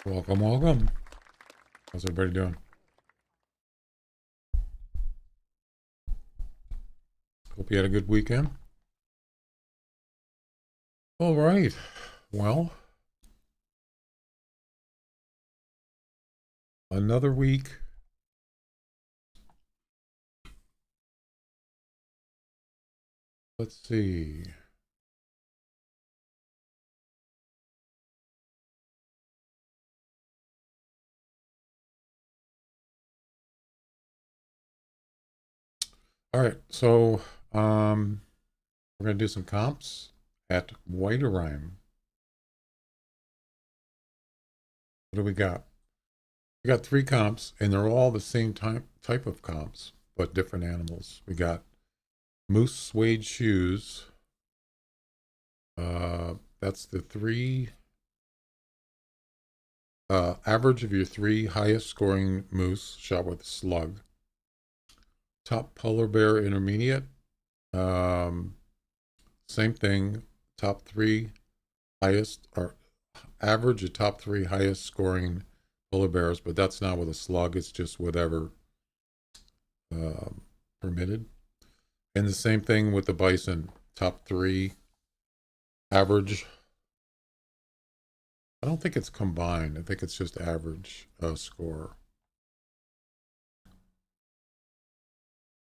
Welcome, welcome. How's everybody doing? Hope you had a good weekend. All right. Well, another week. Let's see. All right. So, we're going to do some comps at Whiterime. What do we got? We got three comps, and they're all the same type of comps, but different animals. We got moose suede shoes. That's the three average of your three highest scoring moose shot with a slug. Top polar bear intermediate. Um, Same thing. Top three highest or average of top three highest scoring polar bears, but that's not with a slug. It's just whatever permitted. And the same thing with the bison. Top three average. I don't think it's combined. I think it's just average score.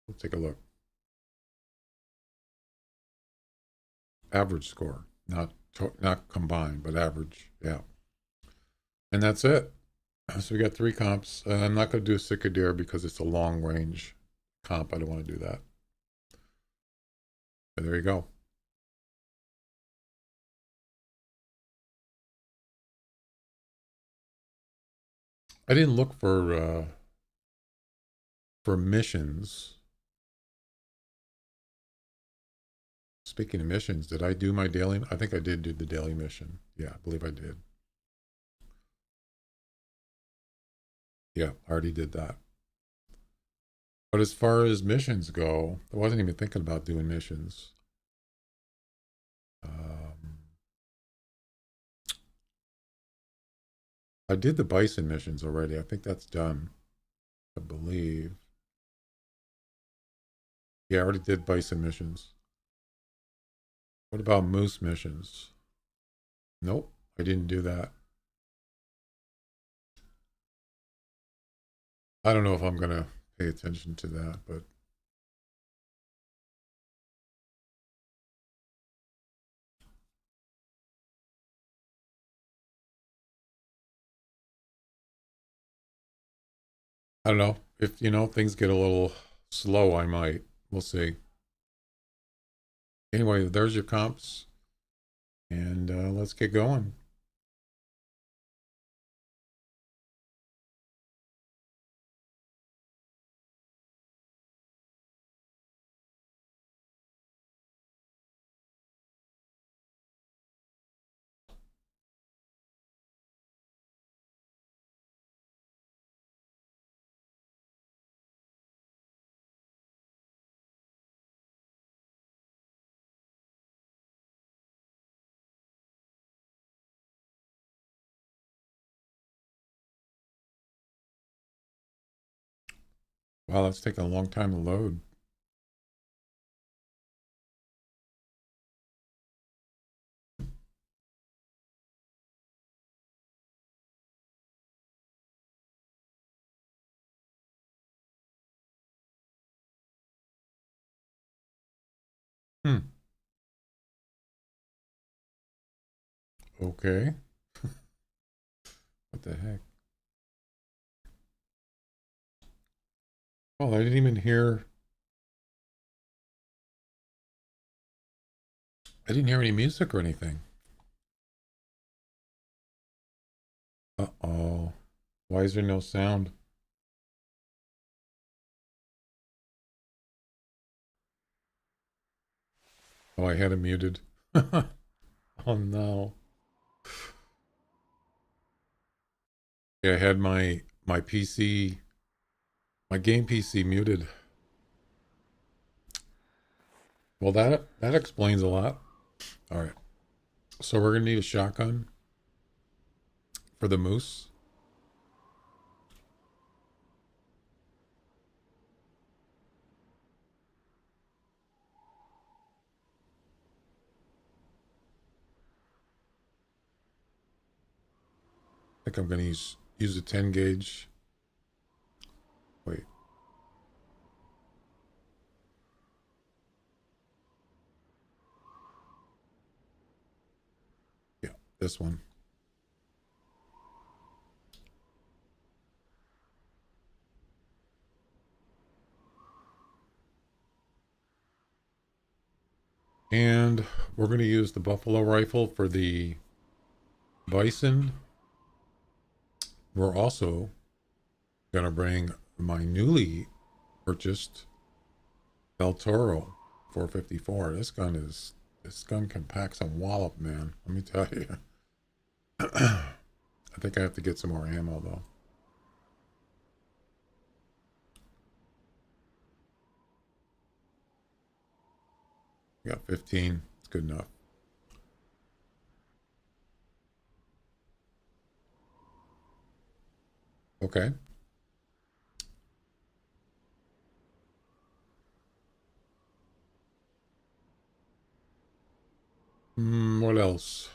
Let's take a look. Average score, not combined, but average. Yeah, and that's it. So we got three comps. I'm not going to do a Cicadere because it's a long range comp. I don't want to do that. But there you go. I didn't look for missions. Speaking of missions, did I do my daily? I think I did do the daily mission. Yeah, I believe I did. Yeah, I already did that. But as far as missions go, I wasn't even thinking about doing missions. I did the bison missions already. I think that's done. I believe. Yeah, I already did bison missions. What about moose missions? Nope, I didn't do that. I don't know if I'm going to pay attention to that, but I don't know. If, things get a little slow, I might. We'll see. Anyway, there's your comps, and let's get going. Wow, that's taking a long time to load. Hmm. Okay. What the heck? Oh, I didn't even hear. I didn't hear any music or anything. Uh-oh. Why is there no sound? Oh, I had it muted. Oh no. Yeah, I had my PC, my game PC muted. Well, that explains a lot. All right. So we're gonna need a shotgun for the moose. think I'm going to use a 10 gauge. Wait. Yeah, this one. And we're going to use the buffalo rifle for the bison. We're also going to bring my newly purchased El Toro 454. This gun can pack some wallop, man. Let me tell you. I think I have to get some more ammo though. I got 15. It's good enough. Okay. What else?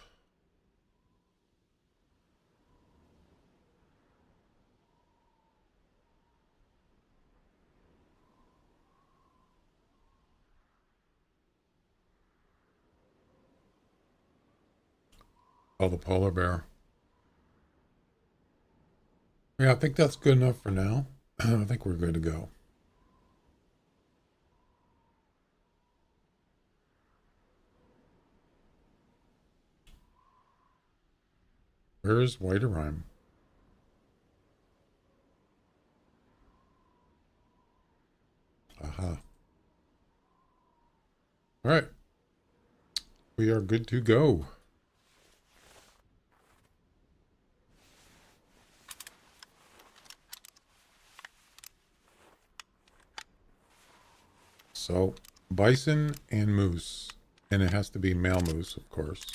Oh, the polar bear. Yeah, I think that's good enough for now. I think we're good to go. Where is Whiterime? Aha. All right. We are good to go. So, bison and moose. And it has to be male moose, of course.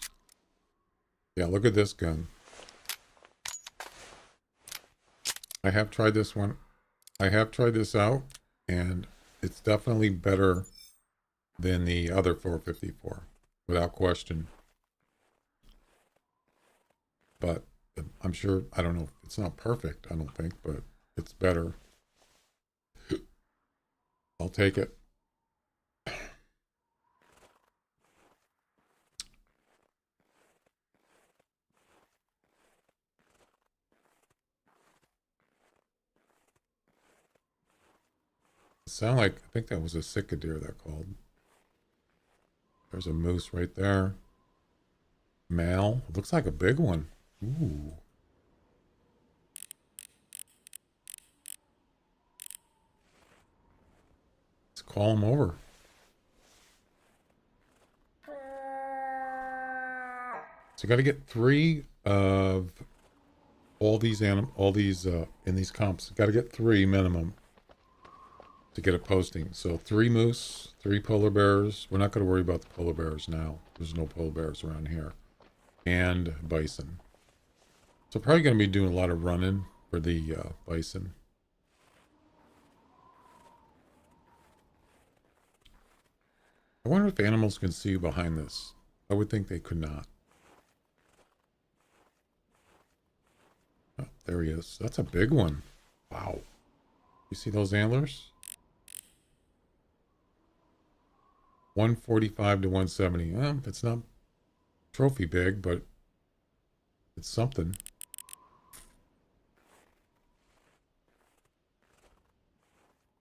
Yeah, look at this gun. I have tried this one. I have tried this out, and it's definitely better than the other 454, without question. But I'm sure, I don't know, it's not perfect, I don't think, but it's better. I'll take it. Sound like, I think that was a cicadere that called. There's a moose right there. Male. Looks like a big one. Ooh. Let's call him over. So you got to get 3 of all these in these comps. Got to get 3 minimum to get a posting. So 3 moose, 3 polar bears. We're not going to worry about the polar bears now. There's no polar bears around here. And bison. So probably going to be doing a lot of running for the bison. I wonder if animals can see behind this. I would think they could not. Oh, there he is. That's a big one. Wow. You see those antlers? 145 to 170. It's not trophy big, but it's something.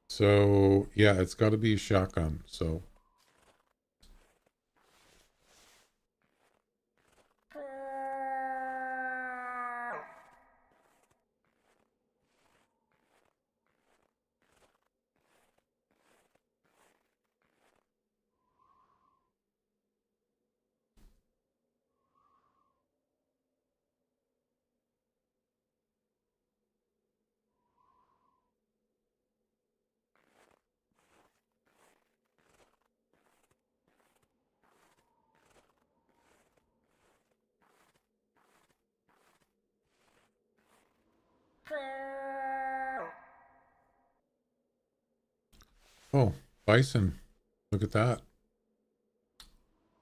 So, yeah, it's got to be a shotgun. So, oh, bison. Look at that.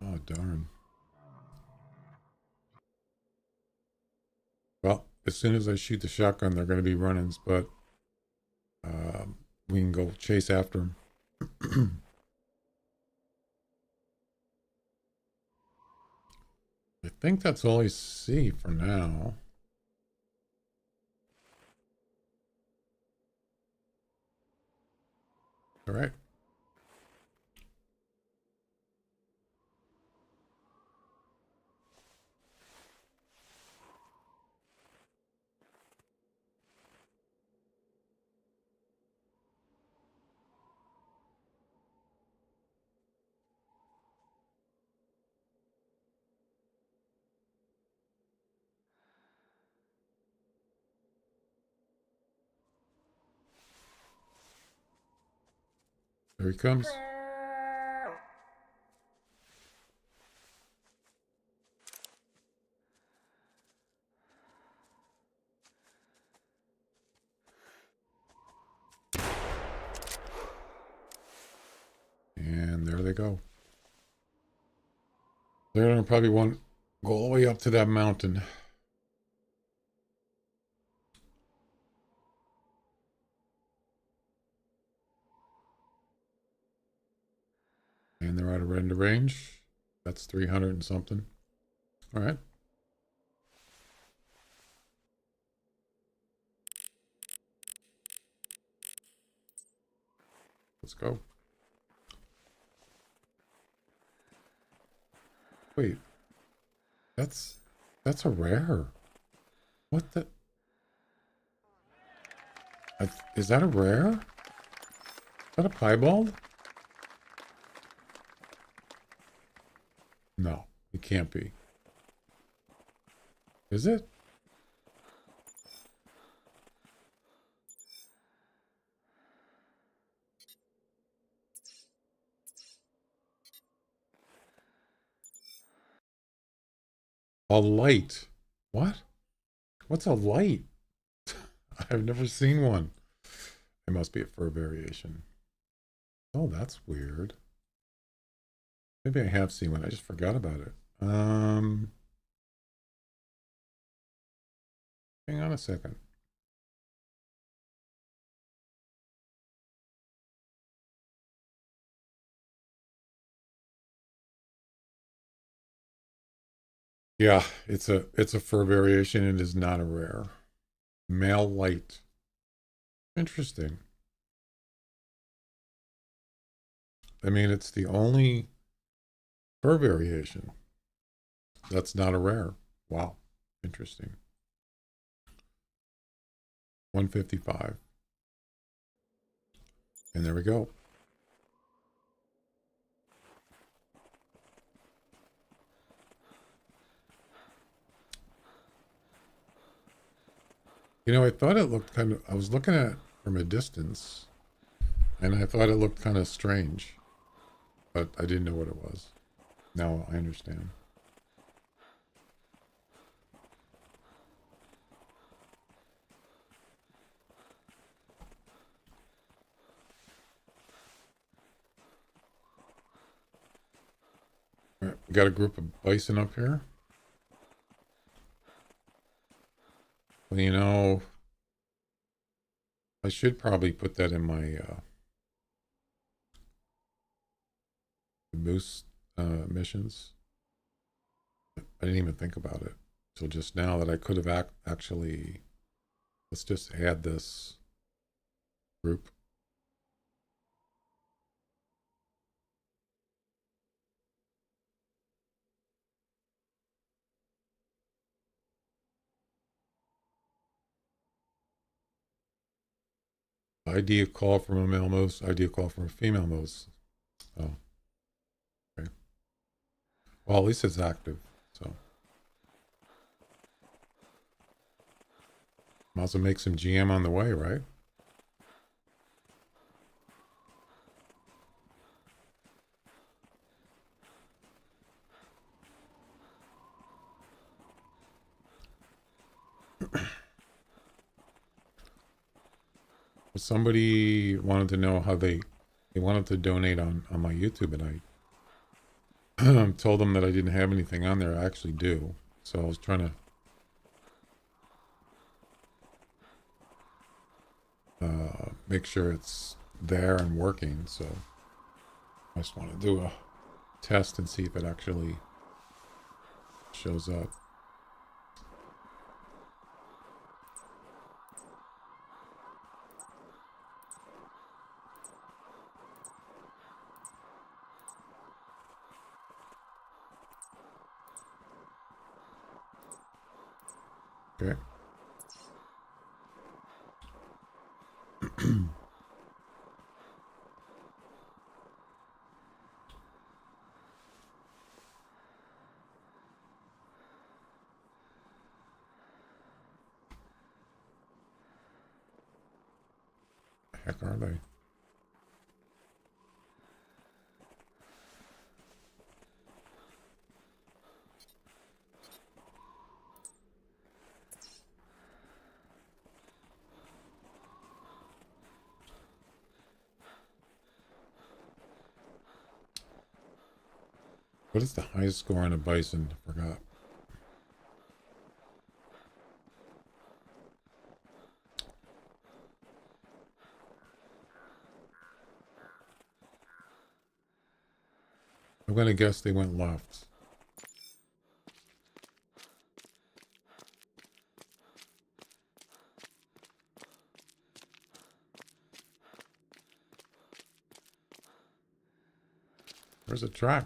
Oh, darn. Well, as soon as I shoot the shotgun, they're going to be run-ins, but we can go chase after them. I think that's all I see for now. All right. There he comes. And there they go. They're going to probably want to go all the way up to that mountain. And they're out of render range. That's 300 and something. All right. Let's go. Wait. That's a rare. What the? Is that a rare? Is that a piebald? No, it can't be. Is it? A light. What? What's a light? I've never seen one. It must be a fur variation. Oh, that's weird. Maybe I have seen one. I just forgot about it. Hang on a second. Yeah, it's a fur variation. It is not a rare. Male light. Interesting. I mean, it's the only fur variation that's not a rare. Wow. Interesting. 155. And there we go. You know, I thought it looked kind of, I was looking at it from a distance, and I thought it looked kind of strange, but I didn't know what it was. Now I understand. All right, we got a group of bison up here. Well, you know, I should probably put that in my moose missions. I didn't even think about it till just now that I could have actually. Let's just add this group. ID a call from a male moose. ID a call from a female moose. Oh, okay. Well, at least it's active. So might as well make some GM on the way, right? Somebody wanted to know how they wanted to donate on my YouTube, and I told them that I didn't have anything on there. I actually do. So I was trying to make sure it's there and working. So I just want to do a test and see if it actually shows up. Okay. Heck are they? What is the highest score on a bison? I forgot. I'm gonna guess they went left. Where's the track?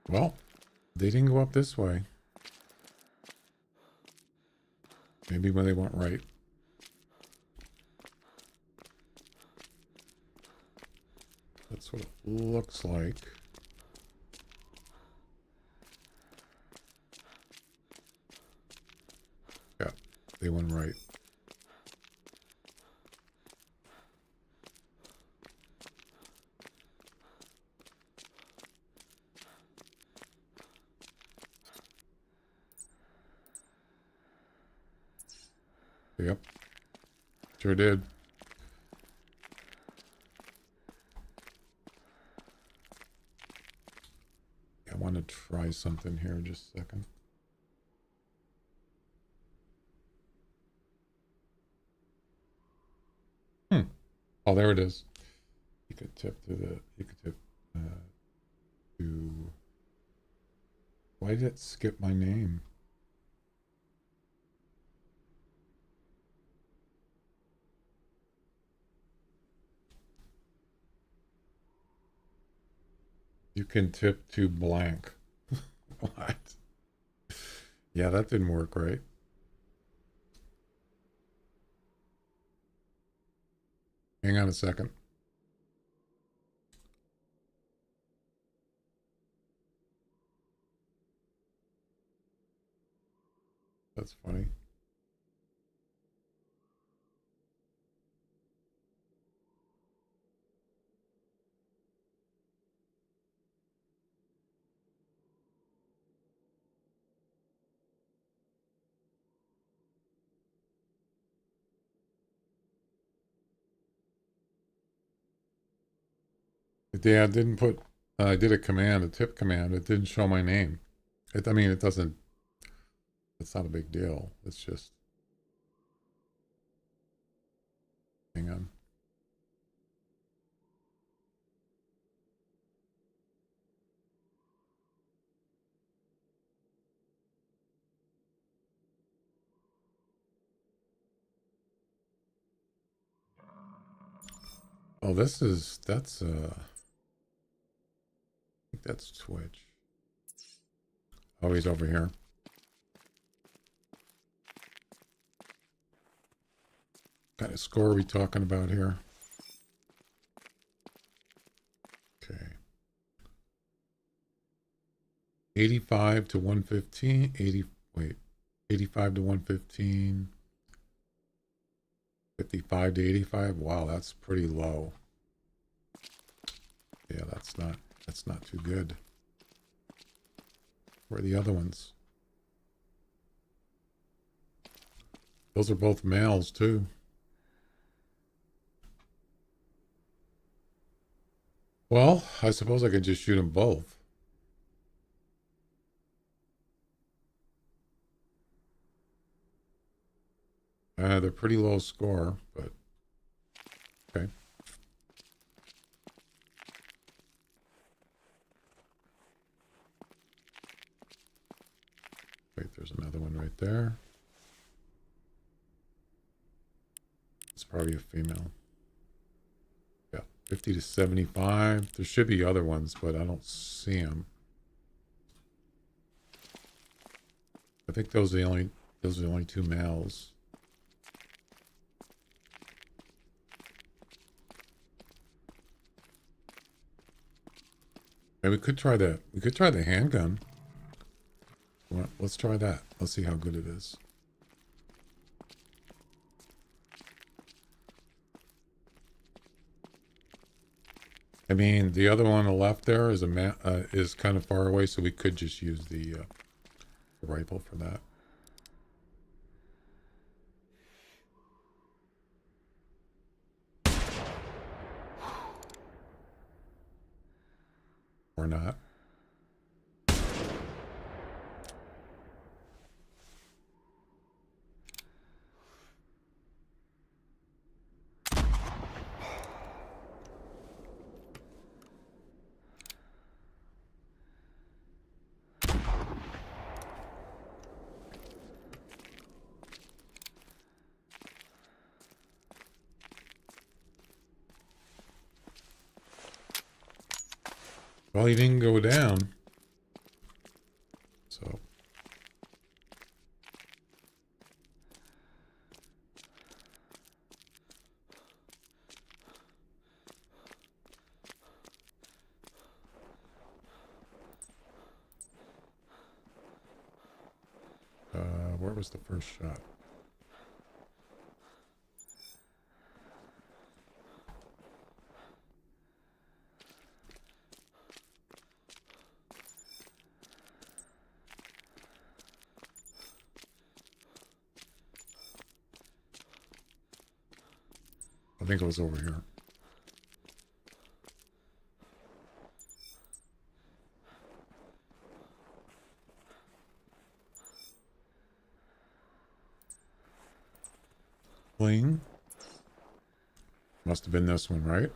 Well, they didn't go up this way. Maybe when they went right. That's what it looks like. Yeah, they went right. Yep, sure did. I want to try something here just a second. Oh, there it is. You could tip to the. You could tip to. Why did it skip my name? You can tip to blank. What? Yeah, that didn't work right. Hang on a second. That's funny. Yeah, I didn't put. I did a command, a tip command. It didn't show my name. I mean, it doesn't. It's not a big deal. It's just. Hang on. Oh, this is. That's. I think that's Twitch. Oh, he's over here. What kind of score are we talking about here? Okay. 85 to 115. 80. Wait. 85 to 115. 55 to 85. Wow, that's pretty low. Yeah, that's not too good. Where are the other ones? Those are both males too. Well, I suppose I could just shoot them both. They're pretty low score, but okay. Wait, there's another one right there. It's probably a female. Yeah, 50 to 75. There should be other ones, but I don't see them. I think those are the only two males. And we could try the handgun. Well, let's try that. Let's see how good it is. I mean, the other one on the left there is is kind of far away, so we could just use the rifle for that. Or not. Well, he didn't go down. So. Where was the first shot? I think it was over here. Bling. Must have been this one, right?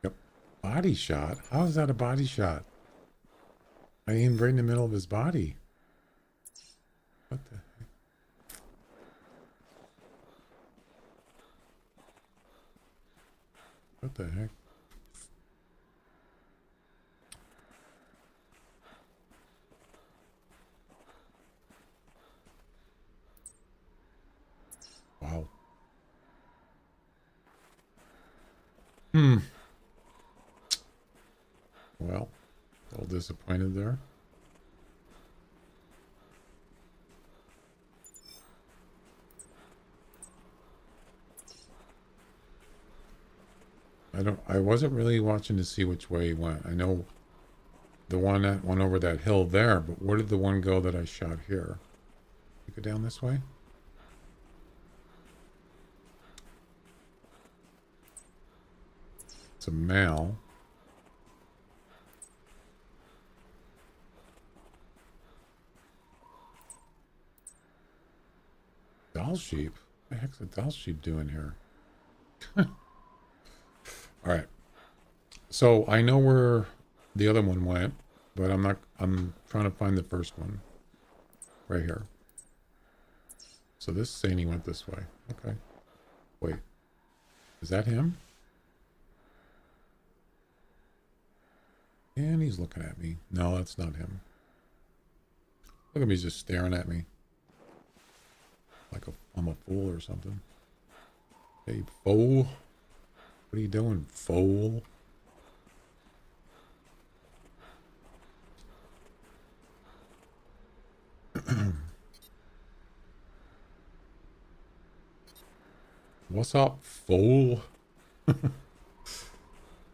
Yep. Body shot? How is that a body shot? I aimed right in the middle of his body. What the heck? What the heck? Wow. Well, a little disappointed there. I wasn't really watching to see which way he went. I know the one that went over that hill there, but where did the one go that I shot here? You go down this way? It's a male. Doll sheep? What the heck's a doll sheep doing here? All right. So I know where the other one went, but I'm trying to find the first one. Right here. So this is saying he went this way. Okay. Wait. Is that him? And he's looking at me. No, that's not him. Look at me, he's just staring at me. Like I'm a fool or something. Hey, fool. What are you doing, fool? What's up, fool?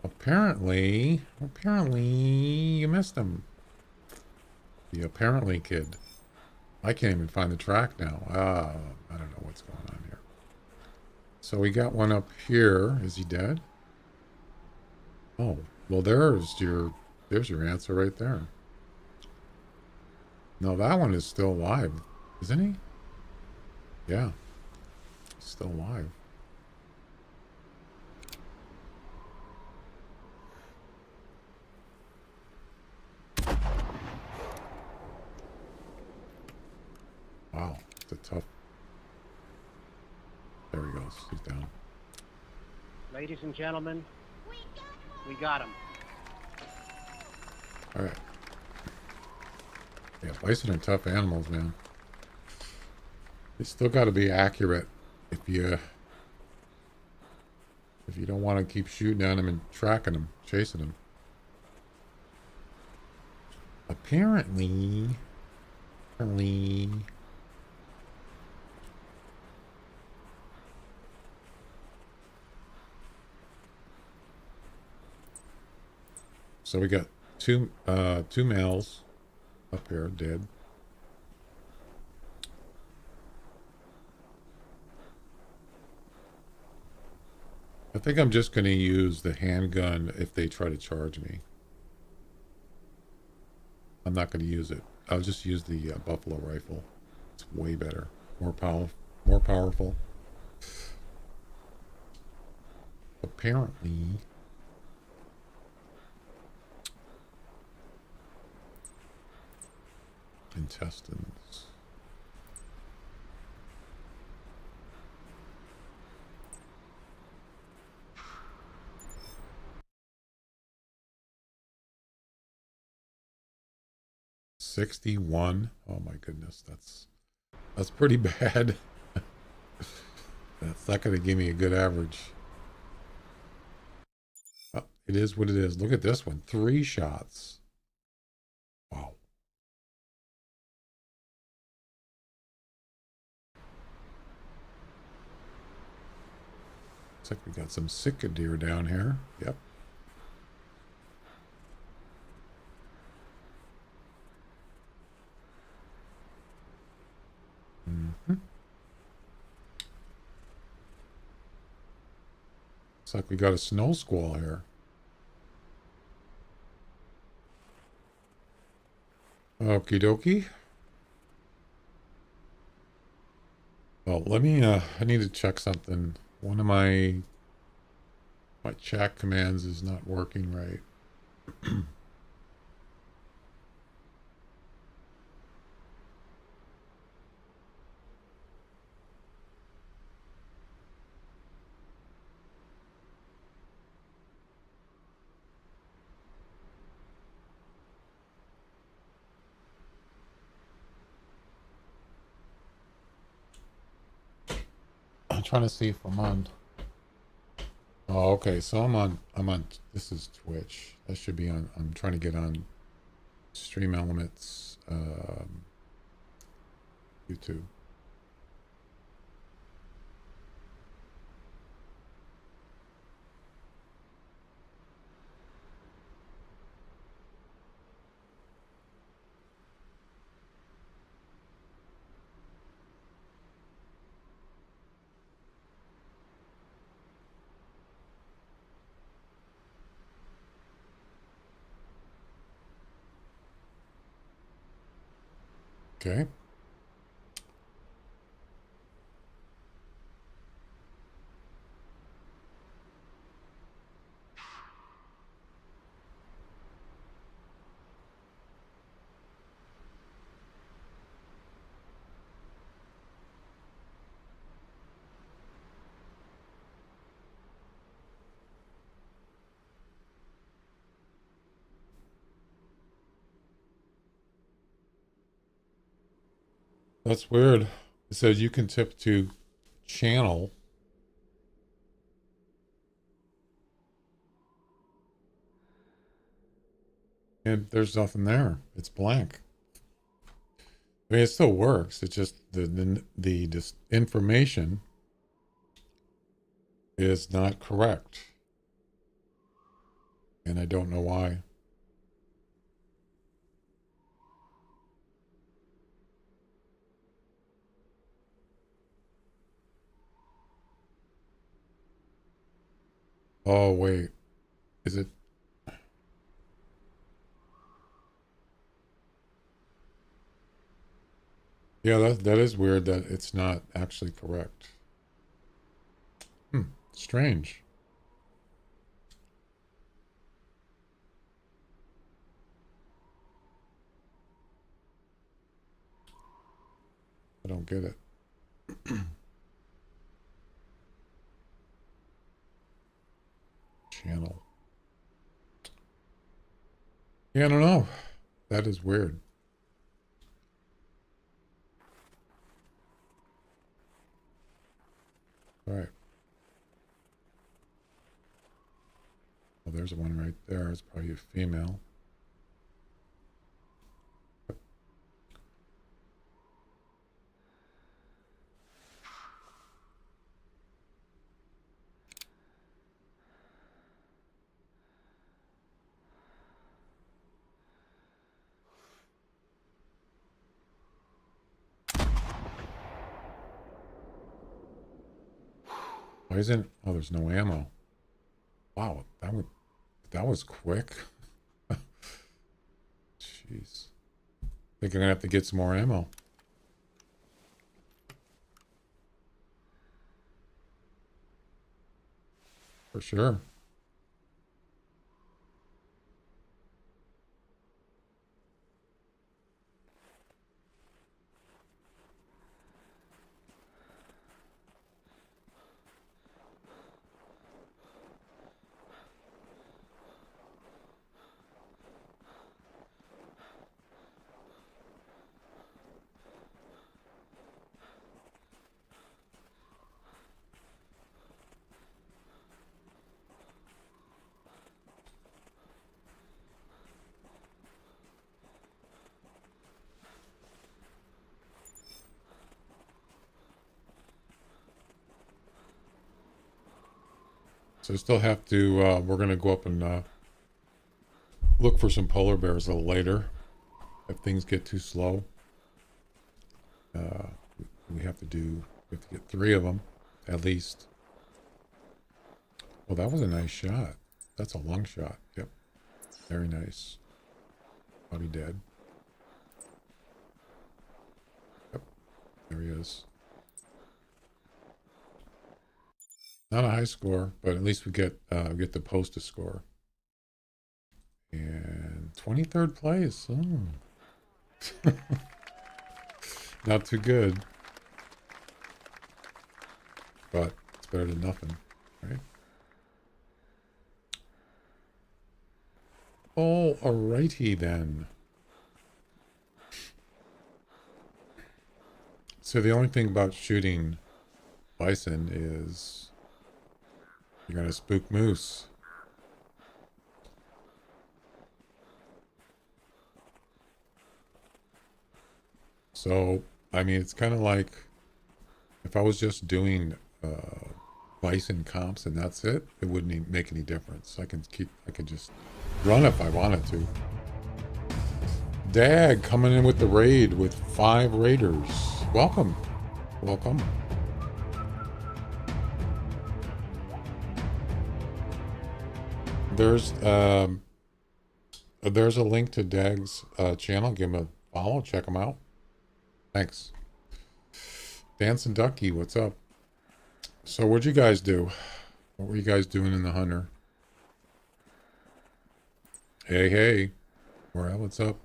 Apparently you missed him. The apparently kid. I can't even find the track now. I don't know what's going on here. So we got one up here. Is he dead? Oh, well, there's your answer right there. No, that one is still alive, isn't he? Yeah, still alive. Wow, it's a tough. There he goes. He's down. Ladies and gentlemen, we got him. All right. Yeah, bison are tough animals, man. They still got to be accurate if you don't want to keep shooting at them and tracking them, chasing them. Apparently. So we got two males up here dead. I think I'm just going to use the handgun if they try to charge me. I'm not going to use it. I'll just use the buffalo rifle. It's way better, more powerful. Apparently, intestines. $61. Oh my goodness, that's pretty bad. That's not going to give me a good average. Oh, it is what it is. Look at this one. 3 shots. Wow. Looks like we got some sick deer down here. Yep. Mm-hmm. Looks like we got a snow squall here. Okie dokie. Well, let me, I need to check something. One of my chat commands is not working right. I'm trying to see if I'm on. Oh, okay. So I'm on, this is Twitch. That should be on, I'm trying to get on Stream Elements, YouTube. Okay. That's weird. It says you can tip to channel. And there's nothing there. It's blank. I mean, it still works. It's just the just information is not correct, and I don't know why. Oh wait, is it? Yeah, that is weird that it's not actually correct. Strange. I don't get it. Channel. Yeah, I don't know. That is weird. All right. Well, there's one right there. It's probably a female. Why isn't? Oh, there's no ammo. Wow, that was quick. Jeez. Think I'm gonna have to get some more ammo for sure. So I still have to. We're gonna go up and look for some polar bears a little later. If things get too slow, uh, we have to do. We have to get 3 of them, at least. Well, that was a nice shot. That's a long shot. Yep, very nice. Probably dead. Yep, there he is. Not a high score, but at least we get the post score. And 23rd place. Oh. Not too good, but it's better than nothing, right? Oh, alrighty then. So the only thing about shooting bison is you're gonna spook moose. So, I mean, it's kind of like if I was just doing bison comps and that's it, it wouldn't make any difference. I could just run if I wanted to. Dag coming in with the raid with 5 raiders. Welcome. Welcome. There's there's a link to Dag's channel. Give him a follow. Check him out. Thanks. Dancing Ducky, what's up? So what'd you guys do? What were you guys doing in the Hunter? Hey, hey. Well, what's up?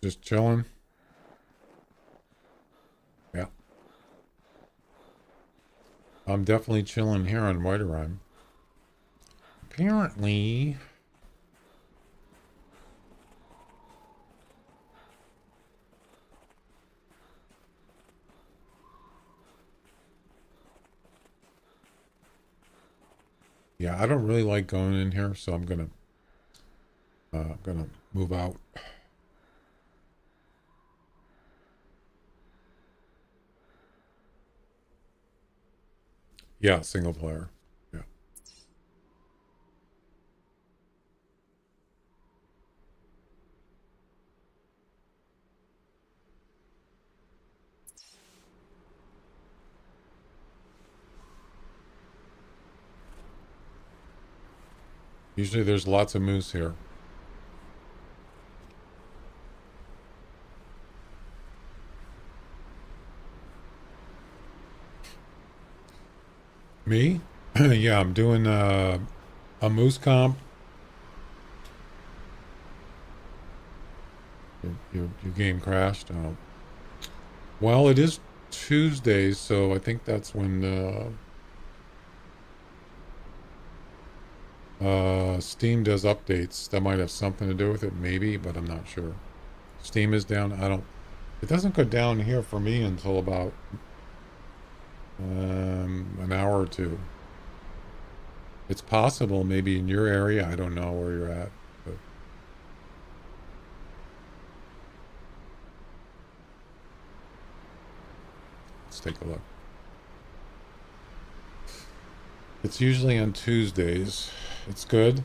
Just chilling. Yeah. I'm definitely chilling here on Whiterime. Apparently. Yeah, I don't really like going in here, so I'm gonna move out. Yeah, single player. Yeah. Usually there's lots of moose here. Me? Yeah, I'm doing a moose comp. Your game crashed. Oh. Well, it is Tuesday, so I think that's when Steam does updates. That might have something to do with it, maybe, but I'm not sure. Steam is down. I don't. It doesn't go down here for me until about an hour or two. It's possible, maybe in your area. I don't know where you're at, but let's take a look. It's usually on Tuesdays. It's good.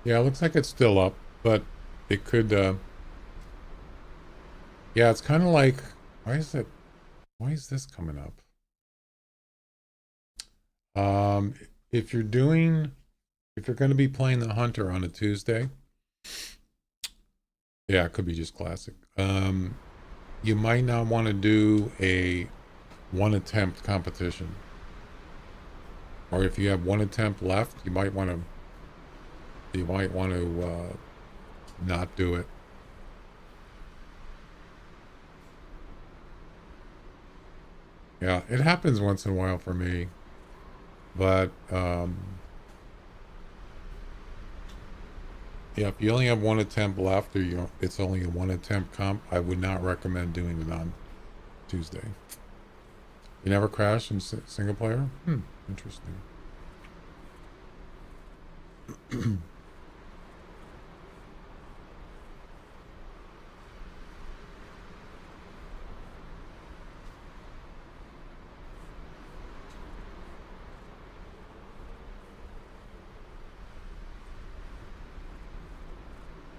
Yeah, it looks like it's still up, but it could. Yeah, it's kind of like. Why is it? Why is this coming up? Um, if you're doing, if you're going to be playing the hunter on a Tuesday, yeah, it could be just classic. You might not want to do a one attempt competition, or if you have one attempt left, you might want to. You might want to not do it. Yeah, it happens once in a while for me, but yeah, if you only have one attempt left, or it's only a one attempt comp, I would not recommend doing it on Tuesday. You never crash in single player? Interesting.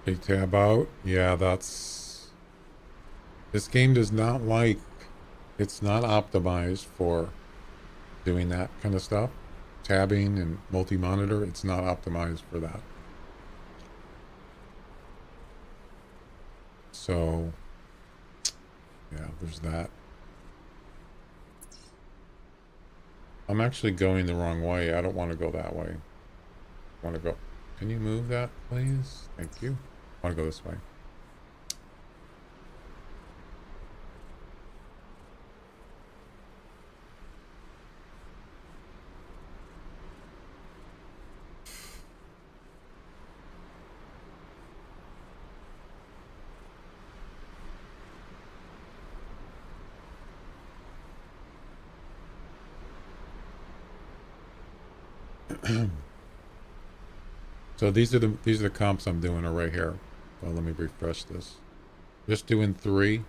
Big tab out. Yeah, that's. This game does not like. It's not optimized for doing that kind of stuff. Tabbing and multi monitor, it's not optimized for that. So, yeah, there's that. I'm actually going the wrong way. I don't want to go that way. I want to go. Can you move that, please? Thank you. I want to go this way. So these are the comps I'm doing are right here. Well, let me refresh this. Just doing 3: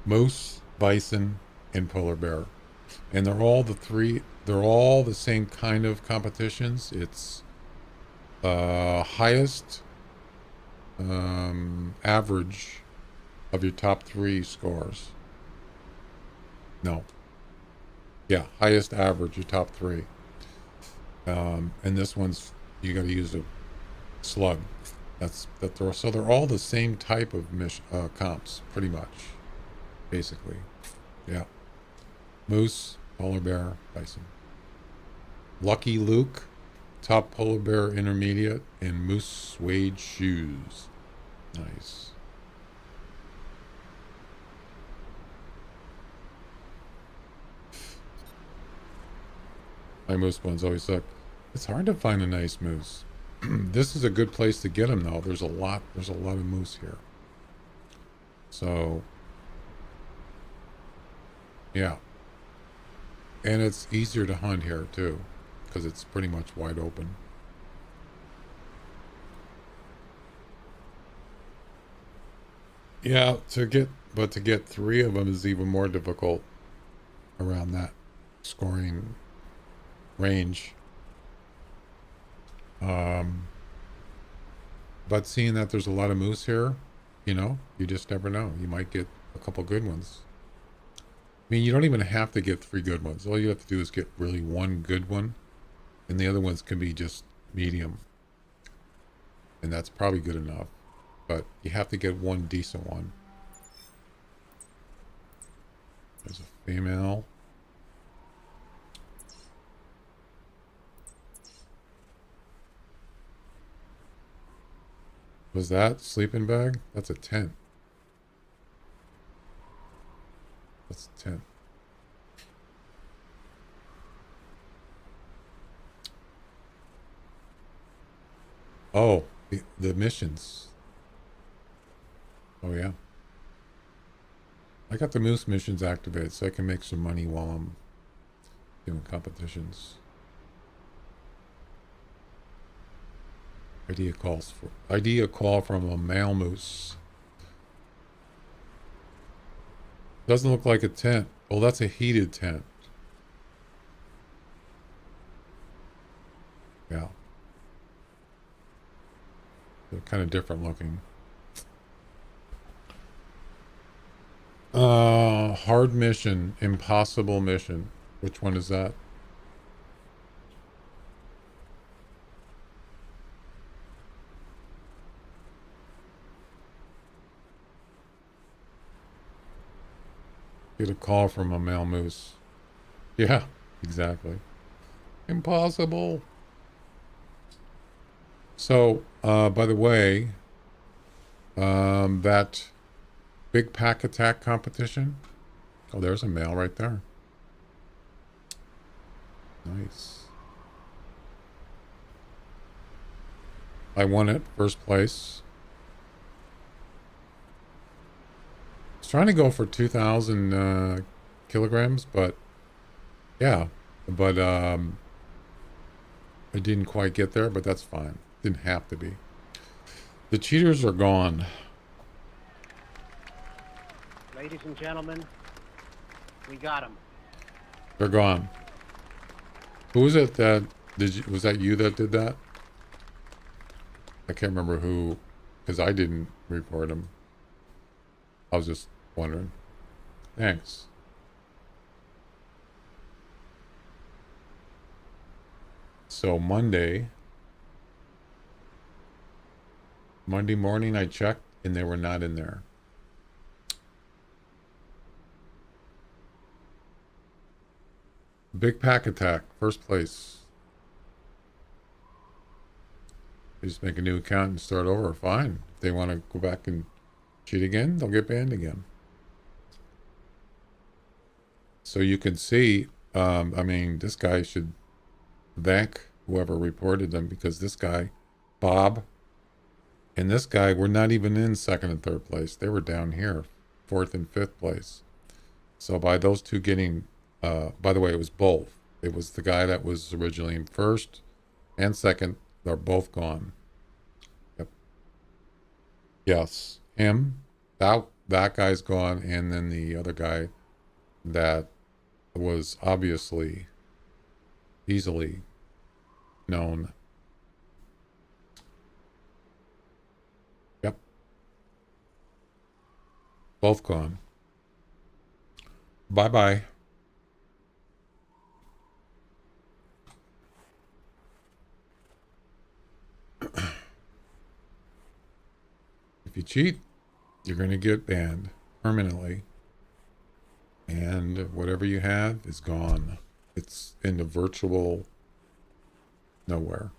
moose, bison, and polar bear, and they're all the three. They're all the same kind of competitions. It's highest average of your top 3 scores. No, yeah, highest average your top 3. And this one's you got to use a slug. So they're all the same type of comps, pretty much, basically. Yeah, moose, polar bear, bison. Lucky Luke, top polar bear intermediate, and moose suede shoes. Nice. My moose ones always suck. It's hard to find a nice moose. This is a good place to get them, though. There's a lot of moose here. So, yeah. And it's easier to hunt here, too, because it's pretty much wide open. Yeah, but to get 3 of them is even more difficult around that scoring range. But seeing that there's a lot of moose here, you just never know. You might get a couple good ones. mean, you don't even have to get 3 good ones. All you have to do is get really 1 good one, and the other ones can be just medium. And that's probably good enough. But you have to get 1 decent one. There's a female. Was that sleeping bag? That's a tent. That's a tent. Oh, the missions. Oh, yeah. I got the moose missions activated so I can make some money while I'm doing competitions. Idea call from a male moose. Doesn't look like a tent. Oh, that's a heated tent. Yeah. They're kind of different looking. Hard mission, impossible mission. Which one is that? Get a call from a male moose. Yeah, exactly. Impossible. So, by the way, that big pack attack competition. Oh, there's a male right there. Nice. I won it, first place. I was trying to go for 2,000 kilograms, but yeah, but I didn't quite get there, but that's fine. Didn't have to be. The cheaters are gone. Ladies and gentlemen, we got them. They're gone. Who was it that was that you that did that? I can't remember who, because I didn't report them. I was just wondering. Thanks. So Monday morning I checked and they were not in there. Big pack attack, first place. They just make a new account and start over. Fine. If they want to go back and cheat again, they'll get banned again. So you can see, I mean, this guy should thank whoever reported them, because this guy, Bob, and this guy were not even in 2nd and 3rd place. They were down here, 4th and 5th place. So by those two getting, by the way, it was both. It was the guy that was originally in 1st and 2nd. They're both gone. Yep. Yes, him. That guy's gone, and then the other guy that was obviously easily known. Yep. Both gone. Bye-bye. If you cheat, you're going to get banned permanently. And whatever you have is gone. It's in the virtual nowhere.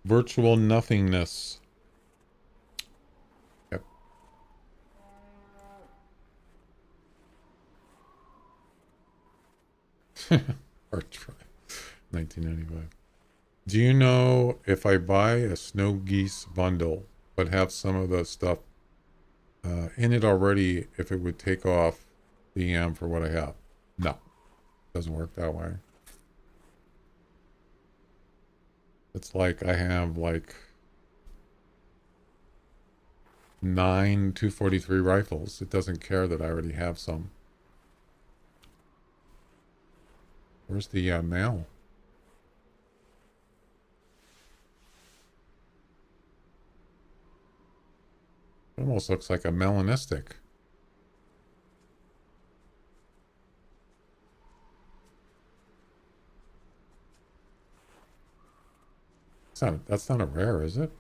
Virtual nothingness. Yep. Whiterime, 1995. Do you know if I buy a snow geese bundle but have some of the stuff in it already, if it would take off the EM for what I have? No, doesn't work that way. It's like I have like 9 243 rifles. It doesn't care that I already have some. Where's the mail? Almost looks like a melanistic. That's not a rare, is it?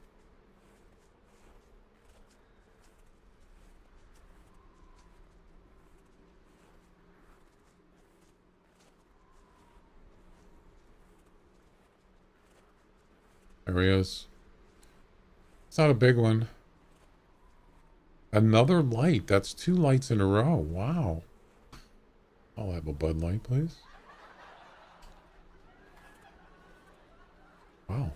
There he is. It's not a big one. Another light. That's 2 lights in a row. Wow. I'll have a Bud Light, please. Wow.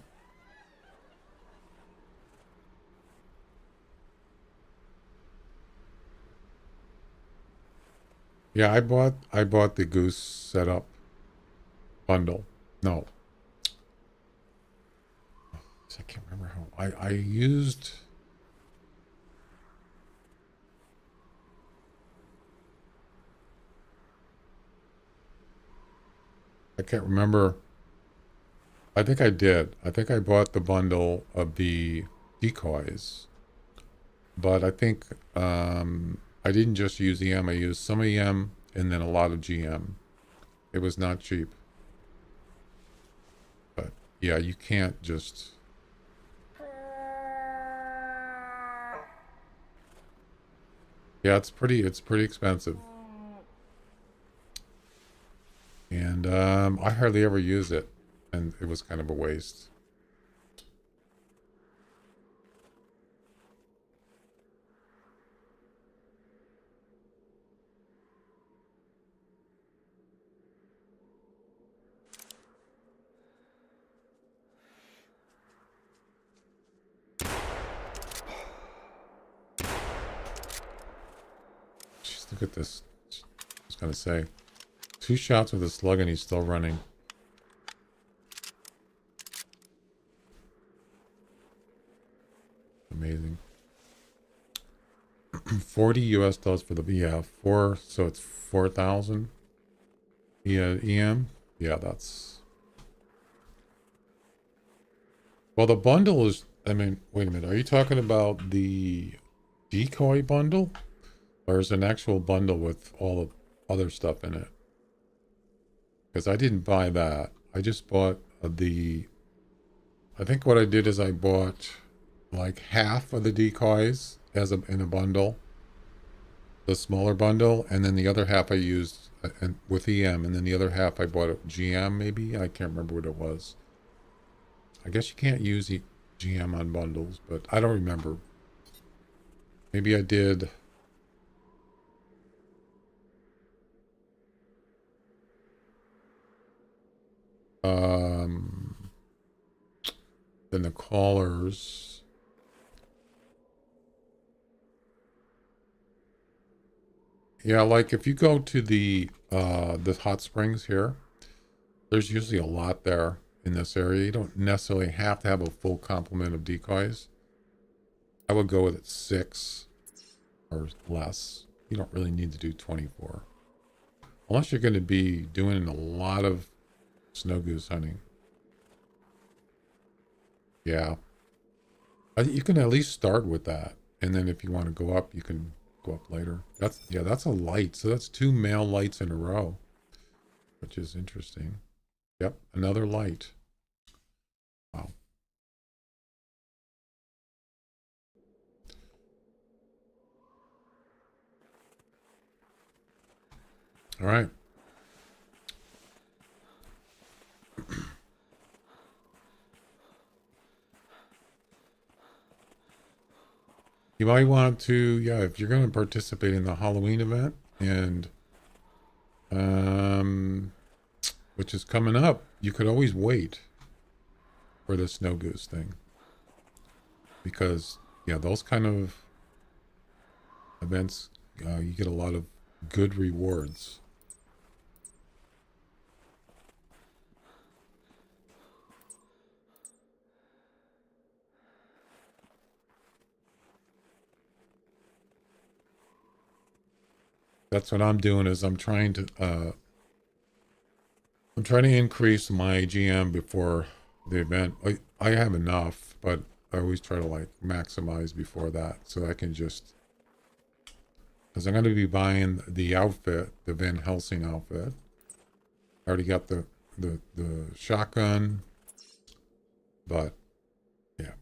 Yeah, I bought the Goose setup bundle. No. I can't remember how I used. I can't remember. I think I did. I think I bought the bundle of the decoys. But I think I didn't just use EM. I used some EM and then a lot of GM. It was not cheap. But yeah, you can't just. Yeah, it's pretty expensive. And I hardly ever use it. And it was kind of a waste. Jeez, look at this. I was going to say. 2 shots with a slug and he's still running. Amazing. 40 US dollars for the so it's 4,000. Yeah, EM. Yeah, that's. Well, the bundle is. I mean, wait a minute. Are you talking about the decoy bundle, or is it an actual bundle with all the other stuff in it? Because I didn't buy that. I just bought the. I think what I did is I bought like half of the decoys in a bundle, the smaller bundle, and then the other half I used with EM, and then the other half I bought at GM. Maybe I can't remember what it was. I guess you can't use GM on bundles, but I don't remember. Maybe I did. Then the callers. Yeah, like if you go to the hot springs here, there's usually a lot there in this area. You don't necessarily have to have a full complement of decoys. I would go with 6 or less. You don't really need to do 24. Unless you're going to be doing a lot of snow goose hunting. Yeah. You can at least start with that. And then if you want to go up, you can go up later. That's a light. So that's 2 male lights in a row, which is interesting. Yep, another light. Wow. All right. You might want to, yeah, if you're going to participate in the Halloween event and which is coming up, you could always wait for the snow goose thing. Because yeah, those kind of events, you get a lot of good rewards. That's what I'm doing is I'm trying to increase my GM before the event. I have enough, but I always try to like maximize before that, so I can just, because I'm going to be buying the outfit, the Van Helsing outfit. I already got the shotgun, but yeah.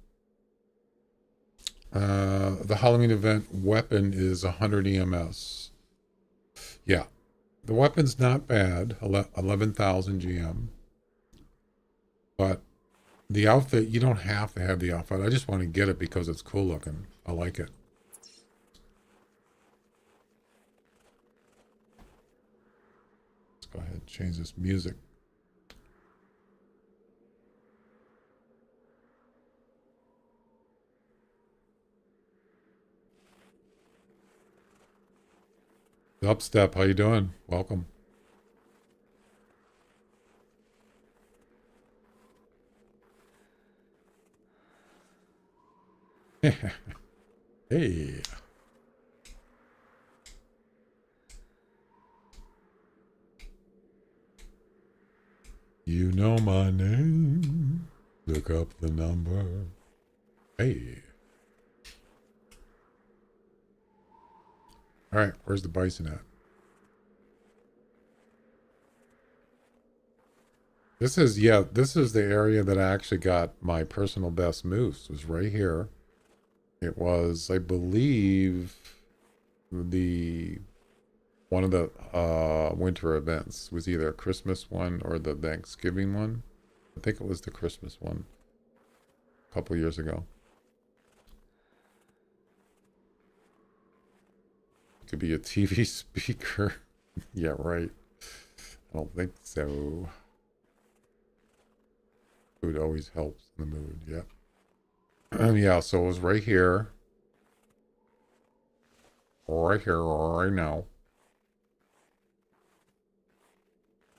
The Halloween event weapon is 100 EMS. Yeah, the weapon's not bad, 11,000 GM, but the outfit, you don't have to have the outfit. I just want to get it because it's cool looking. I like it. Let's go ahead and change this music. Dubstep, how you doing? Welcome. Hey. You know my name. Look up the number. Hey. All right, where's the bison at? This is, yeah, this is the area that I actually got my personal best moose. It was right here. It was, I believe, the one of the winter events. It was either a Christmas one or the Thanksgiving one. I think it was the Christmas one a couple years ago. Could be a TV speaker. Yeah, right. I don't think so. Food always helps in the mood. Yep. Yeah, so it was right here. Right here, right now.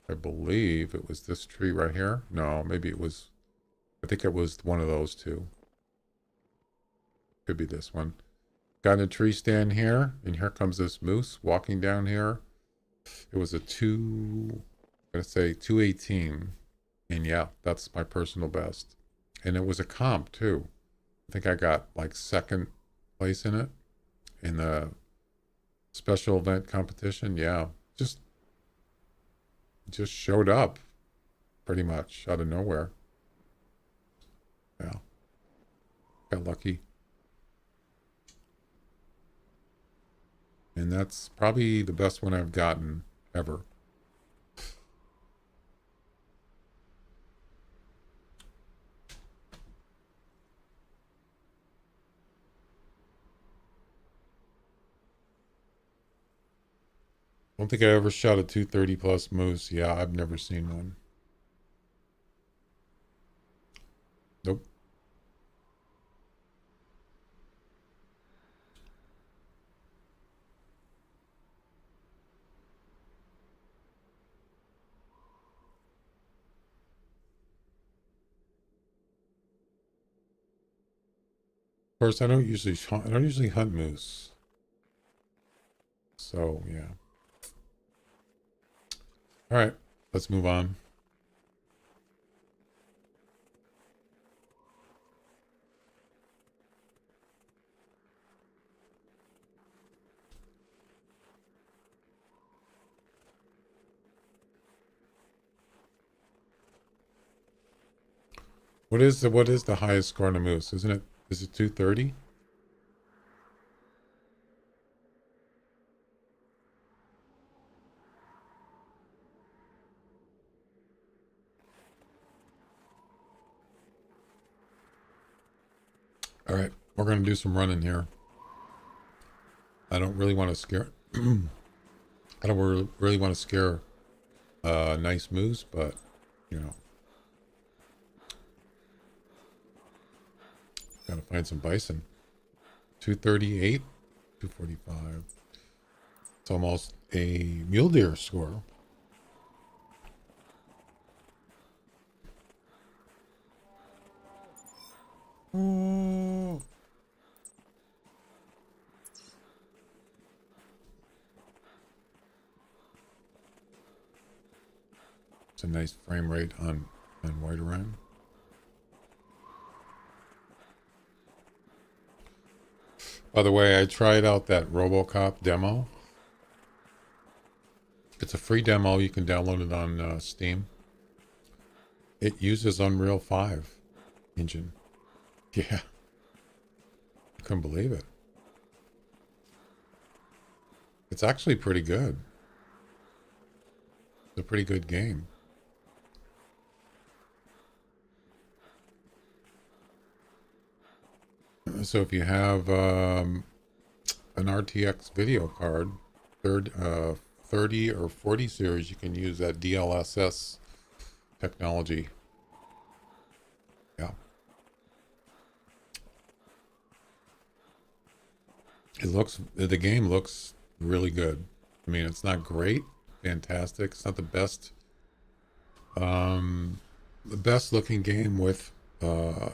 I believe it was this tree right here. No, maybe it was, I think it was one of those two. Could be this one. Got a tree stand here, and here comes this moose walking down here. It was a I'm gonna say 218. And yeah, that's my personal best. And it was a comp too. I think I got like second place in it in the special event competition. Yeah, just showed up pretty much out of nowhere. Yeah, got lucky. And that's probably the best one I've gotten ever. I don't think I ever shot a 230 plus moose. Yeah, I've never seen one. Nope. Of course, I don't usually hunt moose. So yeah. All right, let's move on. What is the highest score on a moose? Isn't it? Is it 230? All right, we're gonna do some running here. I don't really want to scare. I don't really want to scare nice moose, but you know, gotta find some bison. 238, 245. It's almost a mule deer score. Oh. It's a nice frame rate on Whiterime. By the way, I tried out that RoboCop demo. It's a free demo. You can download it on Steam. It uses Unreal 5 engine. Yeah, I couldn't believe it. It's actually pretty good. It's a pretty good game. So if you have an RTX video card, 30 or 40 series, you can use that DLSS technology. Yeah. The game looks really good. I mean, it's not great, fantastic. It's not the best looking game with uh,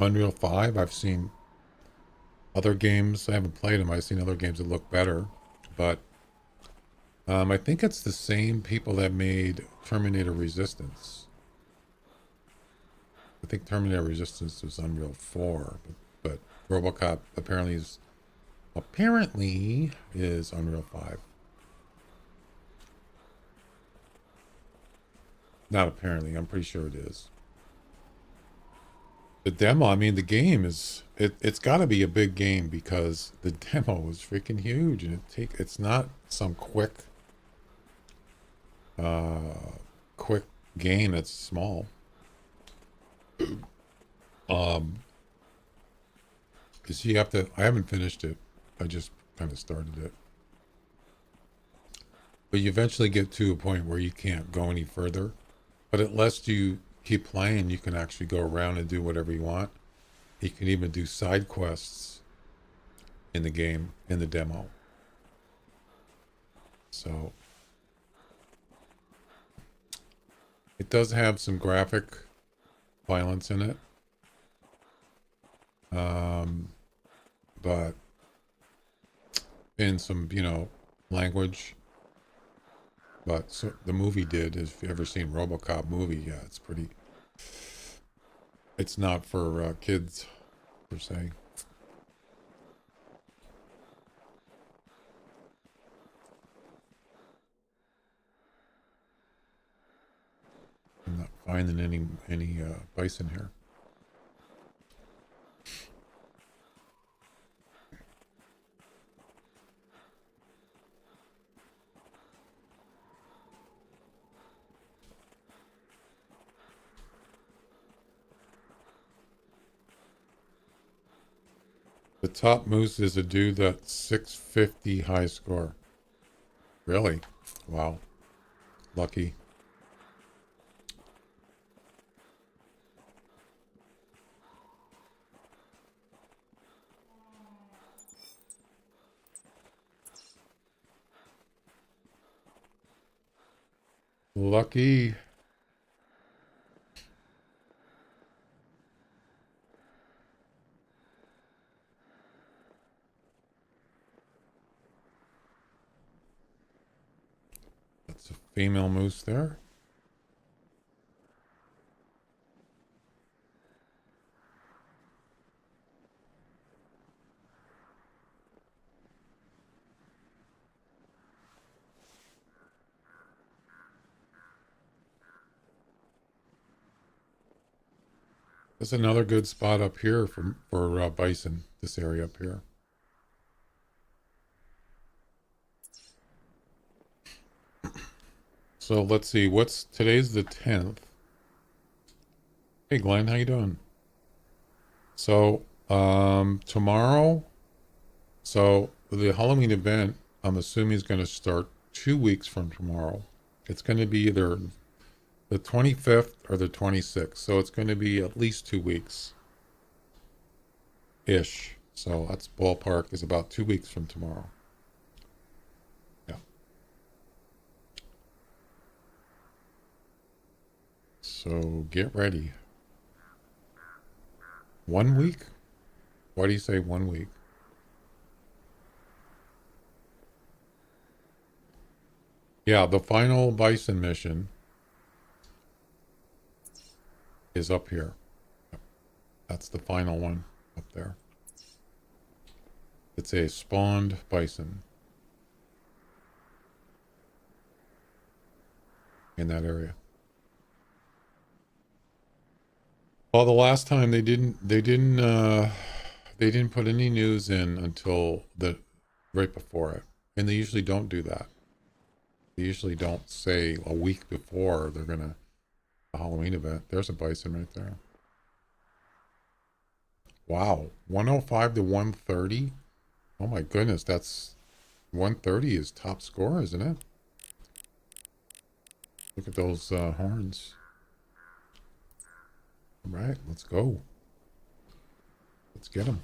Unreal 5. I've seen other games. I haven't played them. I've seen other games that look better, but I think it's the same people that made Terminator Resistance. I think Terminator Resistance was Unreal 4, but RoboCop apparently is Unreal 5. Not apparently, I'm pretty sure it is. The demo, I mean, the game it's got to be a big game because the demo was freaking huge, and it's not some uh quick game that's small. Um, because you have to. I haven't finished it. I just kind of started it. But you eventually get to a point where you can't go any further. But it lets you keep playing. You can actually go around and do whatever you want. You can even do side quests in the game, in the demo. So it does have some graphic violence in it. Um, but in some, language. But so the movie did. If you've ever seen RoboCop movie, yeah, it's pretty. It's not for kids per se. I'm not finding any bison here. The top moose is a dude that's 650 high score. Really? Wow. Lucky. Lucky. That's a female moose there. There's another good spot up here for bison. This area up here. So let's see. Today's the 10th. Hey Glenn, how you doing? So tomorrow. So the Halloween event, I'm assuming is going to start 2 weeks from tomorrow. It's going to be either the 25th or the 26th. So it's going to be at least 2 weeks ish. So that's ballpark is about 2 weeks from tomorrow. Yeah. So get ready. 1 week? Why do you say 1 week? Yeah, the final bison mission is up here. That's the final one up there. It's a spawned bison in that area. Well, the last time they didn't put any news in until the right before it. And they usually don't do that. They usually don't say a week before they're gonna a Halloween event. There's a bison right there. Wow. 105 to 130? Oh my goodness, that's 130 is top score, isn't it? Look at those horns. All right, let's go. Let's get them.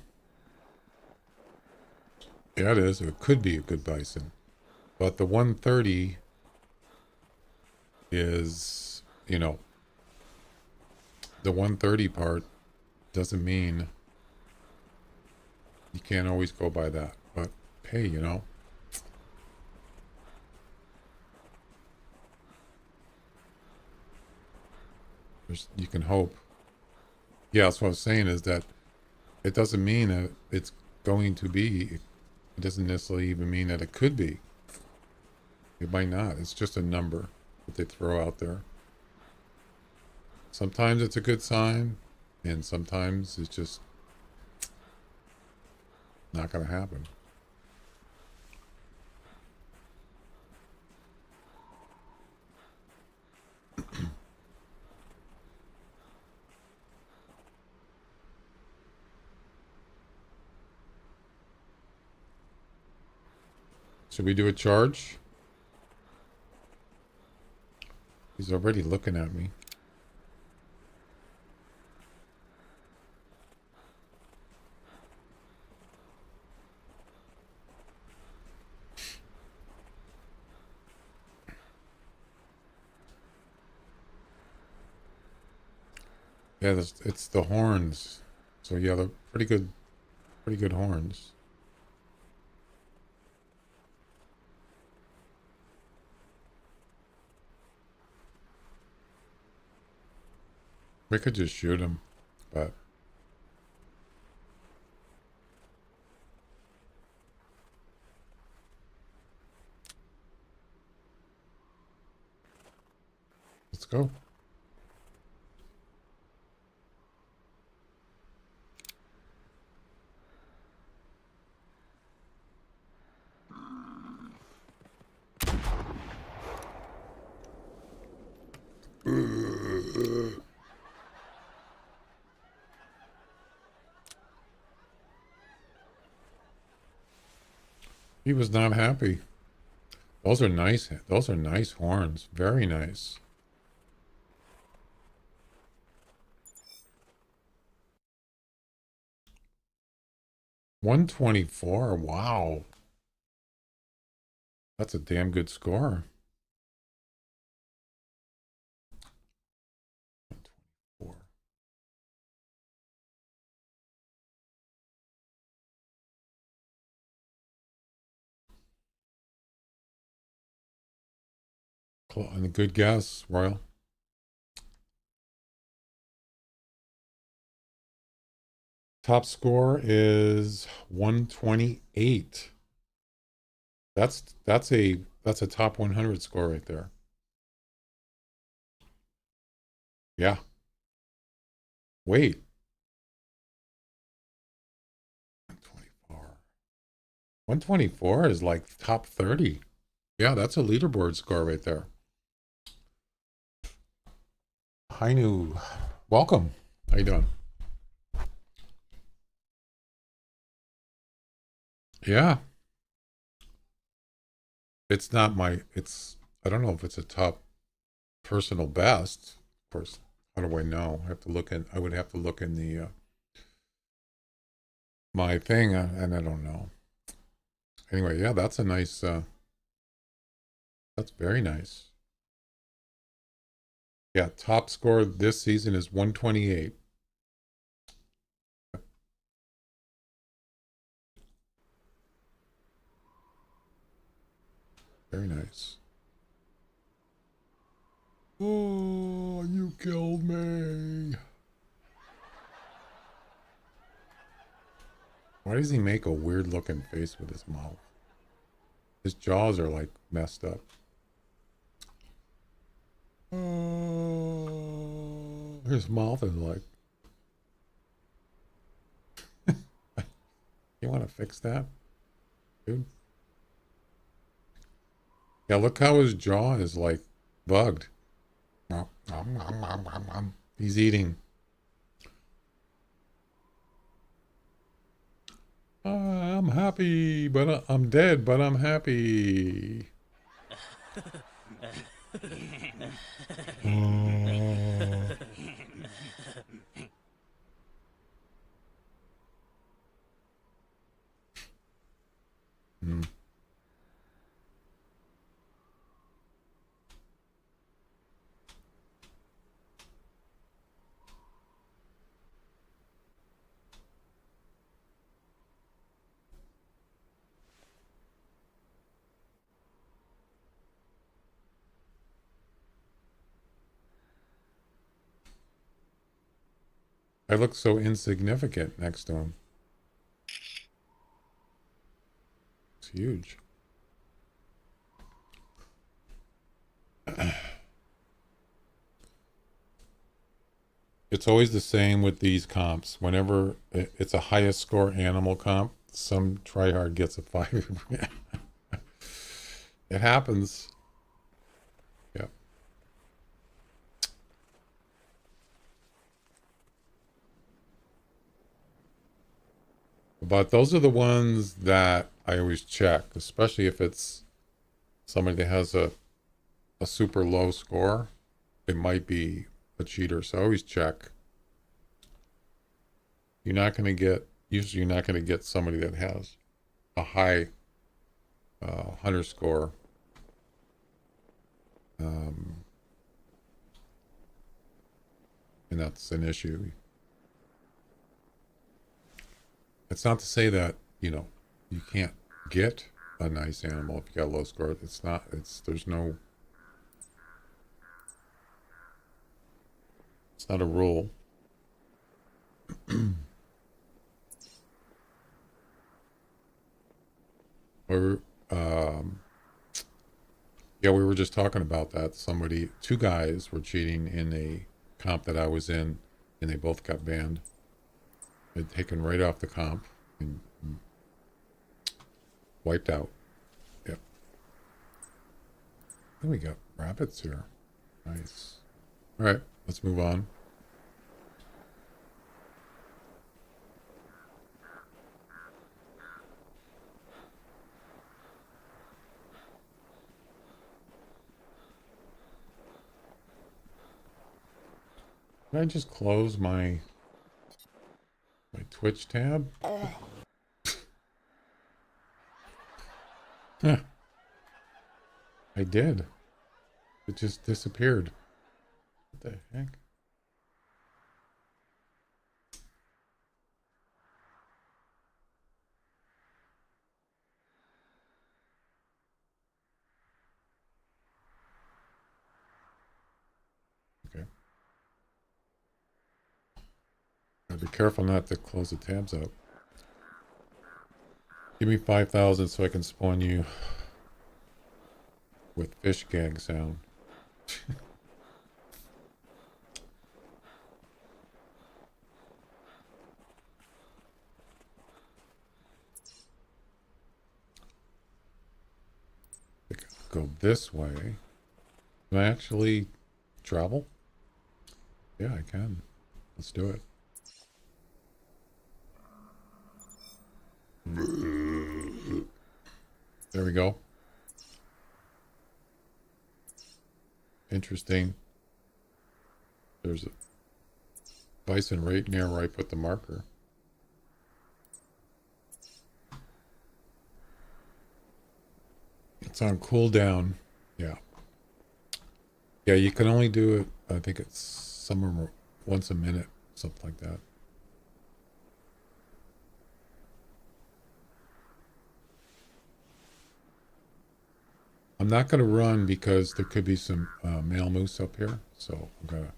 Yeah, it is. It could be a good bison. But the 130 is, the 130 part doesn't mean you can't always go by that. But hey, you can hope. Yeah, that's what I was saying is that it doesn't mean that it's going to be. It doesn't necessarily even mean that it could be. It might not. It's just a number that they throw out there. Sometimes it's a good sign, and sometimes it's just not going to happen. Should we do a charge? He's already looking at me. Yeah, it's the horns. So yeah, they're pretty good horns. We could just shoot him, but let's go. He was not happy. Those are nice. Those are nice horns. Very nice. $124. Wow. That's a damn good score. 124. And a good guess, Royal. Top score is 128. That's a top 100 score right there. Yeah. Wait. 124. 124 is like top 30. Yeah, that's a leaderboard score right there. Hi, new. Welcome. How you doing? Yeah. It's not I don't know if it's a top personal best. Of course, how do I know? I would have to look in the, my thing, and I don't know. Anyway, yeah, that's a nice, that's very nice. Yeah, top score this season is 128. Very nice. Oh, you killed me. Why does he make a weird looking face with his mouth? His jaws are like messed up. His mouth is like. You want to fix that, dude? Yeah, look how his jaw is like bugged. He's eating. I'm happy, but I'm dead, but I'm happy. Oh. Hmm. I look so insignificant next to him. It's huge. It's always the same with these comps. Whenever it's a highest score animal comp, some tryhard gets a 5. It happens. Yep. But those are the ones that I always check, especially if it's somebody that has a super low score. It might be a cheater. So I always check. Usually you're not going to get somebody that has a high hunter score. Um, and that's an issue. It's not to say that, you can't get a nice animal if you got a low score. It's not, it's not a rule. Or, yeah, we were just talking about that. Two guys were cheating in a comp that I was in, and they both got banned. They'd taken right off the comp and wiped out. Yep. Then we got rabbits here. Nice. All right, let's move on. Can I just close my Twitch tab? Huh, I did. It just disappeared. What the heck? Okay. Gotta be careful not to close the tabs up. Give me 5,000 so I can spawn you with fish gag sound. Go this way. Can I actually travel? Yeah, I can. Let's do it. There we go. Interesting. There's a bison right near where I put the marker. It's on cooldown. Yeah. Yeah, you can only do it, I think it's somewhere once a minute, something like that. I'm not going to run because there could be some male moose up here. So I'm going to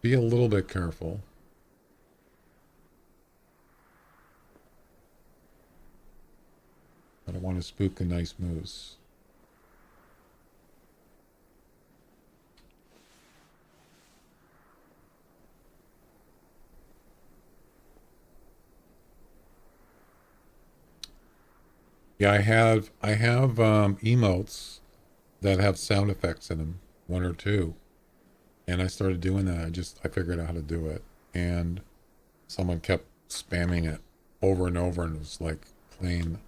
be a little bit careful. don't want to spook a nice moose. Yeah, I have emotes that have sound effects in them, one or two. And I started doing that. I figured out how to do it. And someone kept spamming it over and over, and it was like playing.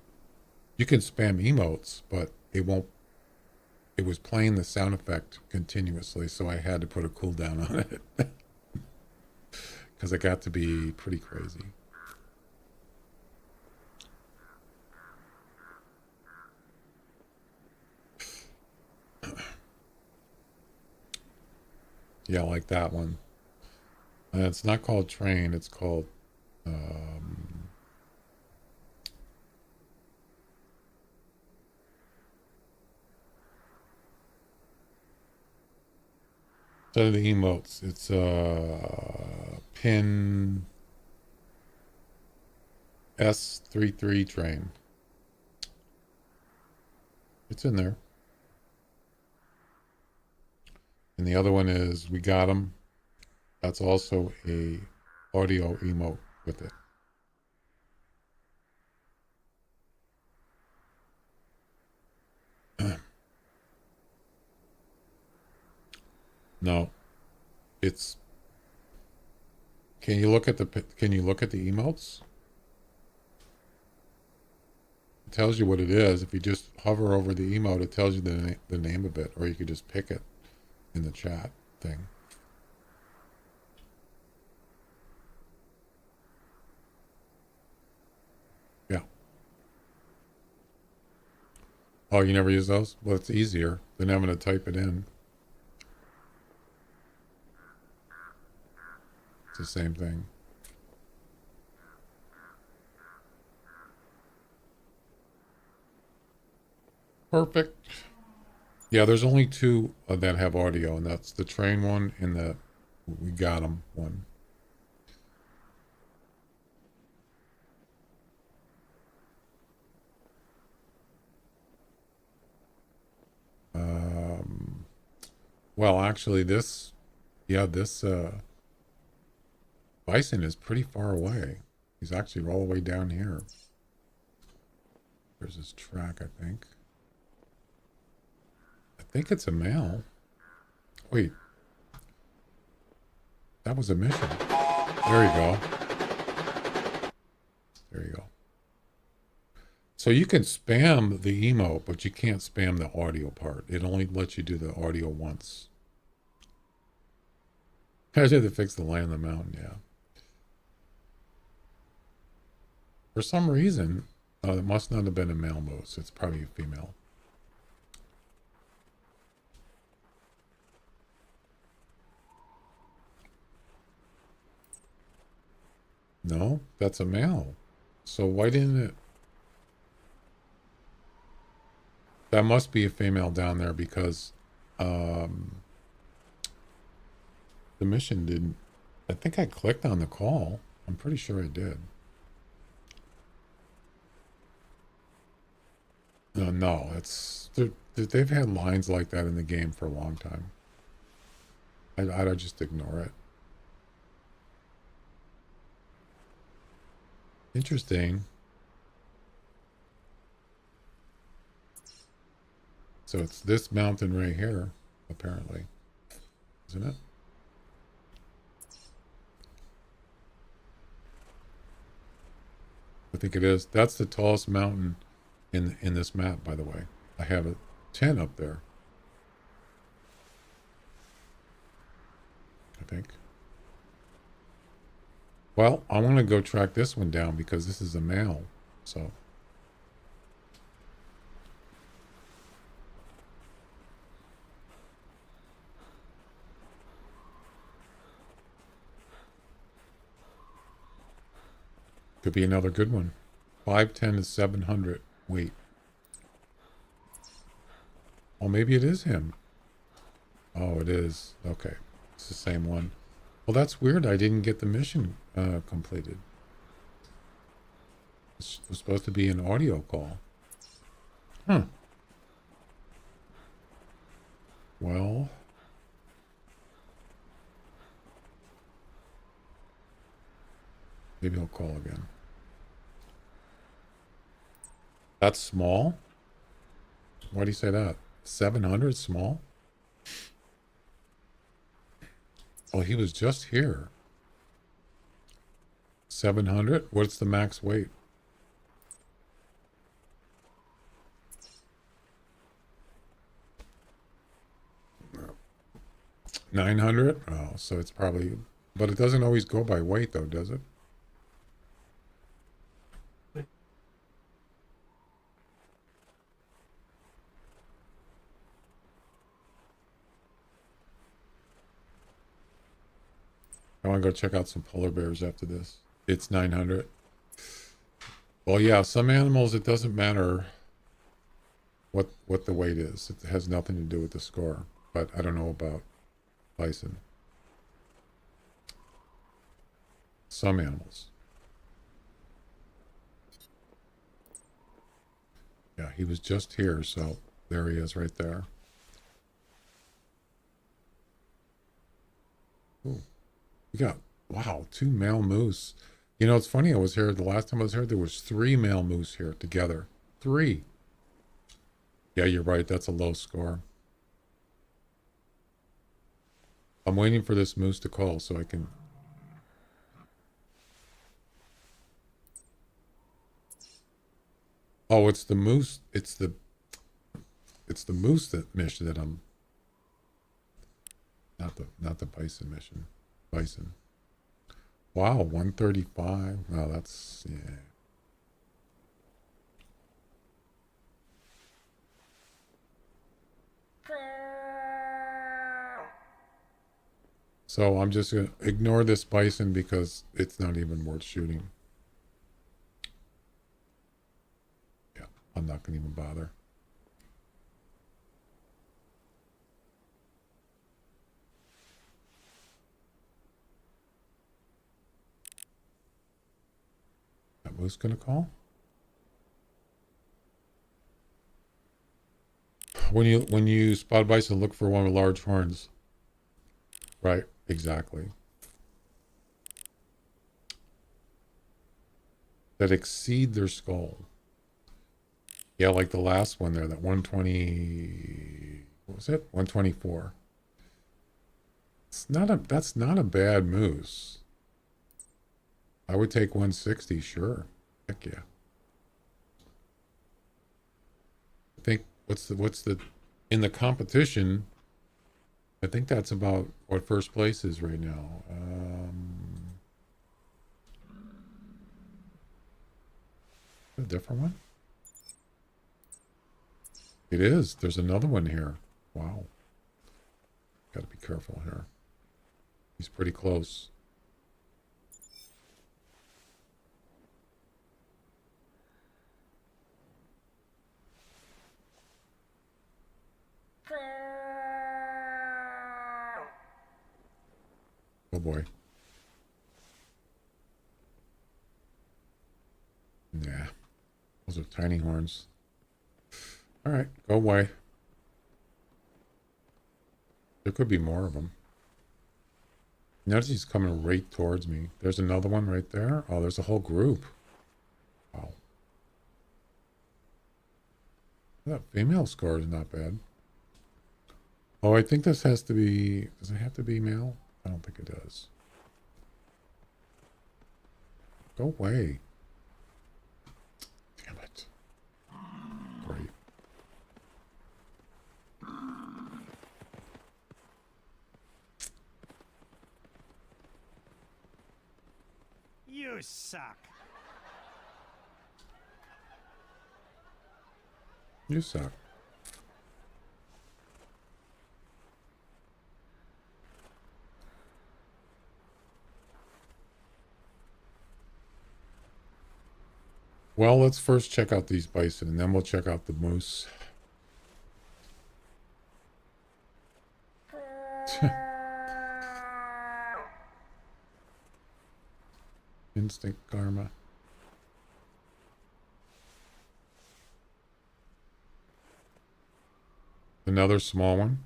You can spam emotes, but it was playing the sound effect continuously, so I had to put a cooldown on it. Because it got to be pretty crazy. Yeah, like that one. And it's not called train, it's called um, instead of the emotes, it's pin S33 train. It's in there. And the other one is We Got 'em. That's also a audio emote with it. No, it's. Can you look at the emotes? It tells you what it is. If you just hover over the emote, it tells you the name of it, or you could just pick it in the chat thing. Yeah. Oh, you never use those? Well, it's easier than having to type it in. It's the same thing. Perfect. Yeah, there's only two that have audio, and that's the train one and the We Got 'em one. Um, well, actually, this bison is pretty far away. He's actually all the way down here. There's his track, I think. I think it's a male. Wait, that was a mission. There you go. There you go. So you can spam the emote, but you can't spam the audio part. It only lets you do the audio once. I just had to fix the lion on the mountain, yeah. For some reason, it must not have been a male moose. It's probably a female. No, that's a male. So why didn't it? That must be a female down there because um, the mission didn't. I think I clicked on the call. I'm pretty sure I did. No, they've had lines like that in the game for a long time. I just ignore it. Interesting. So it's this mountain right here, apparently, isn't it? I think it is. That's the tallest mountain in this map, by the way. I have a 10 up there, I think. Well, I want to go track this one down because this is a male. So could be another good one. 510 to 700 weight. Oh, maybe it is him. Oh, it is. Okay. It's the same one. Well, that's weird. I didn't get the mission completed. It was supposed to be an audio call. Huh. Well, maybe I'll call again. That's small? Why do you say that? 700 small? Oh, he was just here. 700? What's the max weight? No. 900? Oh, so it's probably... But it doesn't always go by weight, though, does it? I want to go check out some polar bears after this. It's 900. Well, yeah, some animals, it doesn't matter what the weight is. It has nothing to do with the score. But I don't know about bison. Some animals. Yeah, he was just here, so there he is right there. Ooh, we got, wow, 2 male moose. You know, it's funny, I was here, the last time I was here, there was 3 male moose here together. 3. Yeah, you're right, that's a low score. I'm waiting for this moose to call so I can... Oh, it's the moose, it's the moose that mission that I'm... Not the bison mission. Bison. Wow, 135. Wow, that's, yeah. So I'm just going to ignore this bison because it's not even worth shooting. Yeah, I'm not going to even bother. That moose going to call? When you spot bison, look for one with large horns. Right, exactly. That exceed their skull. Yeah, like the last one there, that 120, what was it? 124. That's not a bad moose. I would take 160, sure. Heck yeah. I think what's the in the competition, I think that's about what first place is right now. A different one? It is. There's another one here. Wow. Got to be careful here. He's pretty close. Oh boy. Nah. Those are tiny horns. All right, go away. There could be more of them. Notice he's coming right towards me. There's another one right there. Oh, there's a whole group. Wow. That female score is not bad. Oh, I think this has to be... Does it have to be male? I don't think it does. Go away. Damn it. Great. You suck. You suck. Well, let's first check out these bison, and then we'll check out the moose. Instinct karma. Another small one.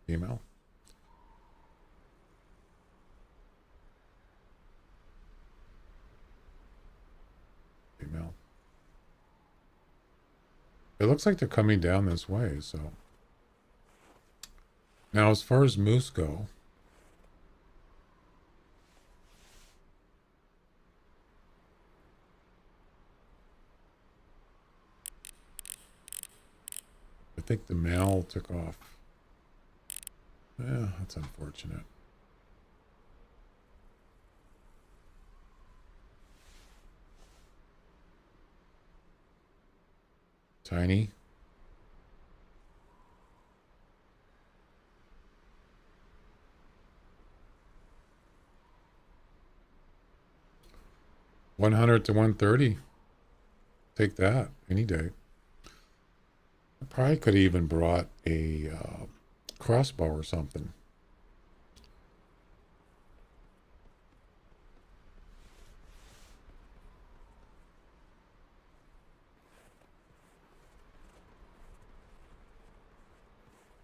Female. Female. It looks like they're coming down this way, so. Now, as far as moose go, I think the male took off. Yeah, that's unfortunate. Tiny. $100 to $130. Take that any day. I probably could have even brought a crossbow or something.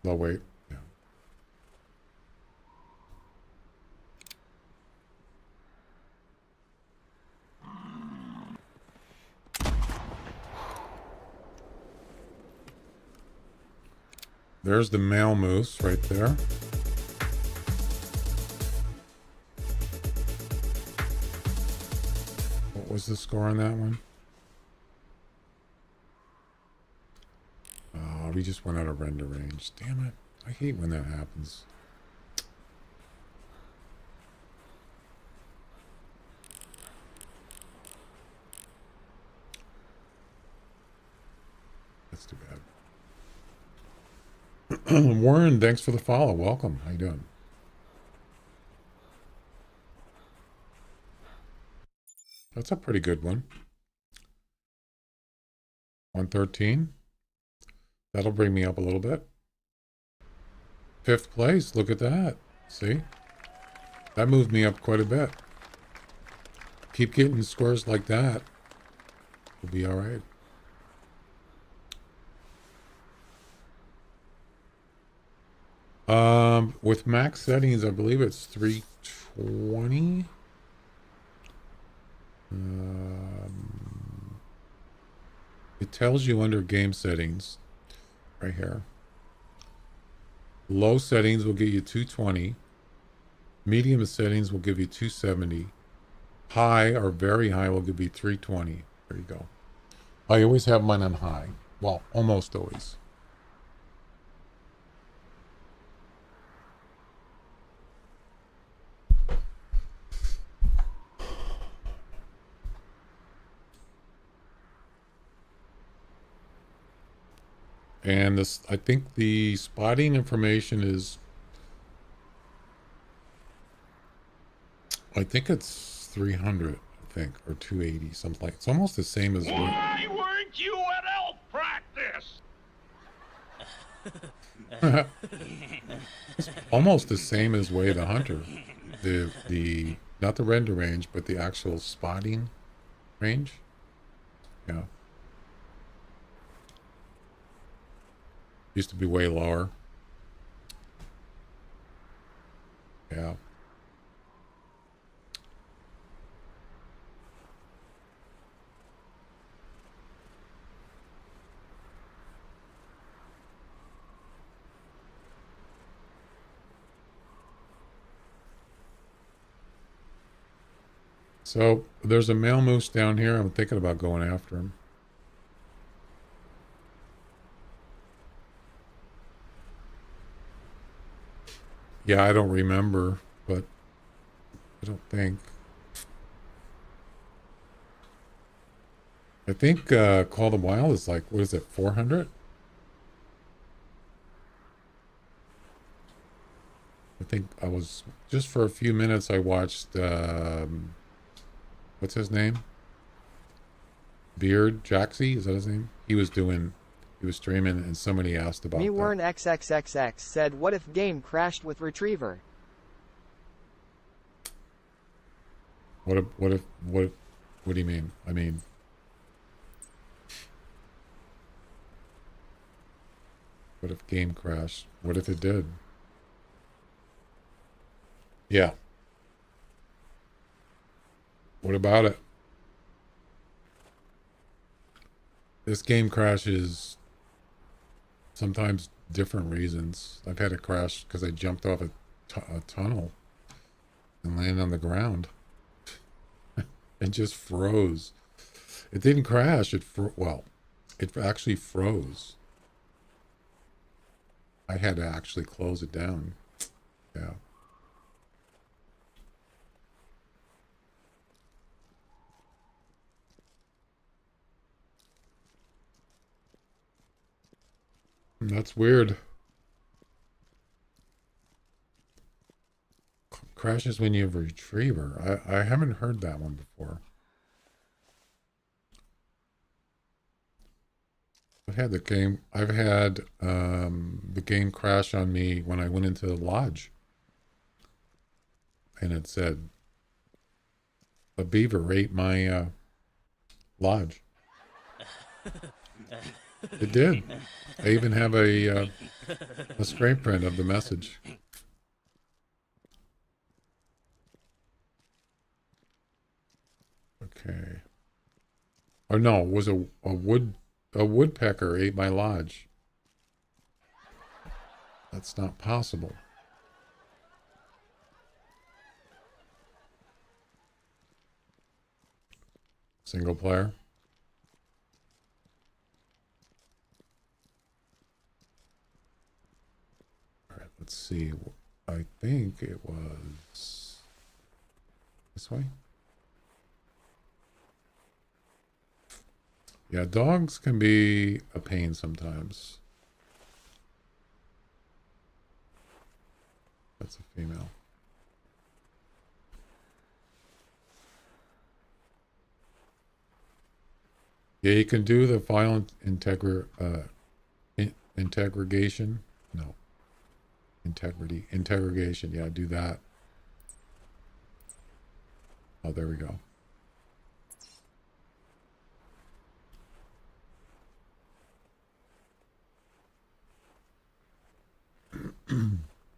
Low weight. Yeah. There's the male moose right there. What was the score on that one? Oh, we just went out of render range. Damn it. I hate when that happens. That's too bad. Warren, thanks for the follow. Welcome. How you doing? That's a pretty good one. 113. That'll bring me up a little bit. 5th place. Look at that. See? That moved me up quite a bit. Keep getting scores like that. We'll be all right. With max settings, I believe it's 320. It tells you under game settings right here. Low settings will get you 220. Medium settings will give you 270. High or very high will give you 320. There you go. I always have mine on high. Well, almost always. And this, I think the spotting information is, I think it's 300, I think, or 280, something like. It's almost the same as. Why weren't you at elk practice? It's almost the same as Way of the Hunter. The not the render range, but the actual spotting range. Yeah. Used to be way lower. Yeah. So there's a male moose down here. I'm thinking about going after him. Yeah, I don't remember, but I don't think. I think Call of the Wild is like, what is it, 400? I think I was, just for a few minutes, I watched, what's his name? Beard Jaxie, is that his name? He was streaming, and somebody asked about Me that. Warren XXXX said, what if game crashed with retriever? What do you mean? I mean, What if game crashed? What if it did? Yeah. What about it? This game crashes sometimes different reasons. I've had it crash because I jumped off a tunnel and landed on the ground and just froze. It didn't crash. Well, it actually froze. I had to actually close it down. Yeah. That's weird. Crashes when you have a retriever. I haven't heard that one before. I've had the game crash on me when I went into the lodge. And it said a beaver ate my lodge. It did. I even have a screen print of the message. Okay. Oh no, it was a woodpecker ate my lodge. That's not possible. Single player. All right, let's see. I think it was this way. Yeah, dogs can be a pain sometimes. That's a female. Yeah, you can do the file integration. No, integration. Yeah, do that. Oh, there we go.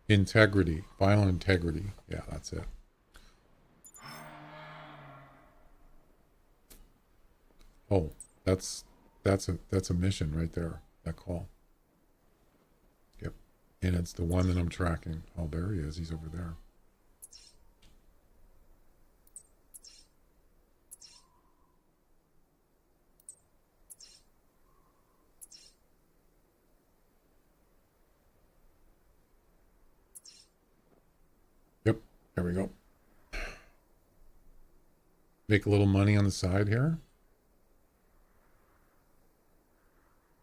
Integrity, file integrity. Yeah, that's it. Oh, that's a mission right there. That call. Yep. And it's the one that I'm tracking. Oh, there he is. He's over there. Yep. There we go. Make a little money on the side here.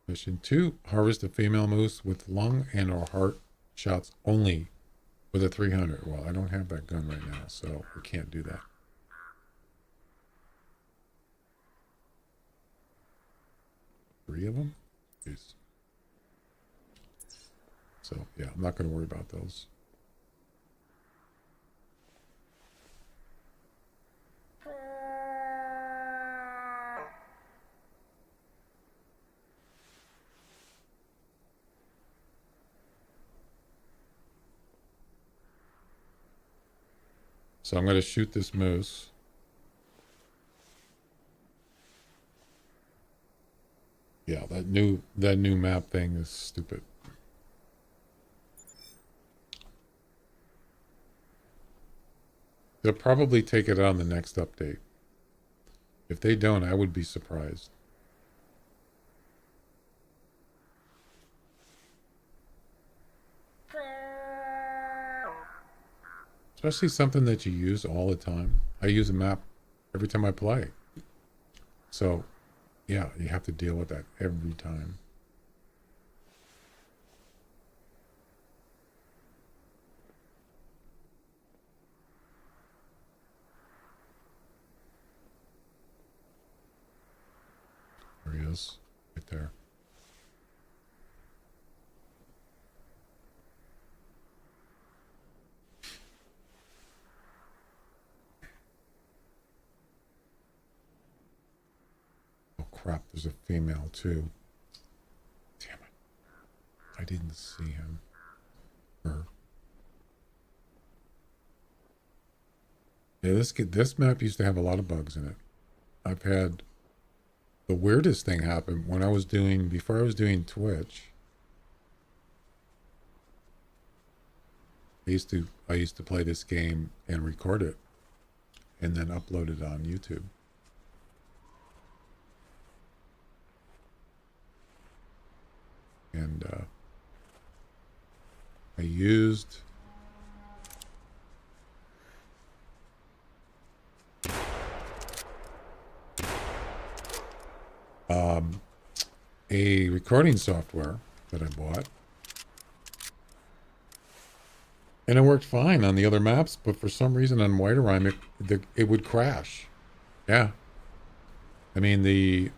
Mission 2, harvest a female moose with lung and or heart shots only with a 300. Well, I don't have that gun right now, so I can't do that. Three of them? Jeez. So, yeah, I'm not going to worry about those. So I'm going to shoot this moose. Yeah, that new map thing is stupid. They'll probably take it on the next update. If they don't, I would be surprised. Especially something that you use all the time. I use a map every time I play. So, yeah, you have to deal with that every time. There he is, right there. Oh crap, there's a female too. Damn it. I didn't see him. Her. Yeah, this map used to have a lot of bugs in it. I've had the weirdest thing happen when before I was doing Twitch. I used to play this game and record it and then upload it on YouTube. And I used a recording software that I bought. And it worked fine on the other maps, but for some reason on Whiterime, it would crash. Yeah. I mean, I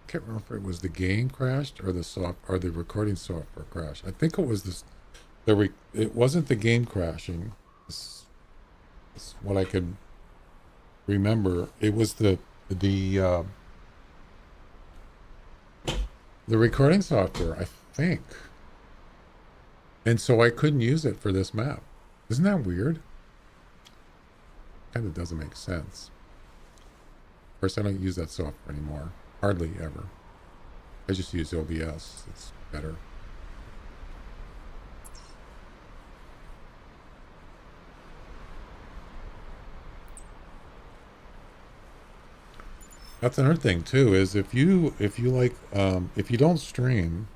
can't remember if it was the game crashed or the recording software crashed. I think it was it wasn't the game crashing. This is what I could remember. It was the recording software, I think. And so I couldn't use it for this map. Isn't that weird? Kind of doesn't make sense. Of course, I don't use that software anymore. Hardly ever. I just use OBS. It's better. That's another thing too, is if you like if you don't stream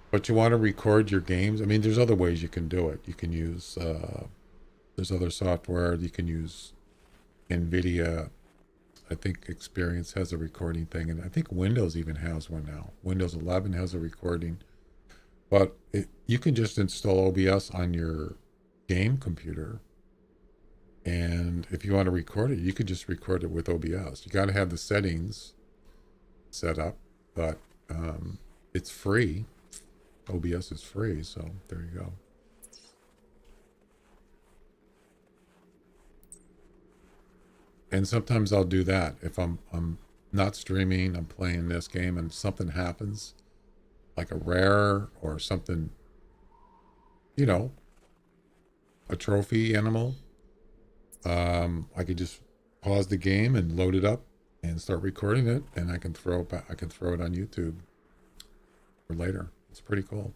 but you want to record your games, I mean there's other ways you can do it. You can use there's other software. You can use NVIDIA. I think Experience has a recording thing, and I think Windows even has one now. Windows 11 has a recording. But you can just install OBS on your game computer. And if you want to record it, you could just record it with OBS. You got to have the settings set up, but it's free. OBS is free, so there you go. And sometimes I'll do that if I'm not streaming, I'm playing this game, and something happens, like a rare or something, you know, a trophy animal. I could just pause the game and load it up and start recording it, and I can throw it back. I can throw it on YouTube for later. It's pretty cool.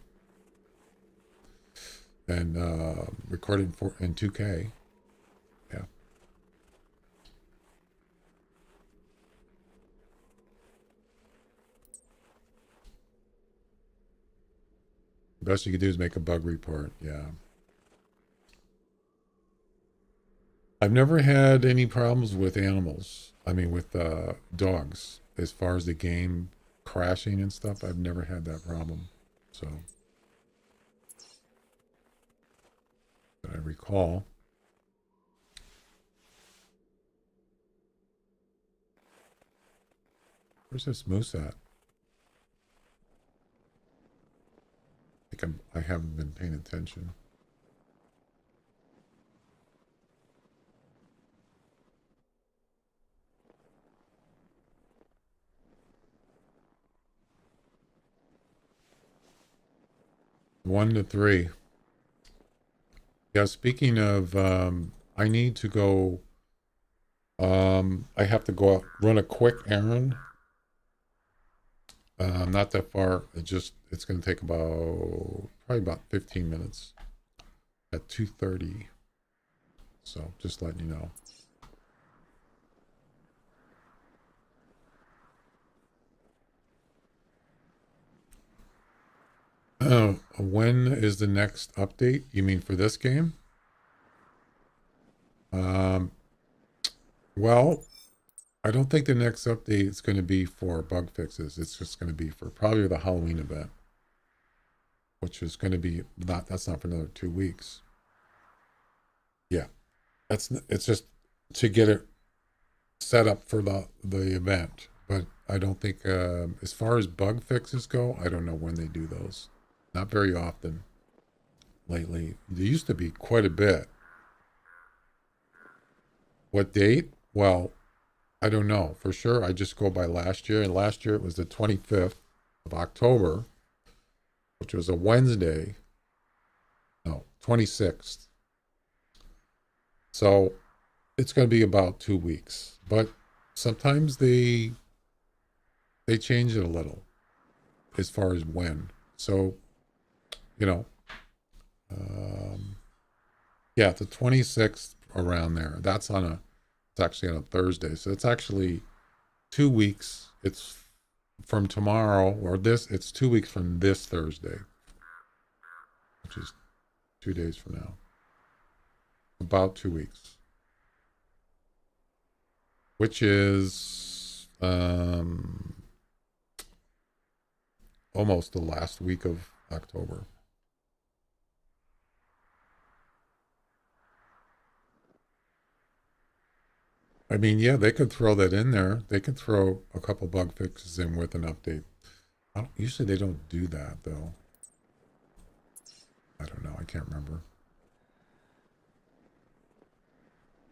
And recording in 2K. Yeah. The best you can do is make a bug report. Yeah. I've never had any problems with animals. I mean, with dogs. As far as the game crashing and stuff, I've never had that problem. So, that I recall. Where's this moose at? I haven't been paying attention. One to three. Yeah, speaking of, I need to go, I have to go out, run a quick errand. Not that far. It's going to take probably about 15 minutes at 2:30. So just letting you know. When is the next update? You mean for this game? Well, I don't think the next update is going to be for bug fixes. It's just going to be for probably the Halloween event, which is going to be that's not for another 2 weeks. Yeah, it's just to get it set up for the event. But I don't think as far as bug fixes go, I don't know when they do those. Not very often lately. There used to be quite a bit. What date? Well, I don't know for sure. I just go by last year, and last year it was the 25th of October, which was a Wednesday. No, 26th. So it's going to be about 2 weeks, but sometimes they change it a little as far as when. So, you know, um, yeah, the 26th around there. It's actually on a Thursday. So it's actually 2 weeks. It's from tomorrow it's 2 weeks from this Thursday, which is 2 days from now. About 2 weeks, which is almost the last week of October. I mean, yeah, they could throw that in there. They could throw a couple bug fixes in with an update. Usually they don't do that, though. I don't know. I can't remember.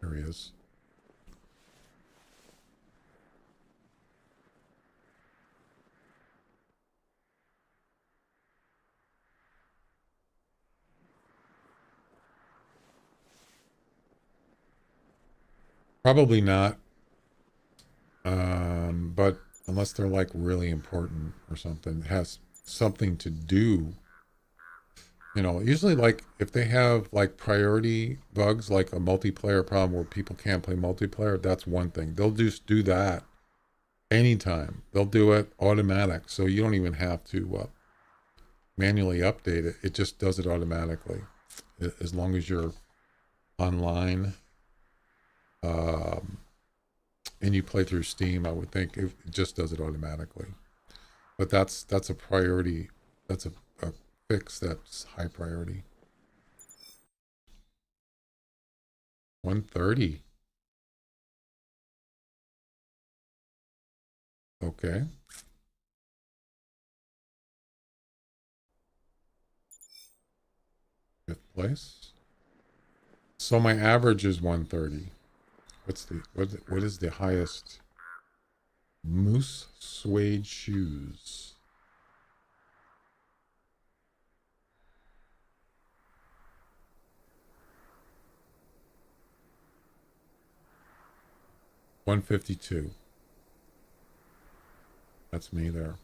There he is. Probably not. But unless they're like really important or something, it has something to do. Usually like if they have like priority bugs, like a multiplayer problem where people can't play multiplayer, that's one thing. They'll just do that anytime. They'll do it automatic. So you don't even have to manually update it. It just does it automatically. As long as you're online and you play through Steam, I would think it just does it automatically. But that's a priority. That's a fix that's high priority. 130. Okay. Fifth place. So my average is 130. What is the highest? Moose suede shoes. $152. That's me there.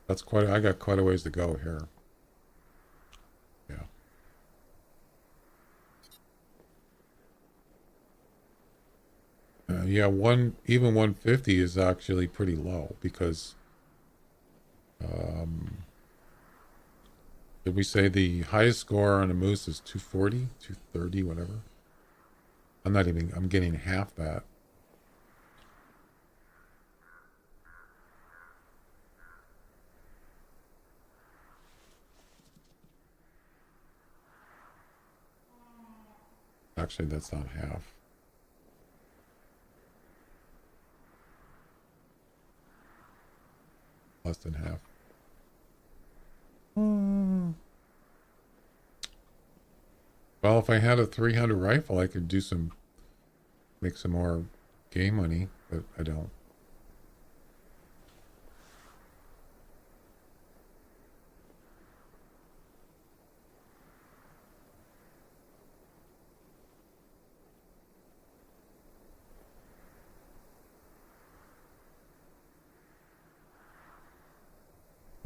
I got quite a ways to go here. Yeah. Yeah, even 150 is actually pretty low because um, did we say the highest score on a moose is 240, 230, whatever? I'm getting half that. Actually, that's not half. Less than half. Well, if I had a 300 rifle, I could make some more game money, but I don't.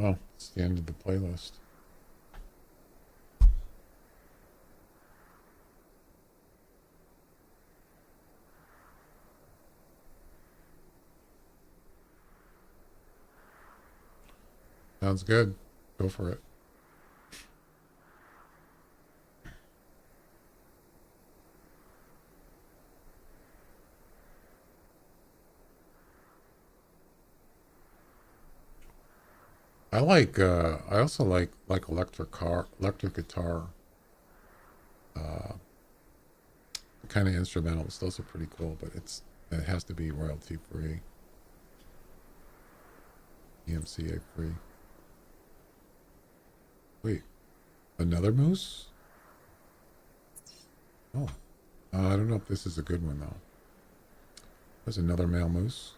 Oh, it's the end of the playlist. Sounds good. Go for it. I also like electric guitar, uh, kind of instrumentals. Those are pretty cool, but it has to be royalty free, EMCA free. Wait, another moose? Oh, I don't know if this is a good one though. There's another male moose.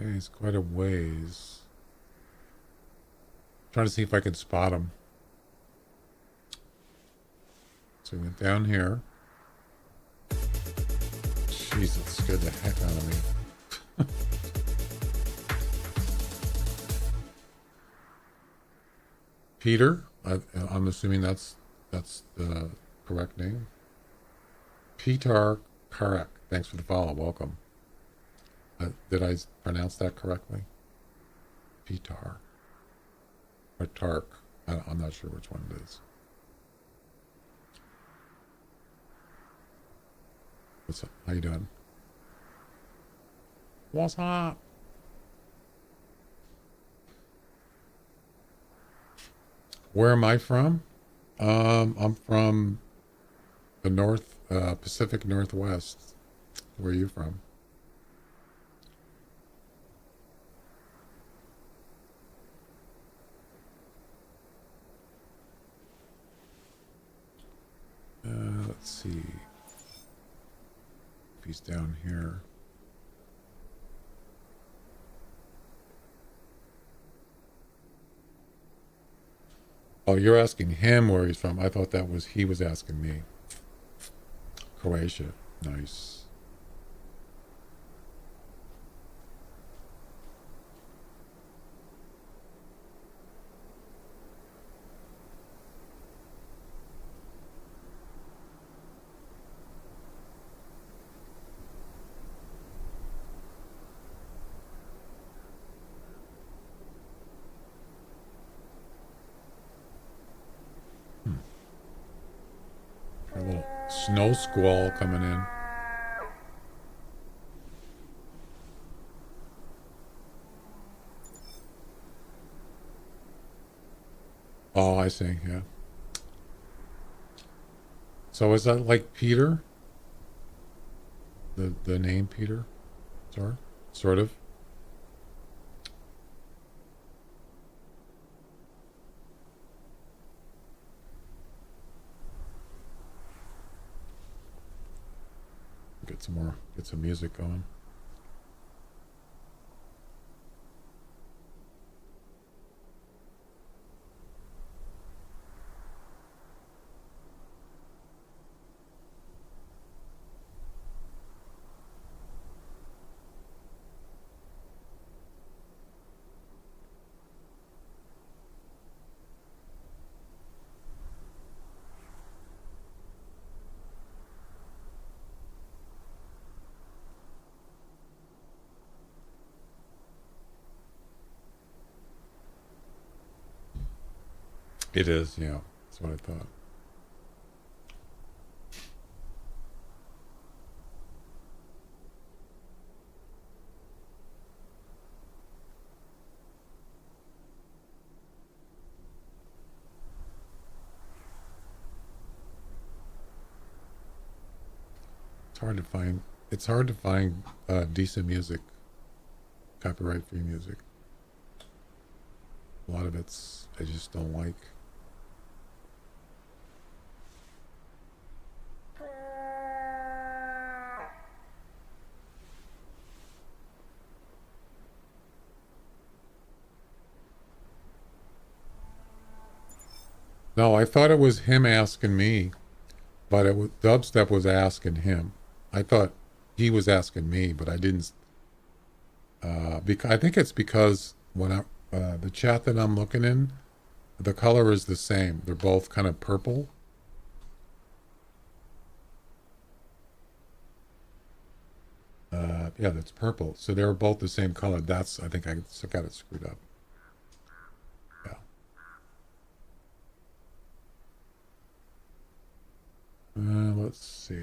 Okay, he's quite a ways. Trying to see if I can spot him. So we went down here. Jeez, it scared the heck out of me. Peter, I'm assuming that's the correct name. Peter Karek. Thanks for the follow. Welcome. Did I pronounce that correctly? Peter. Or Tark. I'm not sure which one it is. What's up? How you doing? What's up? Where am I from? I'm from the Pacific Northwest. Where are you from? Let's see. If he's down here. Oh, you're asking him where he's from. I thought that was he was asking me. Croatia. Nice. A little snow squall coming in. Oh, I see, yeah. So is that like Peter? The name Peter? Sorry? Sort of? Get some music going. It is, yeah. That's what I thought. It's hard to find decent music, copyright free music. A lot of it's I just don't like. No, I thought it was him asking me, but dubstep was asking him. I thought he was asking me, but I didn't. I think it's because when the chat that I'm looking in, the color is the same. They're both kind of purple. Yeah, that's purple. So they were both the same color. That's, I think I got it screwed up. Yeah. Let's see.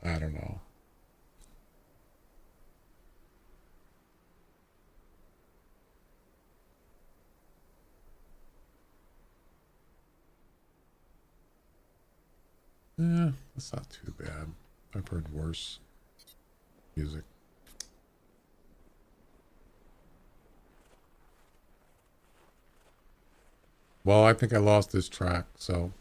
I don't know. That's not too bad. I've heard worse music. Well, I think I lost this track, so.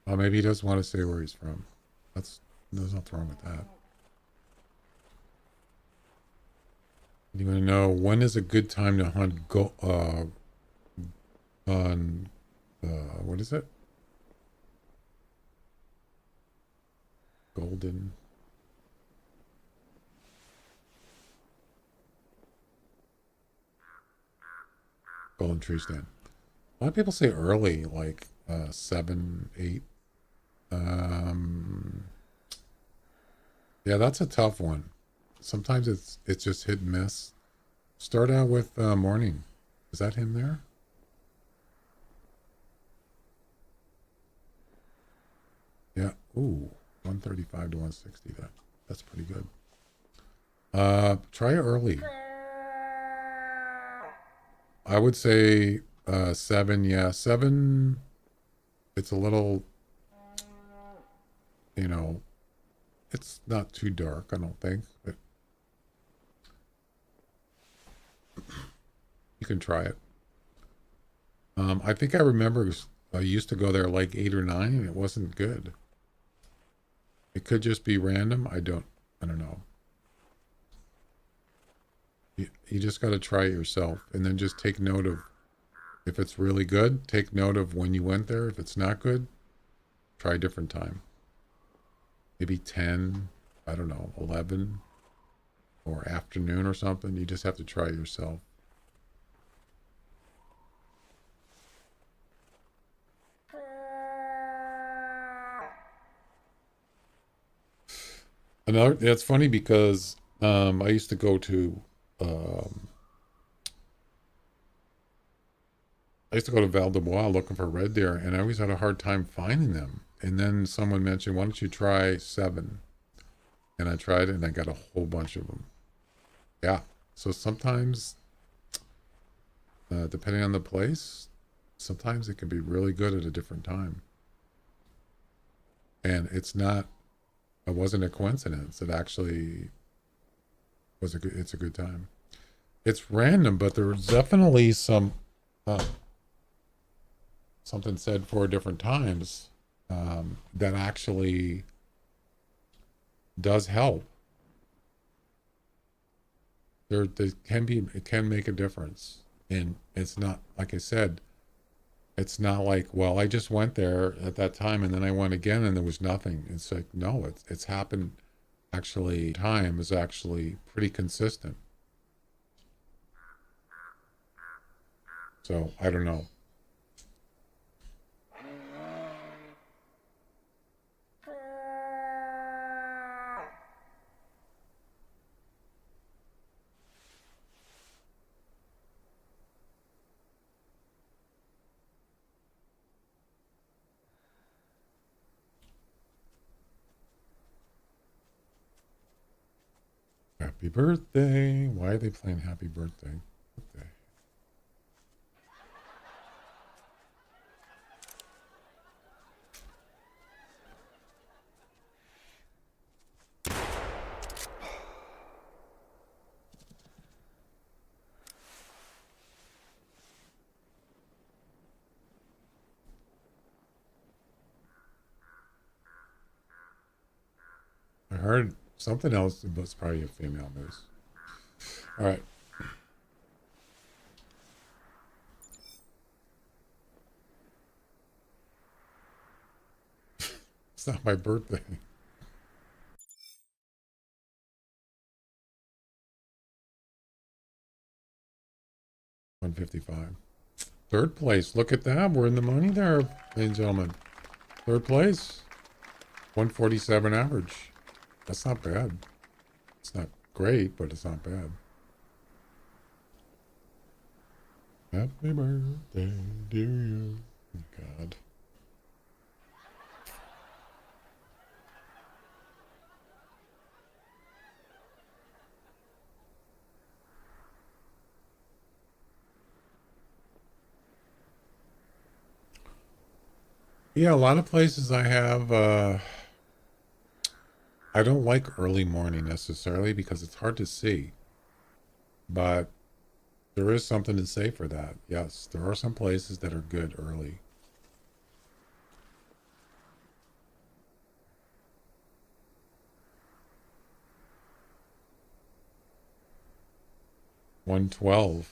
Well, maybe he doesn't want to say where he's from. There's nothing wrong with that. You want to know when is a good time to hunt on what is it? Golden tree stand. A lot of people say early, like 7, 8. Yeah, that's a tough one. Sometimes it's just hit and miss. Start out with morning. Is that him there? Yeah. Ooh, 135 to 160. That's pretty good. Try early. I would say 7. Yeah, 7. It's a little, you know, it's not too dark, I don't think, but you can try it. I think I remember I used to go there like 8 or 9, and it wasn't good. It could just be random. I don't know. You just got to try it yourself, and then just take note of if it's really good. Take note of when you went there. If it's not good, try a different time. Maybe 10. I don't know, 11, or afternoon or something. You just have to try it yourself. Another, that's funny because I used to go to Val de Bois looking for red deer, and I always had a hard time finding them. And then someone mentioned, "Why don't you try 7?" And I tried it, and I got a whole bunch of them. Yeah. So sometimes, depending on the place, sometimes it can be really good at a different time. And it wasn't a coincidence. It actually it's a good time. It's random, but there's definitely something said for different times that actually does help. It can make a difference, and it's not, like I said, it's not like, well, I just went there at that time and then I went again and there was nothing. It's like, no, it's happened. Actually, time is actually pretty consistent. So I don't know. Happy birthday. Why are they playing happy birthday? Okay. I heard something else, but it's probably a female moose. All right. It's not my birthday. 155. Third place. Look at that. We're in the money there, ladies and gentlemen. Third place. 147 average. That's not bad. It's not great, but it's not bad. Happy birthday, dear you. God. Yeah, a lot of places I have, I don't like early morning necessarily because it's hard to see. But there is something to say for that. Yes, there are some places that are good early. $112.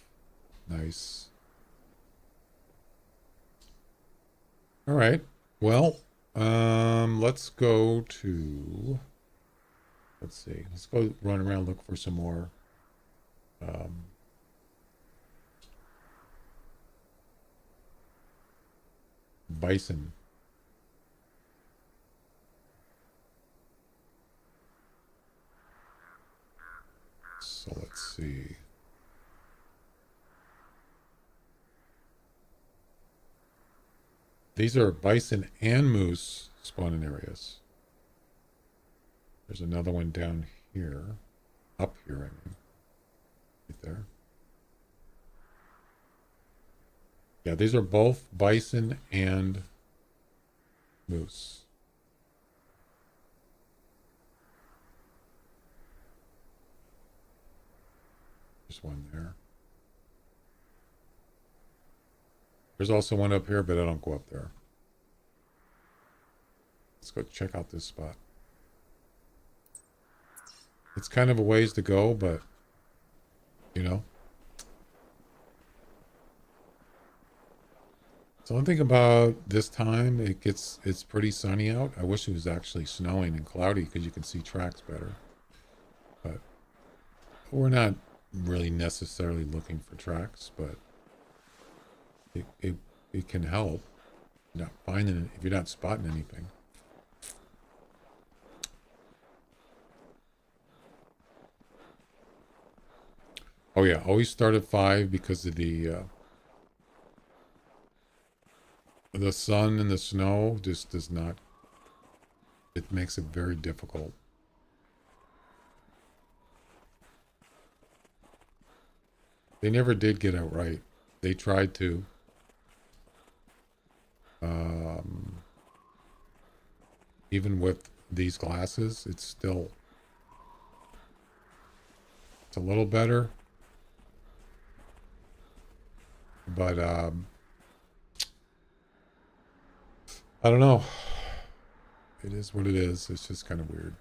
Nice. All right. Well, let's go to, let's see. Let's go run around, look for some more. Bison. So let's see. These are bison and moose spawning areas. There's another one down here. Up here, I mean. Right there. Yeah, these are both bison and moose. There's one there. There's also one up here, but I don't go up there. Let's go check out this spot. It's kind of a ways to go, but, you know. So one thing about this time, it's pretty sunny out. I wish it was actually snowing and cloudy because you can see tracks better. But we're not really necessarily looking for tracks, but it can help. Not finding it if you're not spotting anything. Oh yeah, always start at 5 because of the sun and the snow just does not. It makes it very difficult. They never did get it right. They tried to. Even with these glasses, it's a little better. But I don't know. It is what it is. It's just kind of weird.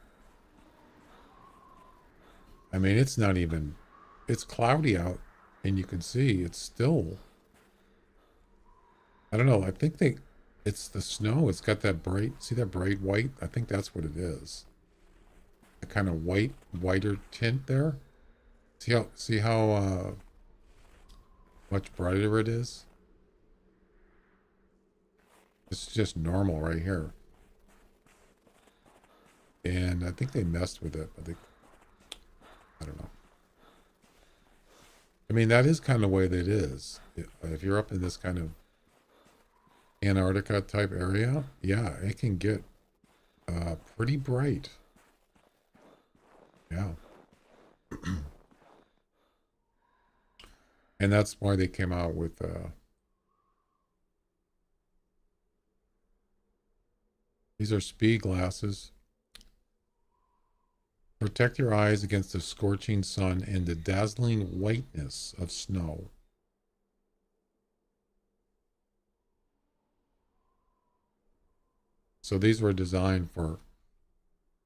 I mean, it's not even, it's cloudy out and you can see it's still, I don't know. I think it's the snow. It's got that bright, see that bright white? I think that's what it is. The kind of whiter tint there. See how much brighter it is? It's just normal right here. And I think they messed with it. I don't know. I mean, that is kind of the way that it is. If you're up in this kind of Antarctica type area, yeah, it can get pretty bright. Yeah. And that's why they came out with these are speed glasses. Protect your eyes against the scorching sun and the dazzling whiteness of snow. So these were designed for,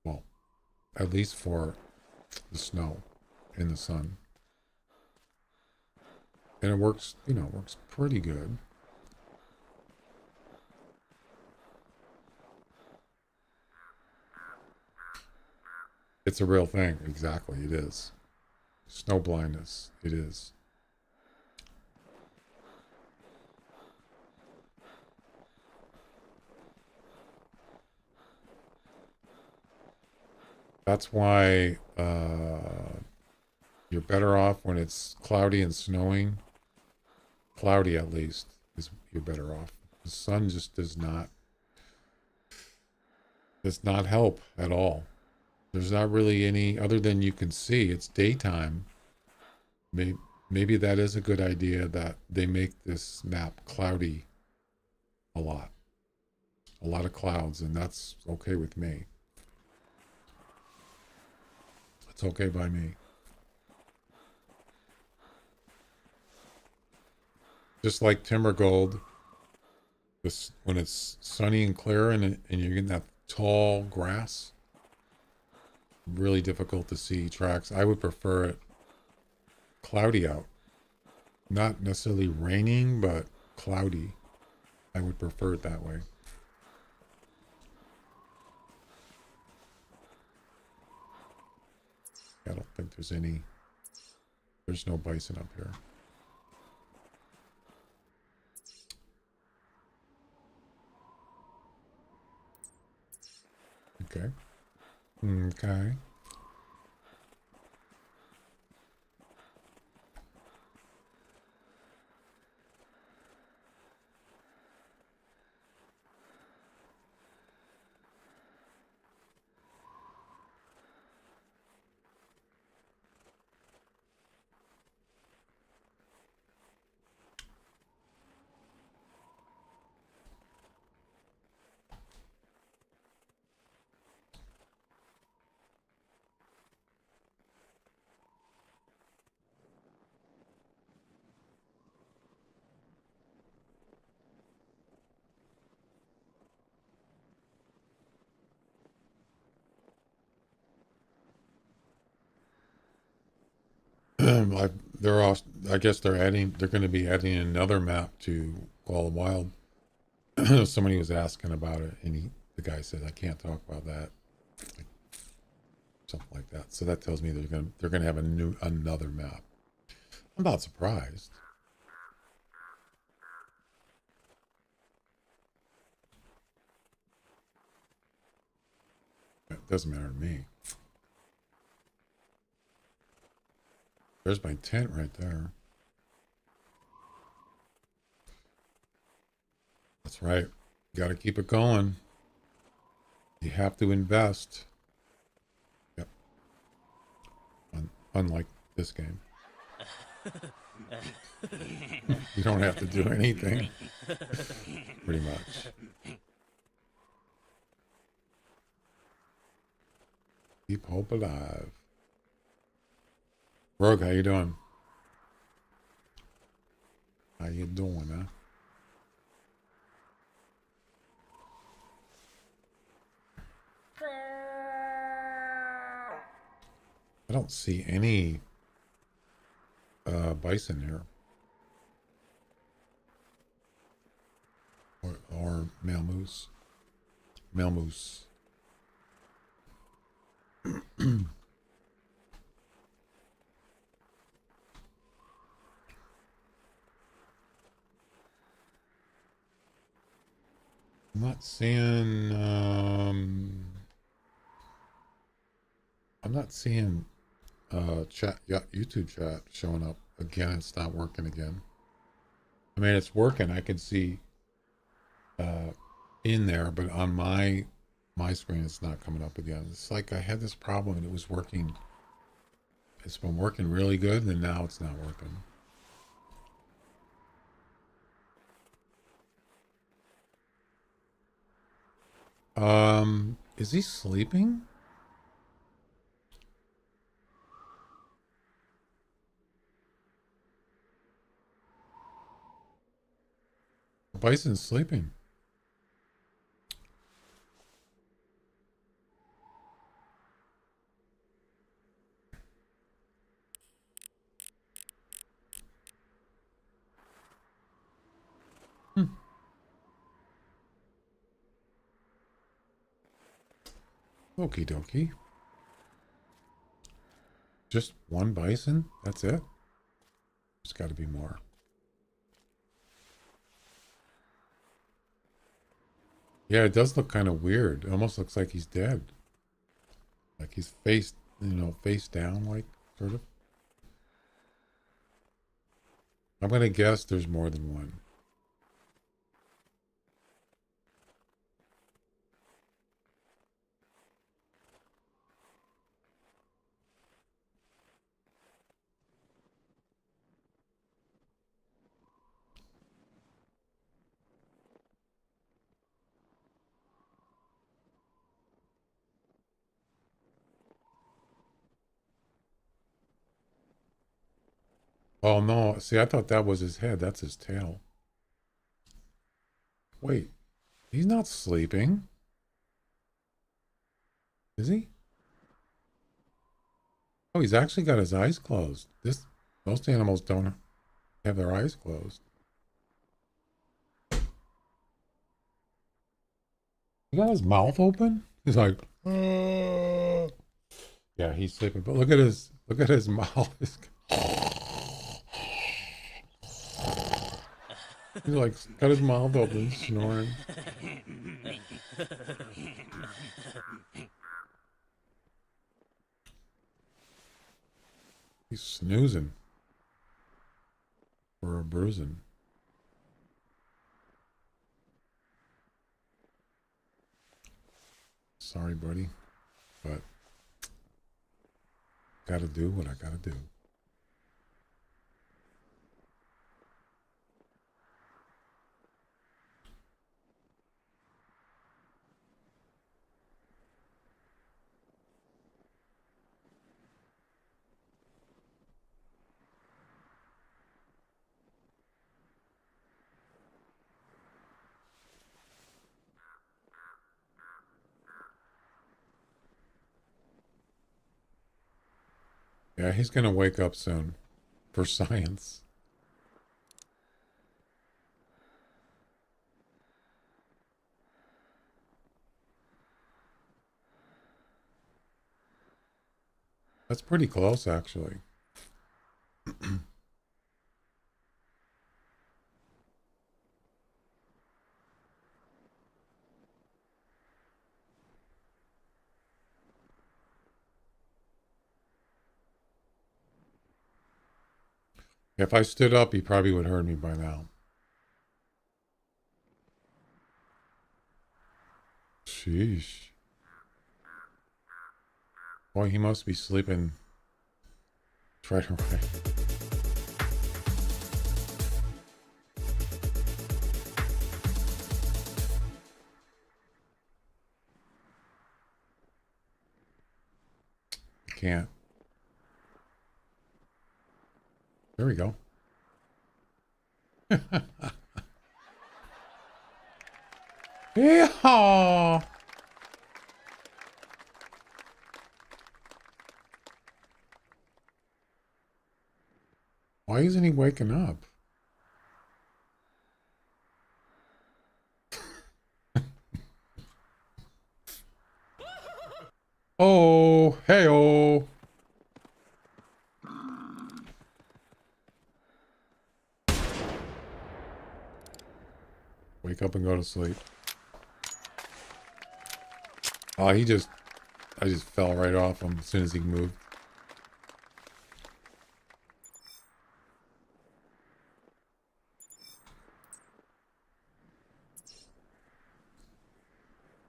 well, at least for the snow and the sun. And it works, you know, works pretty good. It's a real thing. Exactly. It is. Snow blindness. It is. That's why you're better off when it's cloudy and snowing. Cloudy, at least, is you're better off. The sun just does not help at all. There's not really any other than you can see. It's daytime. Maybe that is a good idea that they make this map cloudy a lot of clouds, and that's okay with me. It's okay by me. Just like Timber Gold, this when it's sunny and clear and you're getting that tall grass, really difficult to see tracks. I would prefer it cloudy out. Not necessarily raining, but cloudy. I would prefer it that way. I don't think there's no bison up here. Okay. Okay. They're off. I guess they're adding. They're going to be adding another map to Call of Wild. Somebody was asking about it, and the guy said, "I can't talk about that." Like, something like that. So that tells me they're gonna have another map. I'm not surprised. It doesn't matter to me. There's my tent right there. That's right. You got to keep it going. You have to invest. Yep. Unlike this game. You don't have to do anything. Pretty much. Keep hope alive. Rogue, how you doing? How you doing, huh? I don't see any bison here. Or male moose. Male moose. I'm not seeing I'm not seeing chat, yeah, YouTube chat showing up again. It's not working again. I mean, it's working. I can see in there, but on my screen, it's not coming up again. It's like I had this problem and it was working. It's been working really good, and now it's not working. Is he sleeping? Bison's sleeping. Hmm. Okie dokie. Just one bison? That's it? There's got to be more. Yeah, it does look kind of weird. It almost looks like he's dead. Like he's face, face down, like, sort of. I'm gonna guess there's more than one. Oh no, see, I thought that was his head. That's his tail. Wait, he's not sleeping. Is he? Oh, he's actually got his eyes closed. Most animals don't have their eyes closed. He got his mouth open? He's like, yeah, he's sleeping. But look at his mouth. He's like got his mouth open, snoring. He's snoozing or a bruising. Sorry, buddy, but gotta do what I gotta do. Yeah, he's gonna wake up soon for science. That's pretty close, actually. If I stood up, he probably would have heard me by now. Sheesh. Boy, he must be sleeping right away. Can't. There we go. Yeah. Why isn't he waking up? Oh, hey, oh. Wake up and go to sleep. Oh, I just fell right off him as soon as he moved.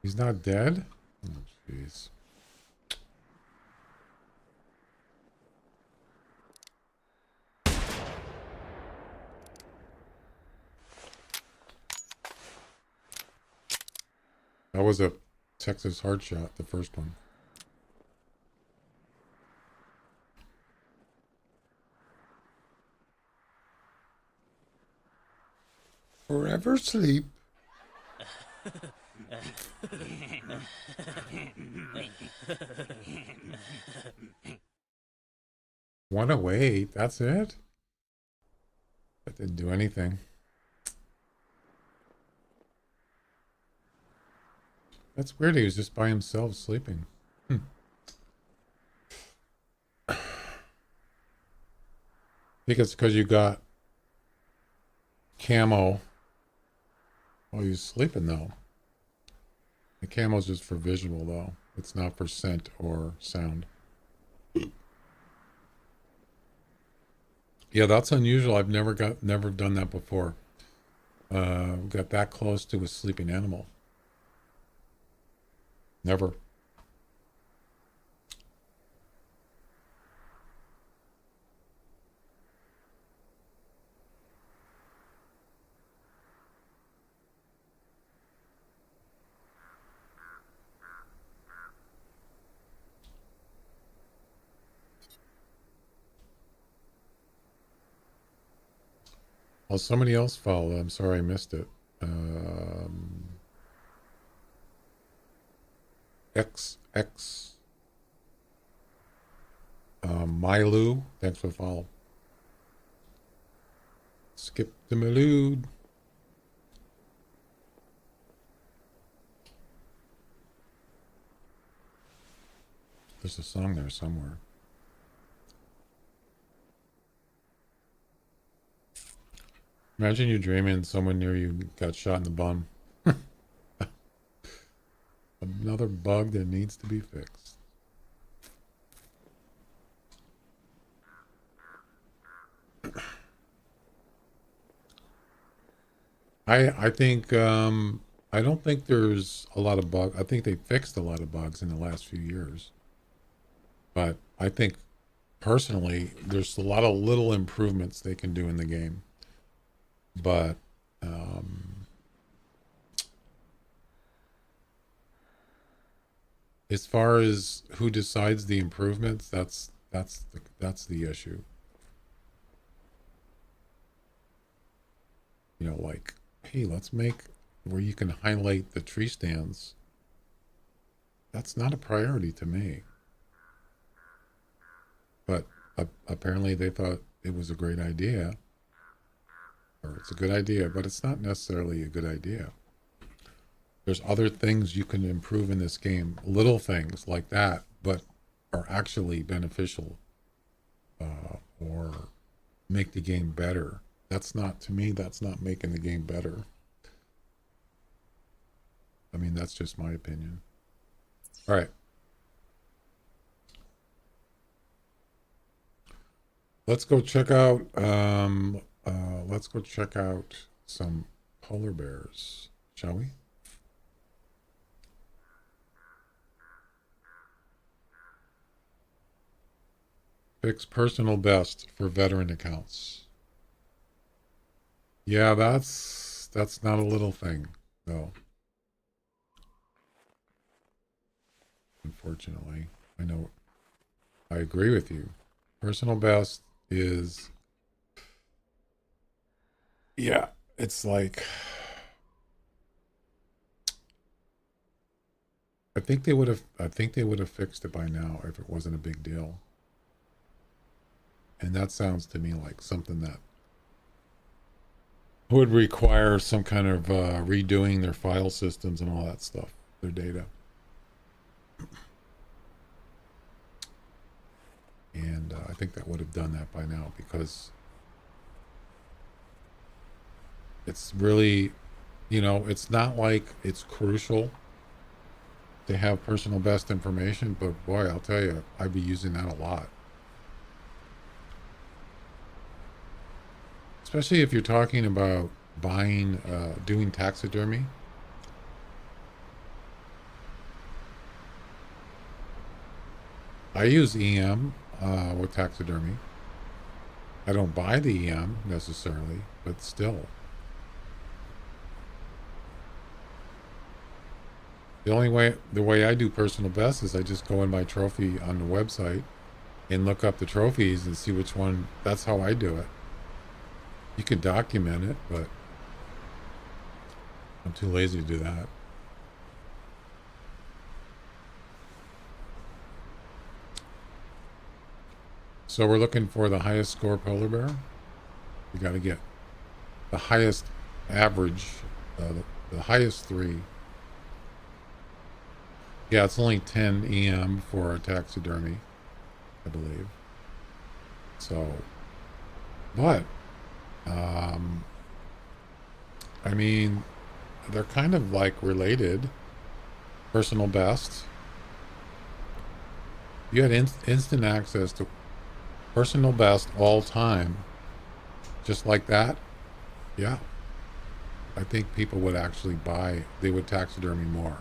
He's not dead? Oh, jeez. That was a Texas hard shot, the first one. Forever sleep. One away. That's it? That didn't do anything. That's weird. He was just by himself sleeping. I think it's because you got camo while you're sleeping, though. The camo's just for visual, though. It's not for scent or sound. Yeah, that's unusual. I've never done that before. Got that close to a sleeping animal. Never. Well, somebody else followed. I'm sorry I missed it. XX Milu, thanks for the follow. Skip the Milude. There's a song there somewhere. Imagine you dreaming someone near you got shot in the bum. Another bug that needs to be fixed. I think I don't think there's a lot of bugs. I think they fixed a lot of bugs in the last few years. But I think personally there's a lot of little improvements they can do in the game. But as far as who decides the improvements, that's the issue. You know, like, hey, let's make where you can highlight the tree stands. That's not a priority to me. But apparently they thought it was a great idea, or it's a good idea, but it's not necessarily a good idea. There's other things you can improve in this game, little things like that, but are actually beneficial or make the game better. That's not, to me, that's not making the game better. I mean, that's just my opinion. All right. Let's go check out some polar bears, shall we? Fix personal best for veteran accounts. Yeah, that's not a little thing, though. Unfortunately, I know. I agree with you. Personal best is, yeah, it's like, I think they would have fixed it by now if it wasn't a big deal. And that sounds to me like something that would require some kind of redoing their file systems and all that stuff, their data. And I think that would have done that by now, because it's really, you know, it's not like it's crucial to have personal best information, but boy, I'll tell you, I'd be using that a lot. Especially if you're talking about buying, doing taxidermy. I use EM with taxidermy. I don't buy the EM necessarily, but still. The way I do personal best is I just go in my trophy on the website and look up the trophies and see which one. That's how I do it. You can document it, but I'm too lazy to do that. So we're looking for the highest score polar bear. You got to get the highest average, the highest three. Yeah, it's only 10 EM for a taxidermy, I believe. So, but, I mean, they're kind of like related. Personal best You had instant access to personal best all time, just like that. Yeah, I think people would actually buy. They would taxidermy more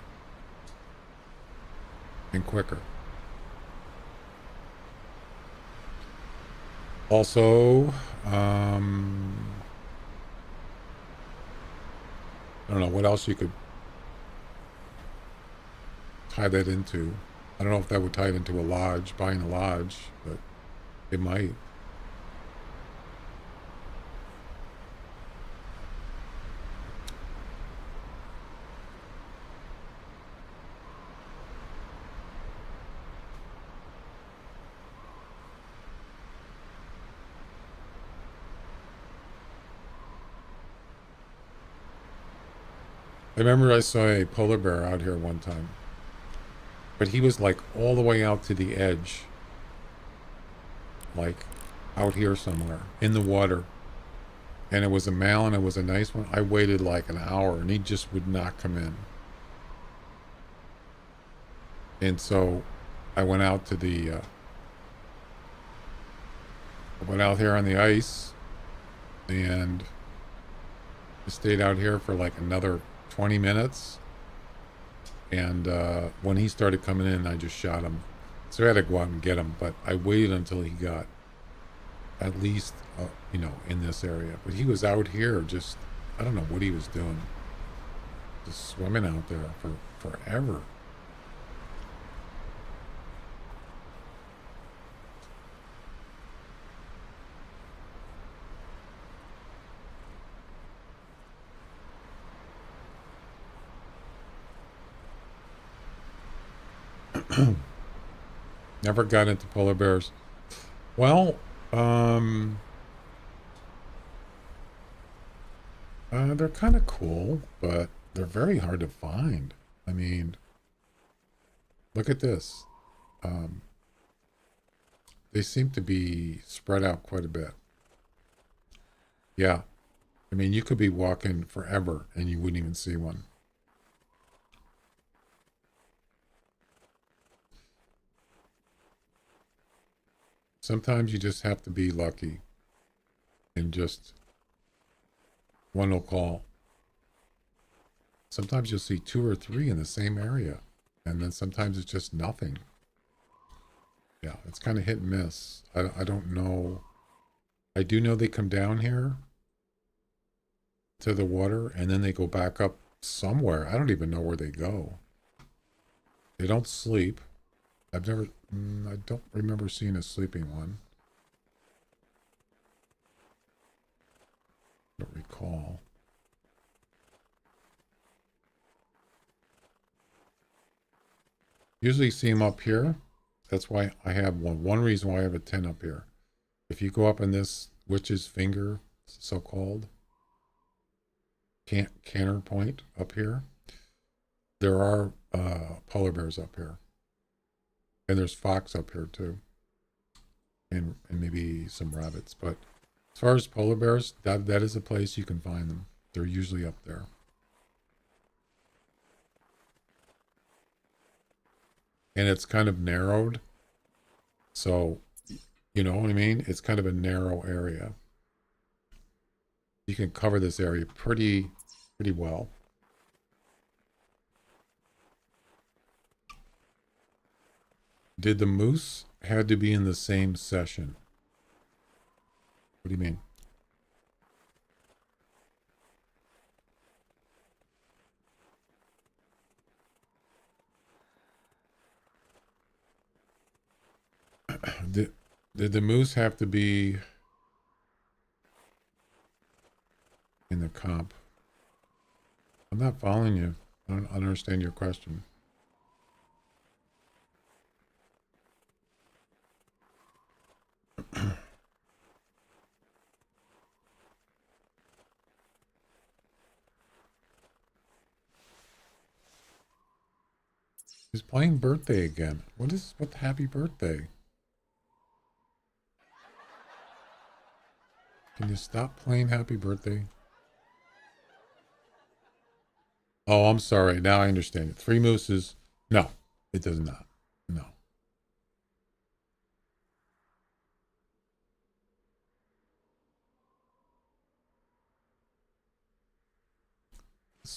and quicker. Also, I don't know what else you could tie that into. I don't know if that would tie it into a lodge, buying a lodge, but it might. I remember I saw a polar bear out here one time, but he was like all the way out to the edge, like out here somewhere in the water. And it was a male and it was a nice one. I waited like an hour and he just would not come in. And so I went out to the, I went out here on the ice and I stayed out here for like another 20 minutes. And when he started coming in, I just shot him. So I had to go out and get him, but I waited until he got at least, in this area. But he was out here just, I don't know what he was doing. Just swimming out there for forever. Never got into polar bears. Well, they're kind of cool, but they're very hard to find. I mean, look at this. They seem to be spread out quite a bit. Yeah. I mean, you could be walking forever and you wouldn't even see one. Sometimes you just have to be lucky and just one will call. Sometimes you'll see 2 or 3 in the same area, and then sometimes it's just nothing. Yeah, it's kind of hit and miss. I don't know. I do know they come down here to the water, and then they go back up somewhere. I don't even know where they go. They don't sleep. I don't remember seeing a sleeping one. I don't recall. Usually see them up here. That's why I have one. One reason why I have a 10 up here. If you go up in this witch's finger, so-called, canter point up here, there are polar bears up here. And there's fox up here too. And maybe some rabbits. But as far as polar bears, that is a place you can find them. They're usually up there. And it's kind of narrowed. So, you know what I mean? It's kind of a narrow area. You can cover this area pretty well. Did the moose had to be in the same session? What do you mean? Did the moose have to be in the comp? I'm not following you. I don't understand your question. He's playing birthday again. What happy birthday? Can you stop playing happy birthday? Oh, I'm sorry. Now I understand it. 3 mooses. No, it does not. No.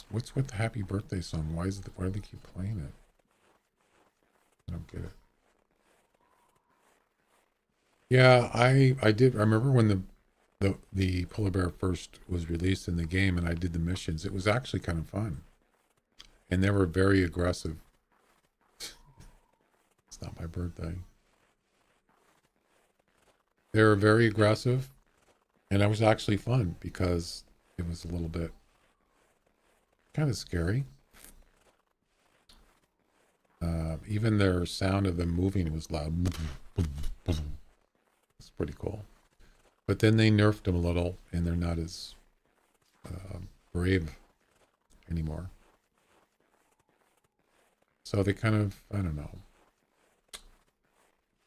What's with the happy birthday song? Why do they keep playing it? I don't get it. Yeah, I did. I remember when the polar bear first was released in the game, and I did the missions. It was actually kind of fun, and they were very aggressive. It's not my birthday. They were very aggressive, and it was actually fun because it was a little bit kind of scary. Even their sound of them moving was loud. It's pretty cool. But then they nerfed them a little, and they're not as brave anymore. So they kind of, I don't know.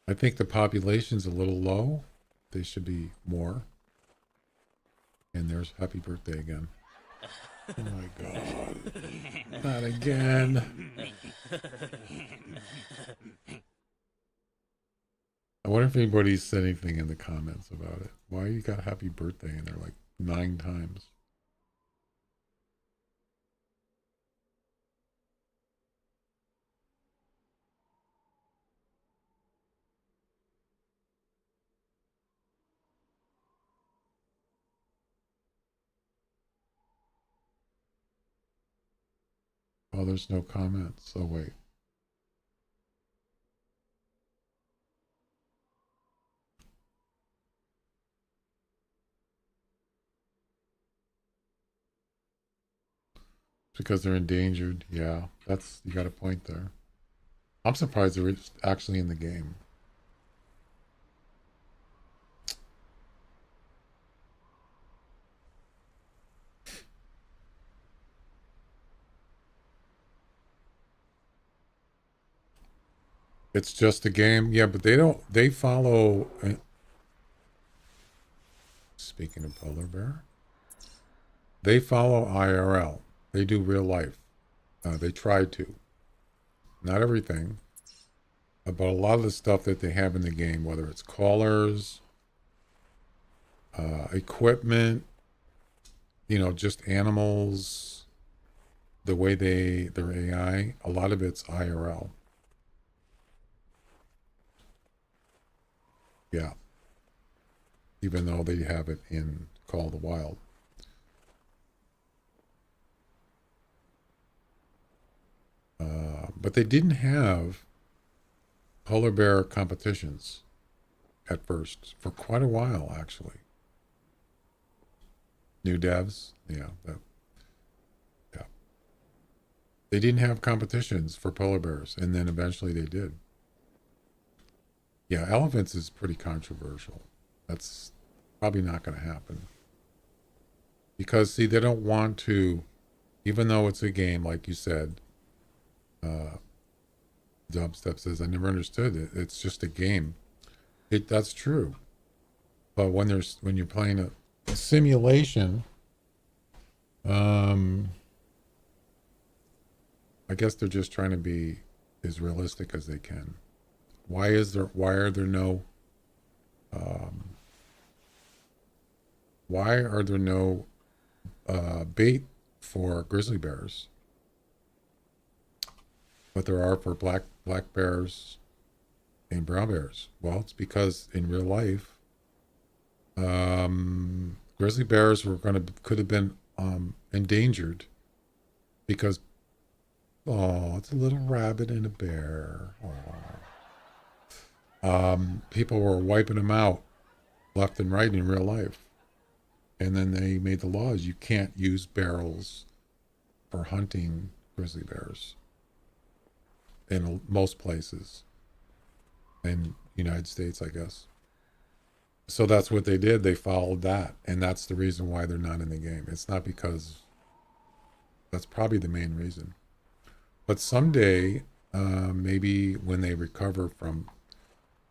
I think the population's a little low. They should be more. And there's happy birthday again. Oh my God. Not again. I wonder if anybody said anything in the comments about it. Why you got happy birthday in there like 9 times? Oh, there's no comments. Oh, wait. Because they're endangered. Yeah, you got a point there. I'm surprised they're actually in the game. It's just a game. Yeah, but they follow. Speaking of polar bear, they follow IRL. They do real life. They try to. Not everything, but a lot of the stuff that they have in the game, whether it's callers, equipment, just animals, the way their AI, a lot of it's IRL. Yeah. Even though they have it in Call of the Wild. But they didn't have polar bear competitions at first for quite a while, actually. New devs, yeah. They didn't have competitions for polar bears, and then eventually they did. Yeah, elephants is pretty controversial. That's probably not going to happen. Because, see, they don't want to, even though it's a game, like you said, Dubstep says, I never understood it. It's just a game. That's true. But when you're playing a simulation, I guess they're just trying to be as realistic as they can. Why are there no bait for grizzly bears, but there are for black bears and brown bears? Well, it's because in real life, grizzly bears could have been endangered because it's a little rabbit and a bear. People were wiping them out left and right in real life. And then they made the laws. You can't use barrels for hunting grizzly bears in most places in United States, I guess. So that's what they did. They followed that. And that's the reason why they're not in the game. It's not because that's probably the main reason. But someday, maybe when they recover from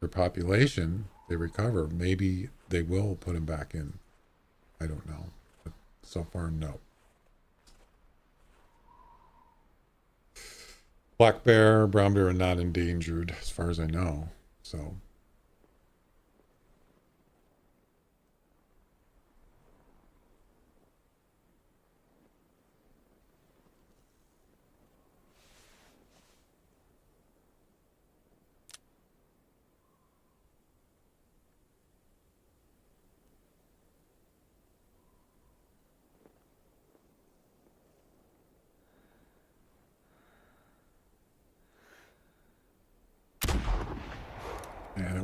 their population, maybe they will put them back in. I don't know. But so far, no. Black bear, brown bear are not endangered as far as I know. So.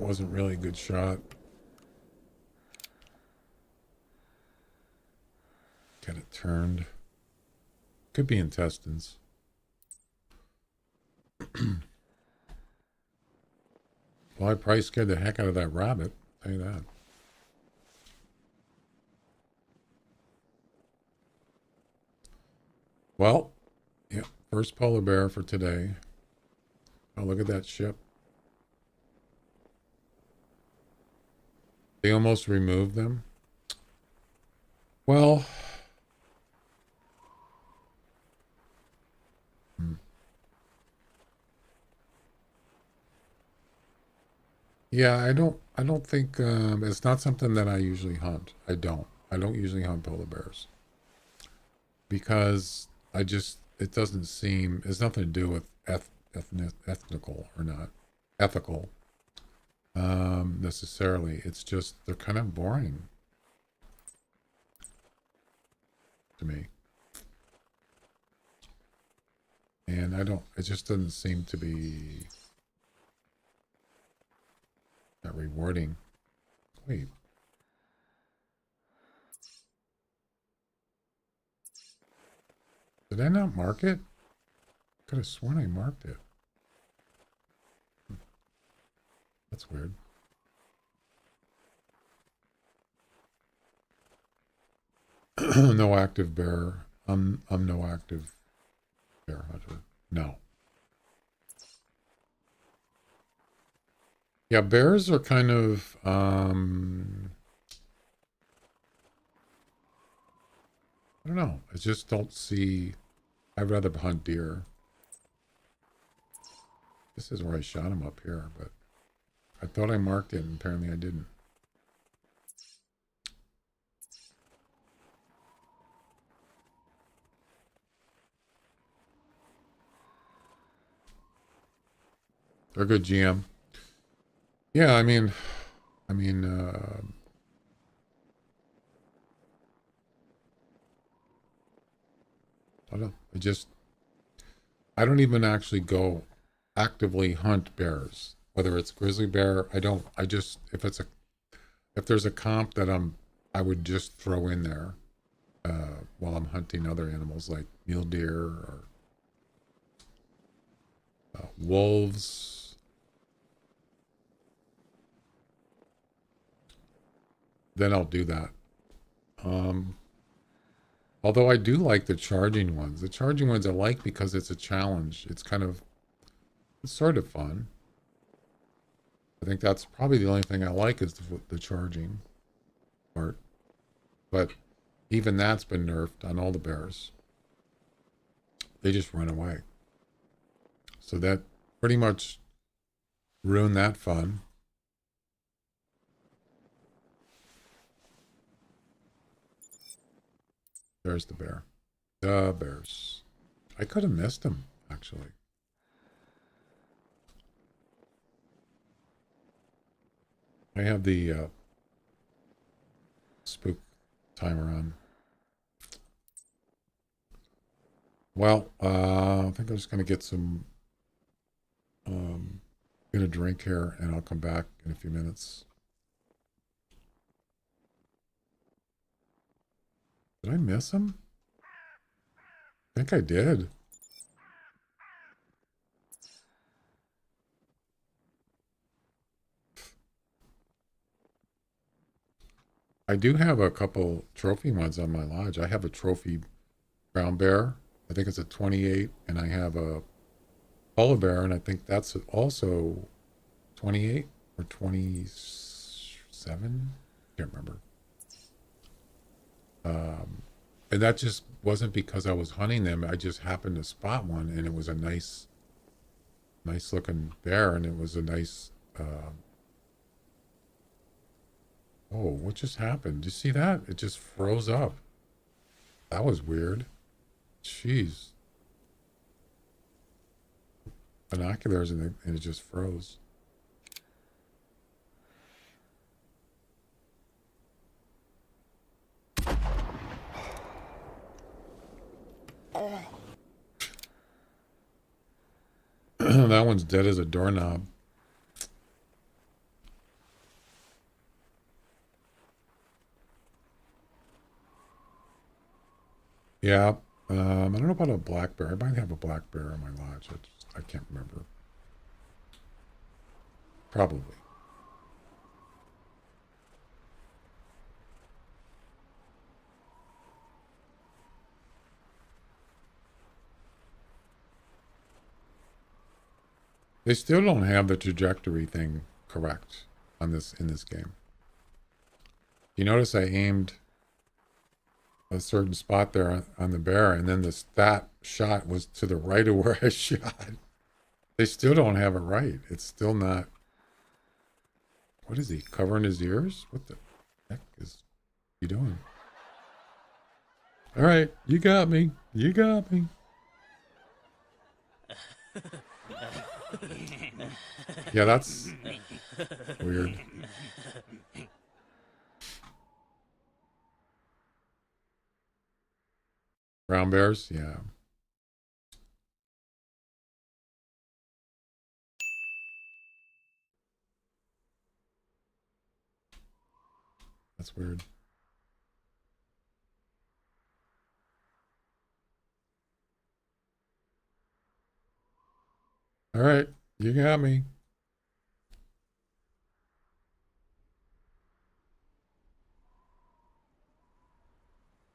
wasn't really a good shot. Get it turned. Could be intestines. Well, I probably scared the heck out of that rabbit. I'll tell you that. Well, yeah, first polar bear for today. Oh, look at that ship. They almost removed them. Well, yeah, I don't think it's not something that I usually hunt. I don't usually hunt polar bears because it doesn't seem, it's nothing to do with ethnical or not ethical necessarily. It's just they're kind of boring to me, and it just doesn't seem to be that rewarding. Wait, did I not mark it? Could have sworn I marked it. That's weird. No active bear. I'm no active bear hunter. No. Yeah, bears are kind of I don't know. I just don't see. I'd rather hunt deer. This is where I shot him up here, but I thought I marked it, and apparently I didn't. They're good GM. Yeah, I mean, I don't. I don't even actually go actively hunt bears. Whether it's grizzly bear, I don't. I just if there's a comp that I would just throw in there while I'm hunting other animals like mule deer or wolves. Then I'll do that. Although I do like the charging ones. The charging ones I like because it's a challenge. It's sort of fun. I think that's probably the only thing I like is the charging part. But even that's been nerfed on all the bears. They just run away. So that pretty much ruined that fun. There's the bear. The bears. I could have missed him, actually. I have the spook timer on. Well, I think I'm just going to get some, get a drink here, and I'll come back in a few minutes. Did I miss him? I think I did. I do have a couple trophy ones on my lodge. I have a trophy brown bear. I think it's a 28, and I have a polar bear, and I think that's also 28 or 27. Can't remember. And that just wasn't because I was hunting them. I just happened to spot one, and it was a nice looking bear, and it was a nice. Oh, what just happened? Did you see that? It just froze up. That was weird. Jeez. Binoculars, and it just froze. That one's dead as a doorknob. Yeah. I don't know about a black bear. I might have a black bear in my lodge. I can't remember. Probably. They still don't have the trajectory thing correct on this in this game. You notice I aimed a certain spot there on the bear, and then that shot was to the right of where I shot. They still don't have it right. It's still not. What is he covering his ears? What the heck is he doing? All right, you got me. You got me. Yeah, that's weird. Brown bears, yeah. That's weird. All right, you got me.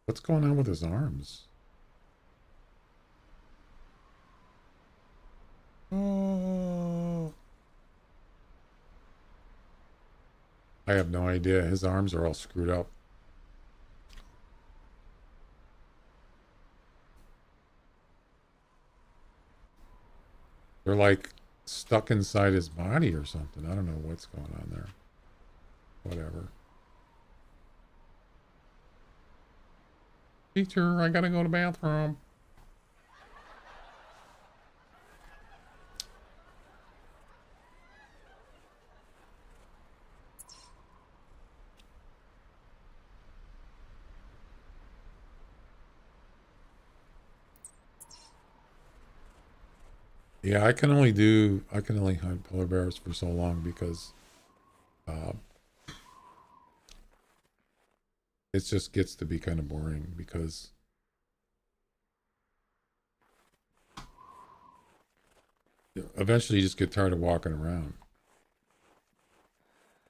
What's going on with his arms? Oh, I have no idea. His arms are all screwed up. They're like stuck inside his body or something. I don't know what's going on there. Whatever. Teacher, I gotta go to the bathroom. Yeah, I can only hunt polar bears for so long because uh, it just gets to be kind of boring because eventually you just get tired of walking around.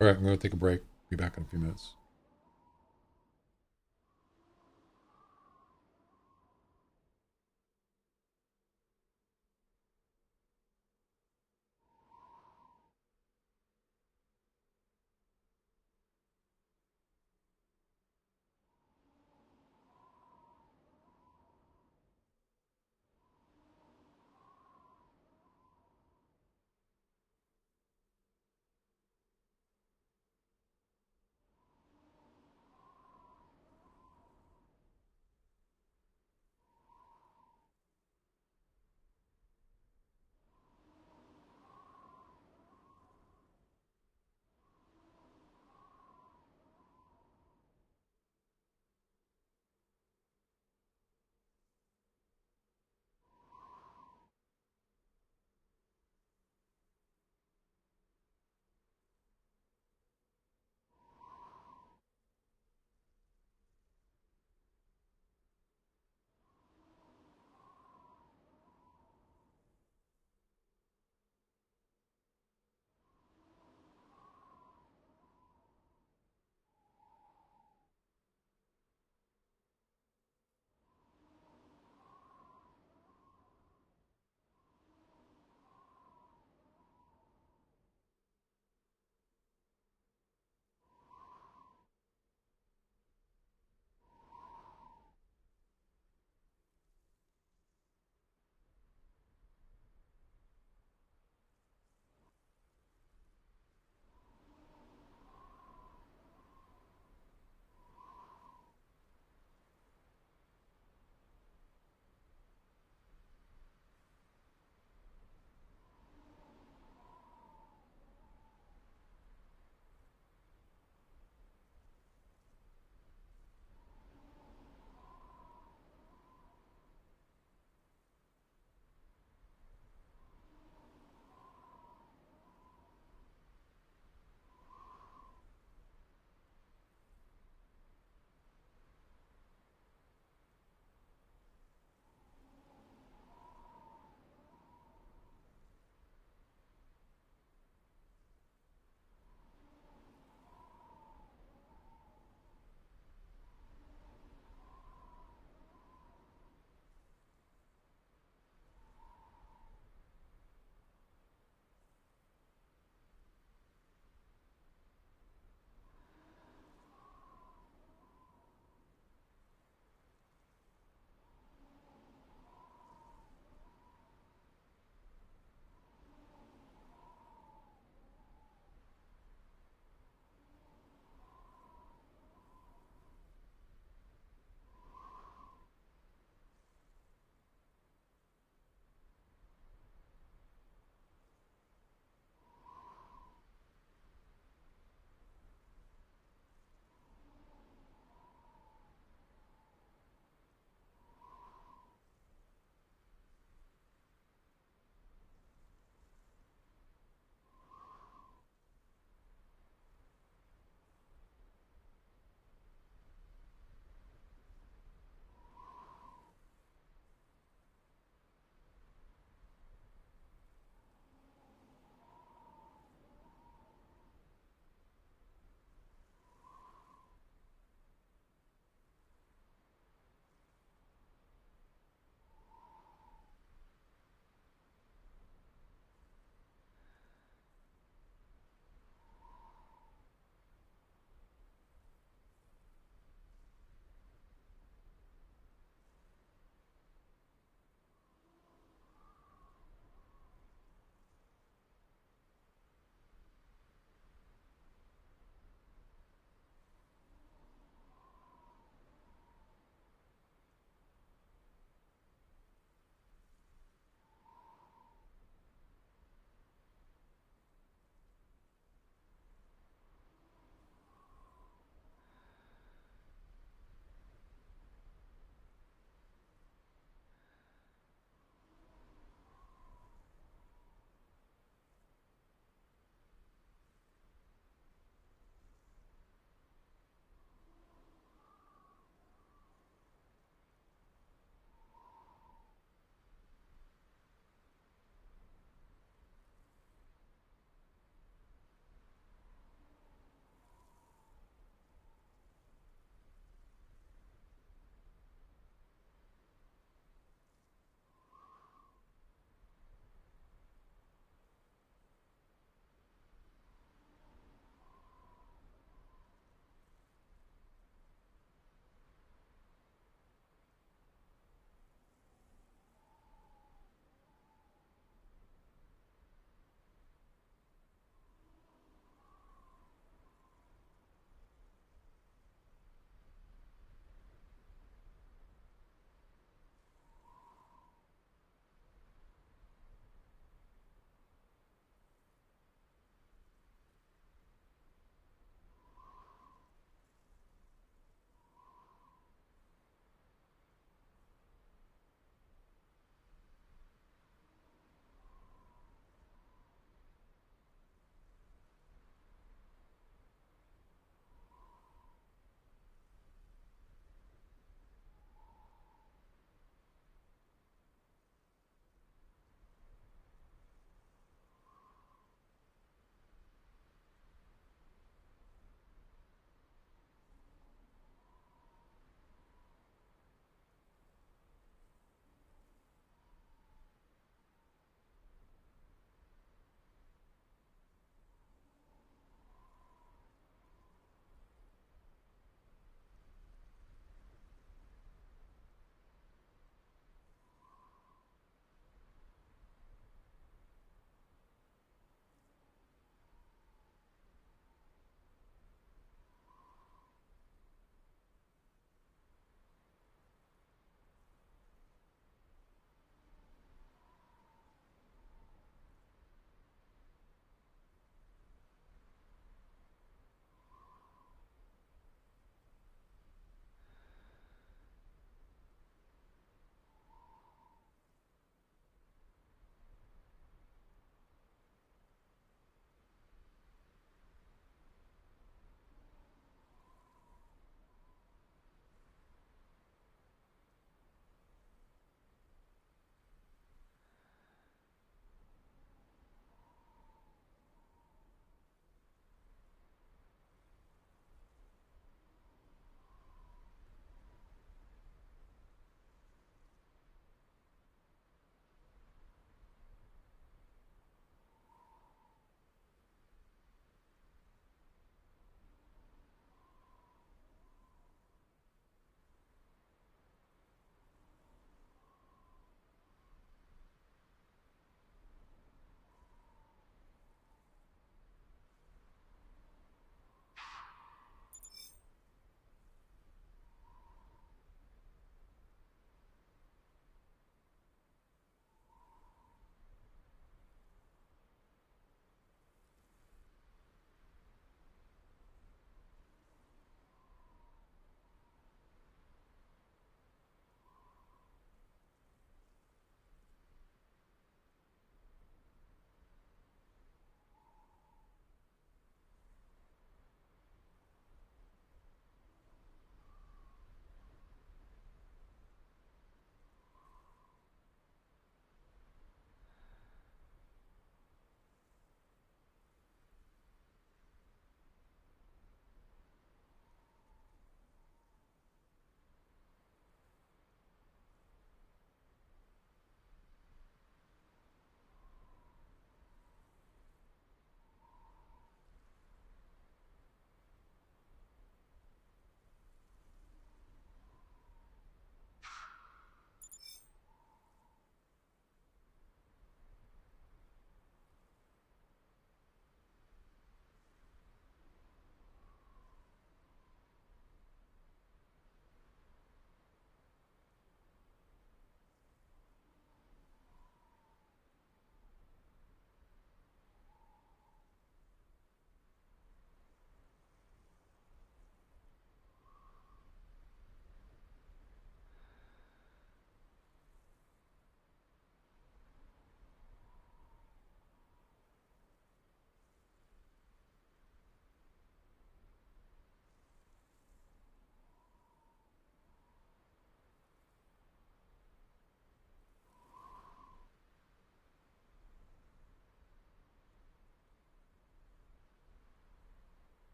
All right, I'm going to take a break. Be back in a few minutes.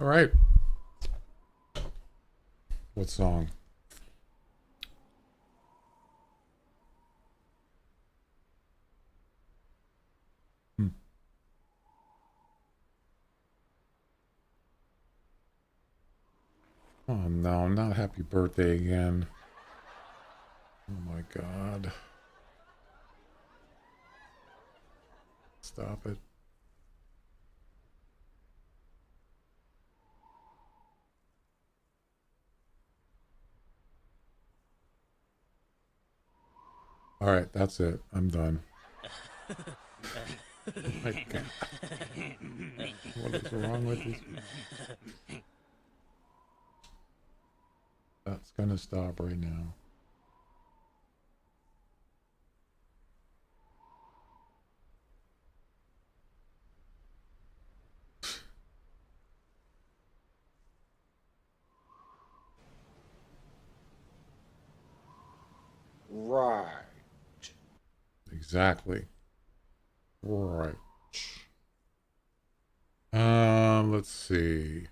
All right. What song? Hmm. Oh no, not happy birthday again. Oh my god. Stop it. All right, that's it. I'm done. Oh my god. What is wrong with this? That's gonna stop right now. Right. Exactly. Right. Let's see.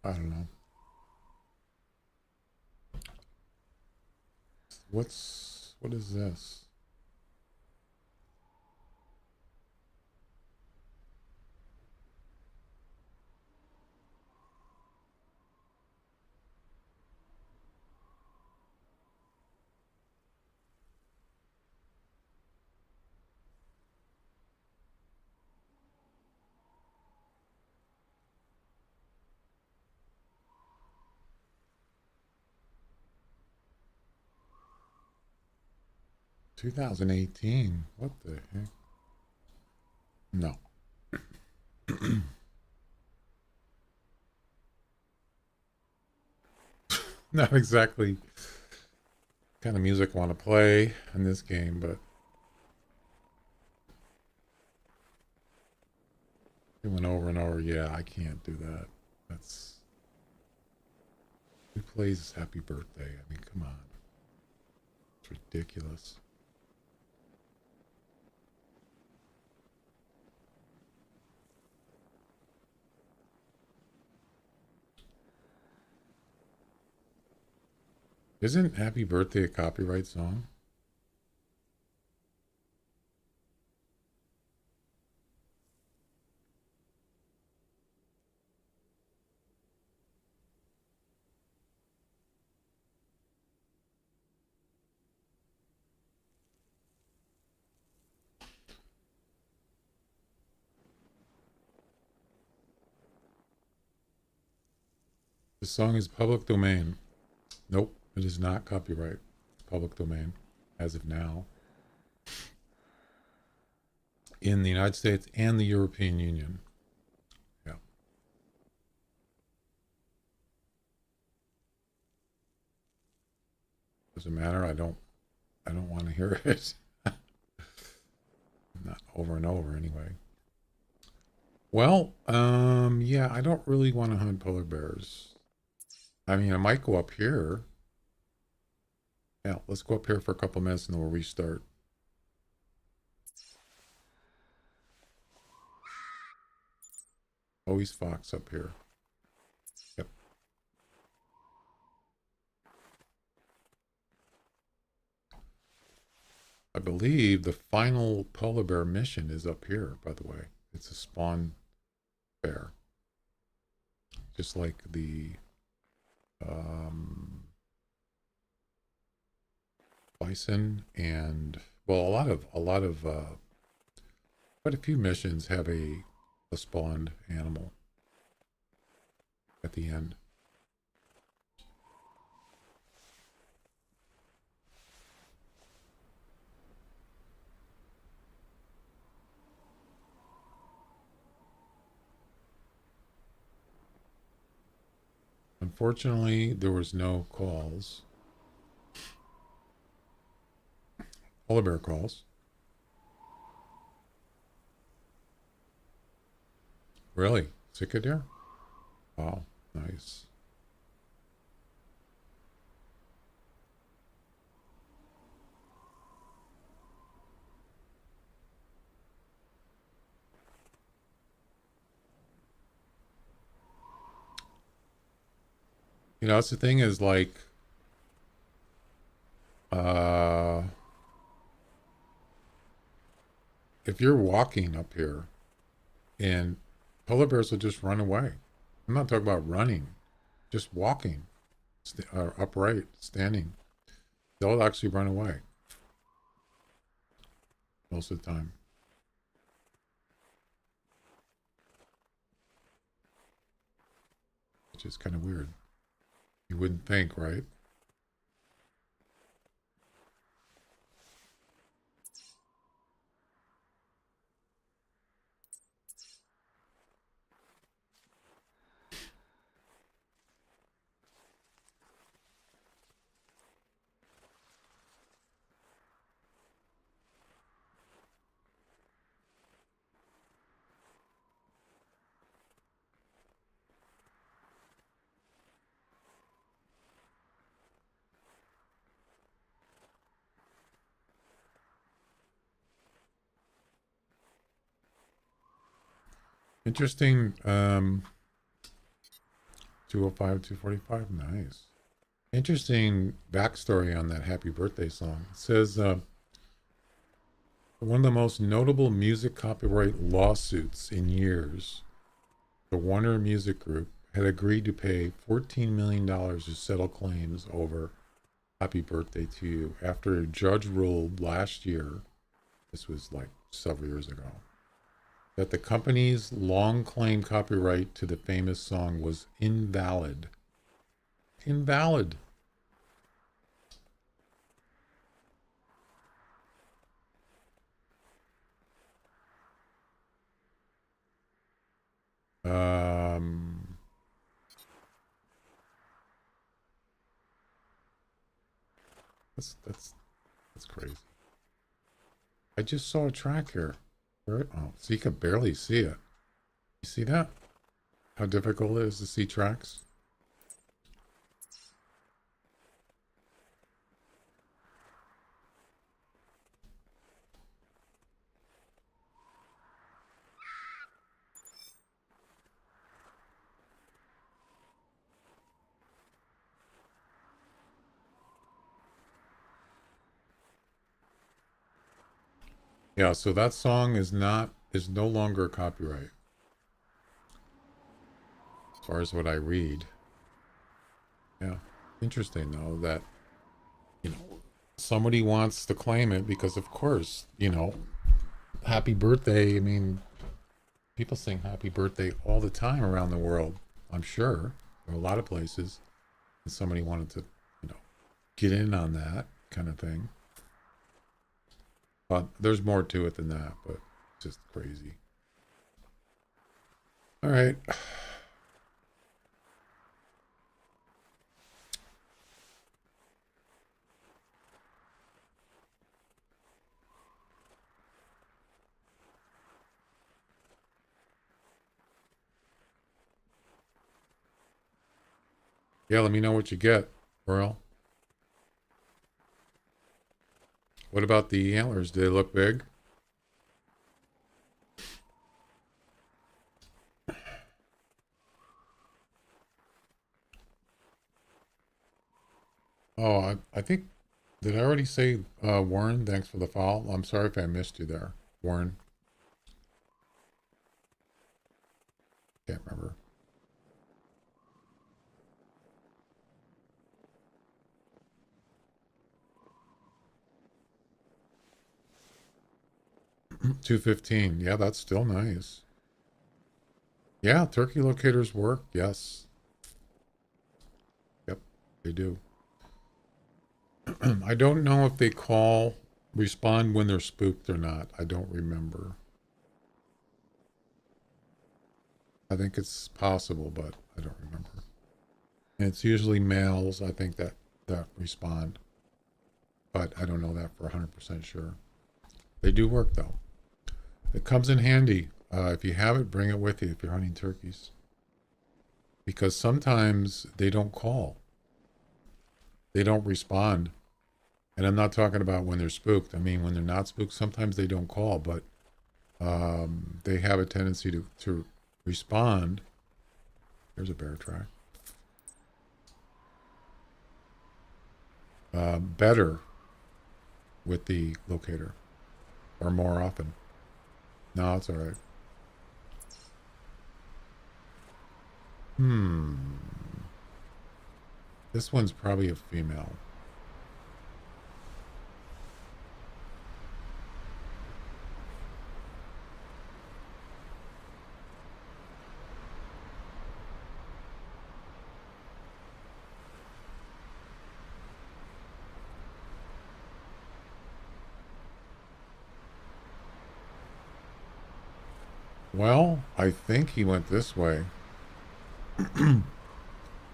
'I don't know. What is this? $2018. What the heck? No. Not exactly kind of music I want to play in this game, but doing over and over, yeah, I can't do that. That's who plays Happy Birthday? I mean, come on. It's ridiculous. Isn't Happy Birthday a copyright song? The song is public domain. Nope, it is not copyright. It's public domain as of now in the United States and the European Union. Yeah. Doesn't matter. I don't want to hear it. Not over and over anyway. Well, yeah, I don't really want to hunt polar bears. I mean, I might go up here. Yeah, let's go up here for a couple minutes and then we'll restart. Always fox up here. Yep. I believe the final polar bear mission is up here, by the way. It's a spawn bear. Just like the bison and well, quite a few missions have a spawned animal at the end. Unfortunately, there was no calls. Polar bear calls. Really? Sick deer? Wow, nice. You know, that's the thing is like, uh, if you're walking up here and polar bears will just run away. I'm not talking about running, just walking, upright, standing. They'll actually run away most of the time. Which is kind of weird. You wouldn't think, right? Interesting. 205, 245. Nice. Interesting backstory on that happy birthday song. It says one of the most notable music copyright lawsuits in years, the Warner Music Group had agreed to pay $14 million to settle claims over Happy Birthday to You after a judge ruled last year, this was like several years ago, that the company's long claimed copyright to the famous song was invalid. Invalid. Um, that's crazy. I just saw a track here. Where, oh, so you can barely see it. You see that? How difficult it is to see tracks? Yeah, so that song is no longer copyright. As far as what I read. Yeah. Interesting though that, you know, somebody wants to claim it because of course, you know, happy birthday. I mean, people sing happy birthday all the time around the world. I'm sure. There are a lot of places. And somebody wanted to, you know, get in on that kind of thing. But there's more to it than that, but it's just crazy. All right. Yeah, let me know what you get, Earl. What about the antlers? Do they look big? Oh, I think, did I already say, Warren, thanks for the follow? I'm sorry if I missed you there, Warren. Can't remember. $215. Yeah, that's still nice. Yeah, turkey locators work. Yes. Yep, they do. I don't know if they respond when they're spooked or not. I don't remember. I think it's possible, but I don't remember. And it's usually males, I think, that respond. But I don't know that for 100% sure. They do work, though. It comes in handy. If you have it, bring it with you if you're hunting turkeys. Because sometimes they don't call. They don't respond. And I'm not talking about when they're spooked. I mean, when they're not spooked, sometimes they don't call, but they have a tendency to respond. There's a bear track. Better with the locator, or more often. No, it's all right. This one's probably a female. Well, I think he went this way.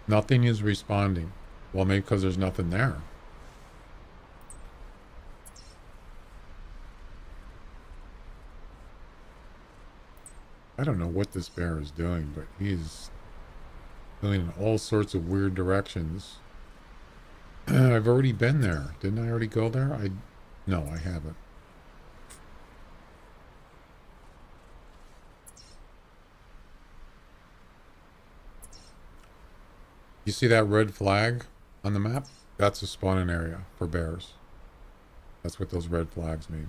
Nothing is responding. Well, maybe because there's nothing there. I don't know what this bear is doing, but he's going in all sorts of weird directions. I've already been there. Didn't I already go there? No, I haven't. You see that red flag on the map? That's a spawning area for bears. That's what those red flags mean.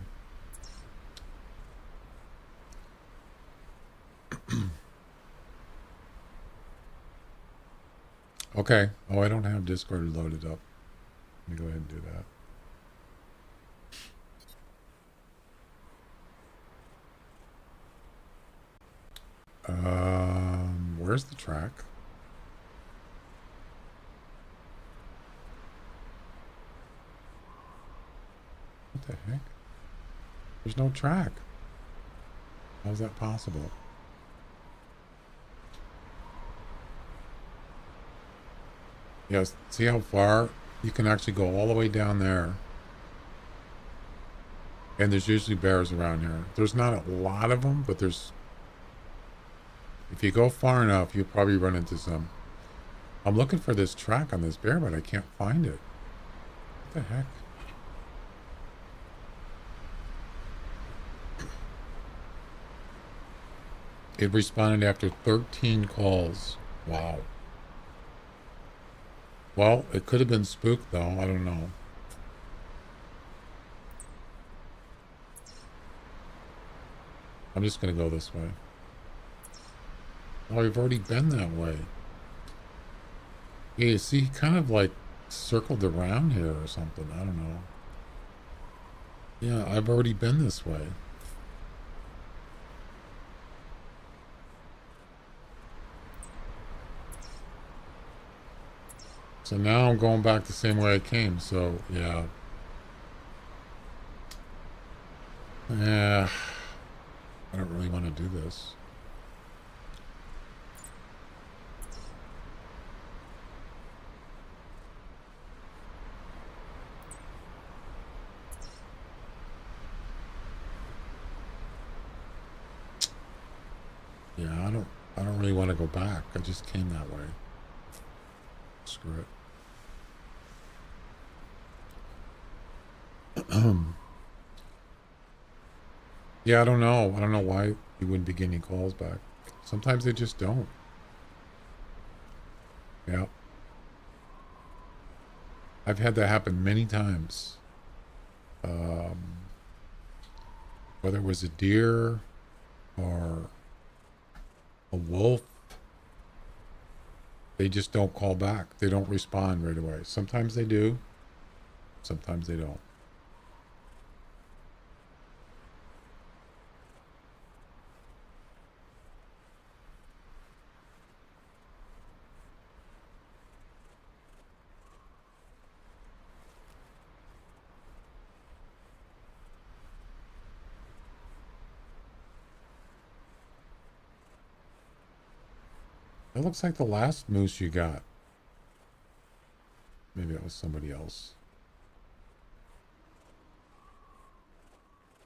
Okay. Oh, I don't have Discord loaded up. Let me go ahead and do that. Where's the track? What the heck? There's no track. How's that possible? Yes, see how far? You can actually go all the way down there. And there's usually bears around here. There's not a lot of them, but there's... If you go far enough, you'll probably run into some. I'm looking for this track on this bear, but I can't find it. What the heck? It responded after 13 calls. Wow. Well, it could have been spooked, though. I don't know. I'm just going to go this way. Oh, we've already been that way. Yeah, you see, he kind of like circled around here or something. I don't know. Yeah, I've already been this way. So now I'm going back the same way I came, so yeah. Yeah, I don't really want to do this. Yeah, I don't really want to go back. I just came that way. Screw it. Yeah, I don't know. I don't know why you wouldn't be getting calls back. Sometimes they just don't. Yeah. I've had that happen many times. Whether it was a deer or a wolf, they just don't call back. They don't respond right away. Sometimes they do. Sometimes they don't. That looks like the last moose you got. Maybe that was somebody else.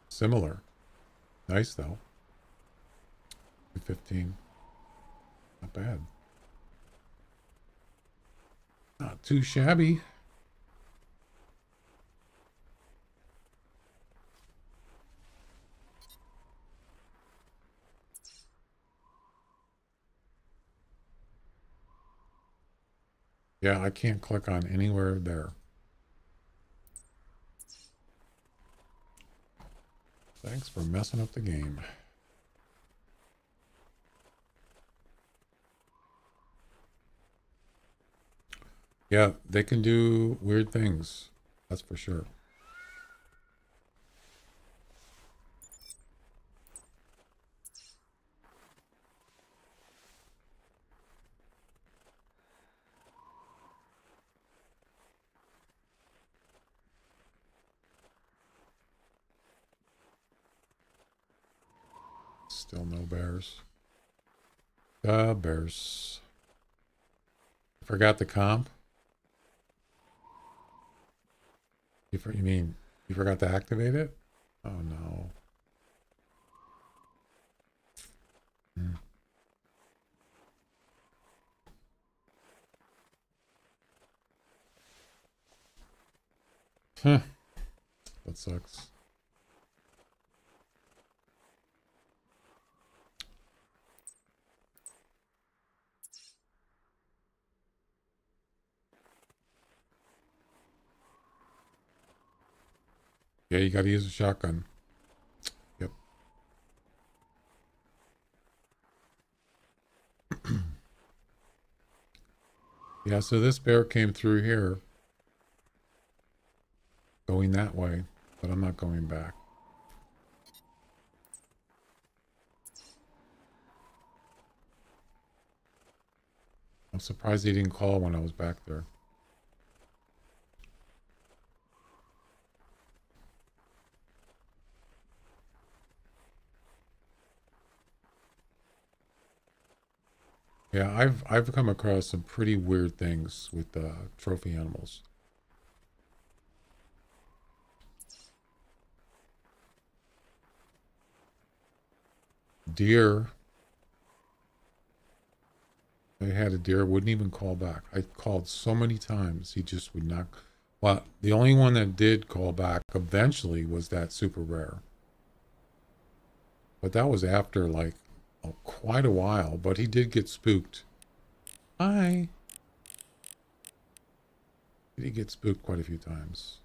Similar. Nice though. 215. Not bad. Not too shabby. Yeah, I can't click on anywhere there. Thanks for messing up the game. Yeah, they can do weird things. That's for sure. Still no bears. Bears. Forgot the comp? You mean you forgot to activate it? Oh no. Hmm. Huh. That sucks. Yeah, you gotta use a shotgun. Yep. Yeah, so this bear came through here. Going that way, but I'm not going back. I'm surprised he didn't call when I was back there. Yeah, I've come across some pretty weird things with trophy animals. Deer. I had a deer, wouldn't even call back. I called so many times, he just would not. Well, the only one that did call back eventually was that super rare. But that was after like quite a while, but he did get spooked. Hi. He did get spooked quite a few times.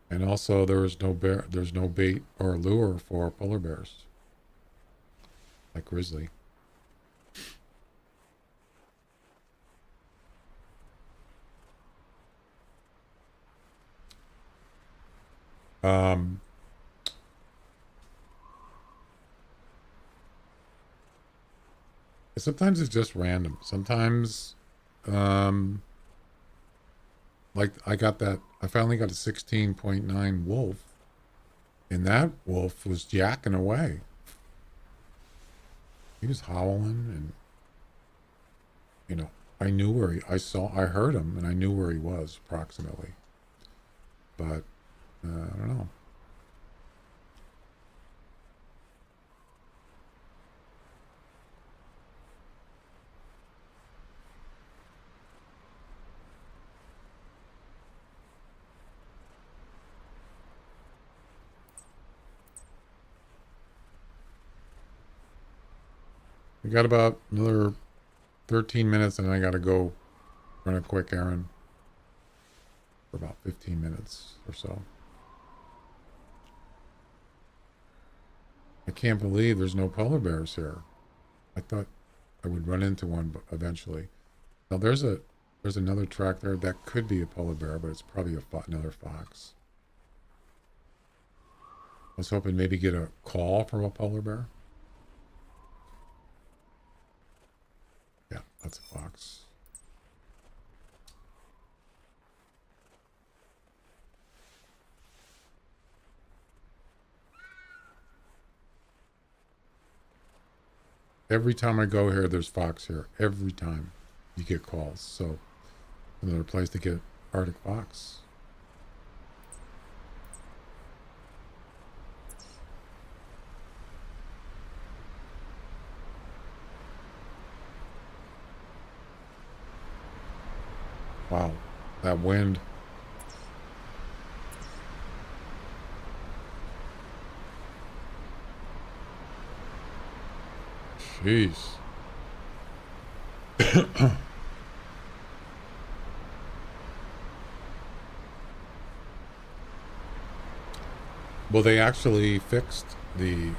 And also there's no bait or lure for polar bears. Like grizzly. Um Sometimes it's just random. Sometimes um like I finally got a 16.9 wolf, and that wolf was jacking away. He was howling, and you know, I heard him, and I knew where he was approximately. But I don't know. We got about another 13 minutes, and I got to go run a quick errand for about 15 minutes or so. I can't believe there's no polar bears here. I thought I would run into one eventually. Now there's another track there that could be a polar bear, but it's probably another fox. I was hoping maybe get a call from a polar bear. Yeah, that's a fox. Every time I go here, there's fox here. Every time you get calls. So another place to get Arctic fox. Wow, that wind. Jeez. Well, they actually fixed I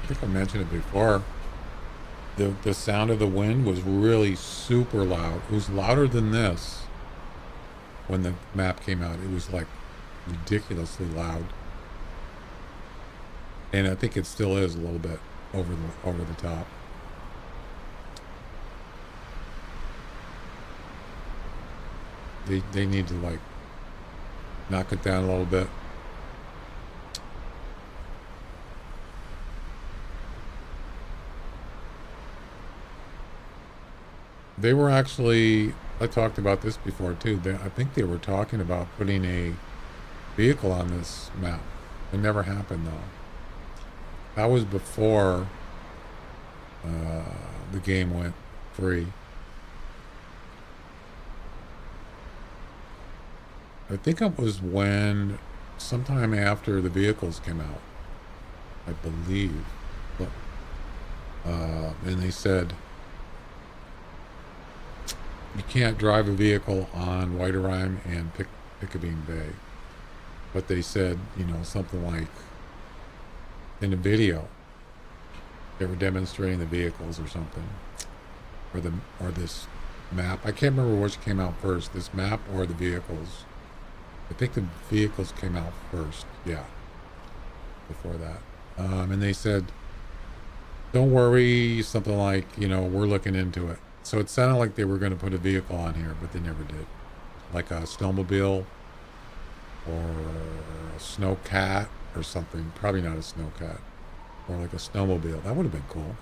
think I mentioned it before. The sound of the wind was really super loud. It was louder than this when the map came out. It was like ridiculously loud. And I think it still is a little bit over the top. They need to like knock it down a little bit. They were actually, I talked about this before too. I think they were talking about putting a vehicle on this map. It never happened though. That was before the game went free. I think it was when sometime after the vehicles came out, I believe. But, and they said you can't drive a vehicle on Whiterime and Pickabeen Bay. But they said, you know, something like in the video they were demonstrating the vehicles or something, or this map. I can't remember which came out first, this map or the vehicles. I think the vehicles came out first, yeah, before that. And they said, don't worry, something like, you know, we're looking into it. So it sounded like they were going to put a vehicle on here, but they never did. Like a snowmobile or a snowcat or something. Probably not a snowcat. Or like a snowmobile. That would have been cool.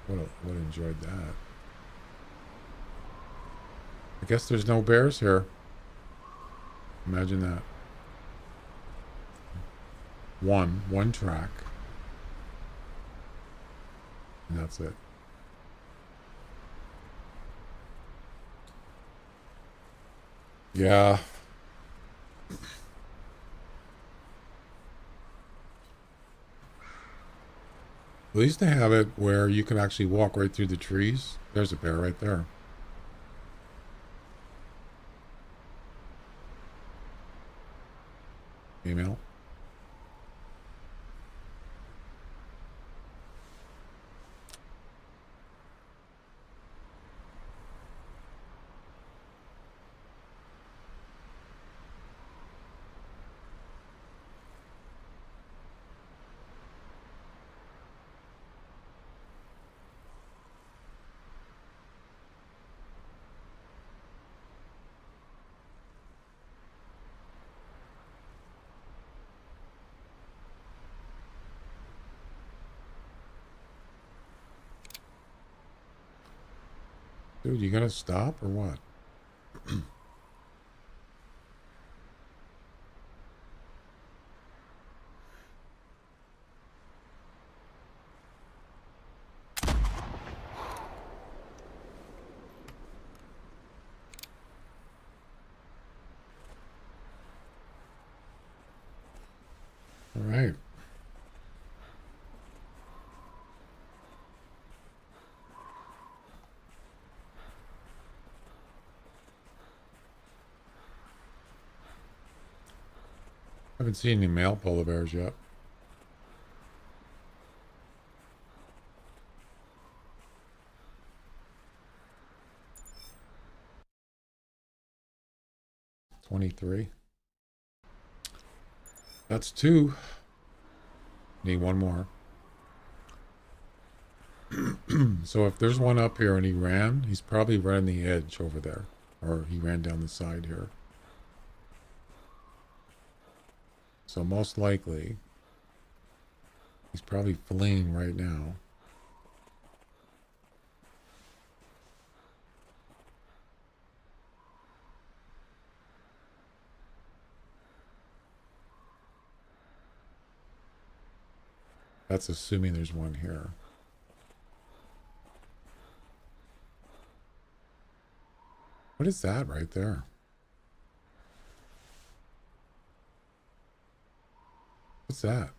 Would have enjoyed that. I guess there's no bears here. Imagine that. One track. And that's it. Yeah. At least they have it where you can actually walk right through the trees. There's a bear right there. Female. Dude, you gonna stop or what? All right. Haven't seen any male polar bears yet. $23. That's 2. Need one more. So if there's one up here and he ran, he's probably ran the edge over there. Or he ran down the side here. So most likely He's probably fleeing right now. That's assuming there's one here. What is that right there? What's that?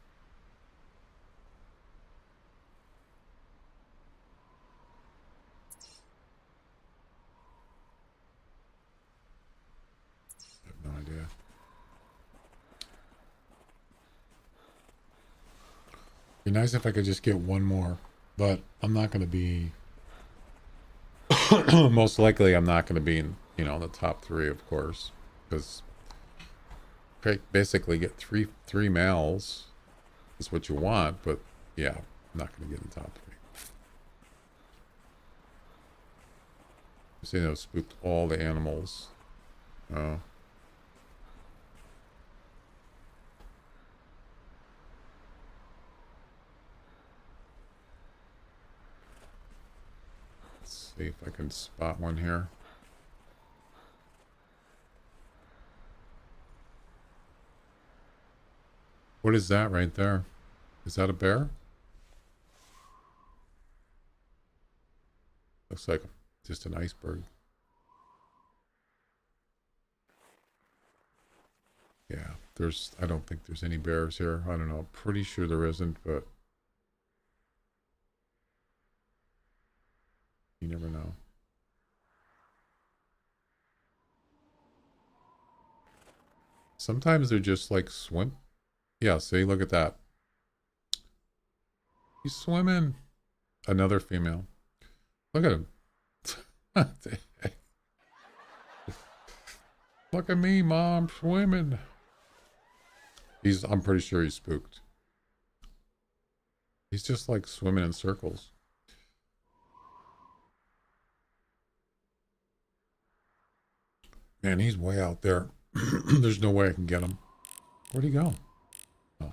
I have no idea. Be nice if I could just get one more, but I'm not going to be. Most likely, I'm not going to be in, the top three, of course, because basically get three males is what you want, but yeah, I'm not going to get in the top three. You see, those spooked all the animals. Oh. Let's see if I can spot one here. What is that right there? Is that a bear? Looks like just an iceberg. Yeah, I don't think there's any bears here. I don't know. Pretty sure there isn't, but you never know. Sometimes they're just like swim. Yeah, see, look at that. He's swimming. Another female. Look at him. Look at me, Mom, swimming. I'm pretty sure he's spooked. He's just like swimming in circles. Man, he's way out there. There's no way I can get him. Where'd he go? Oh.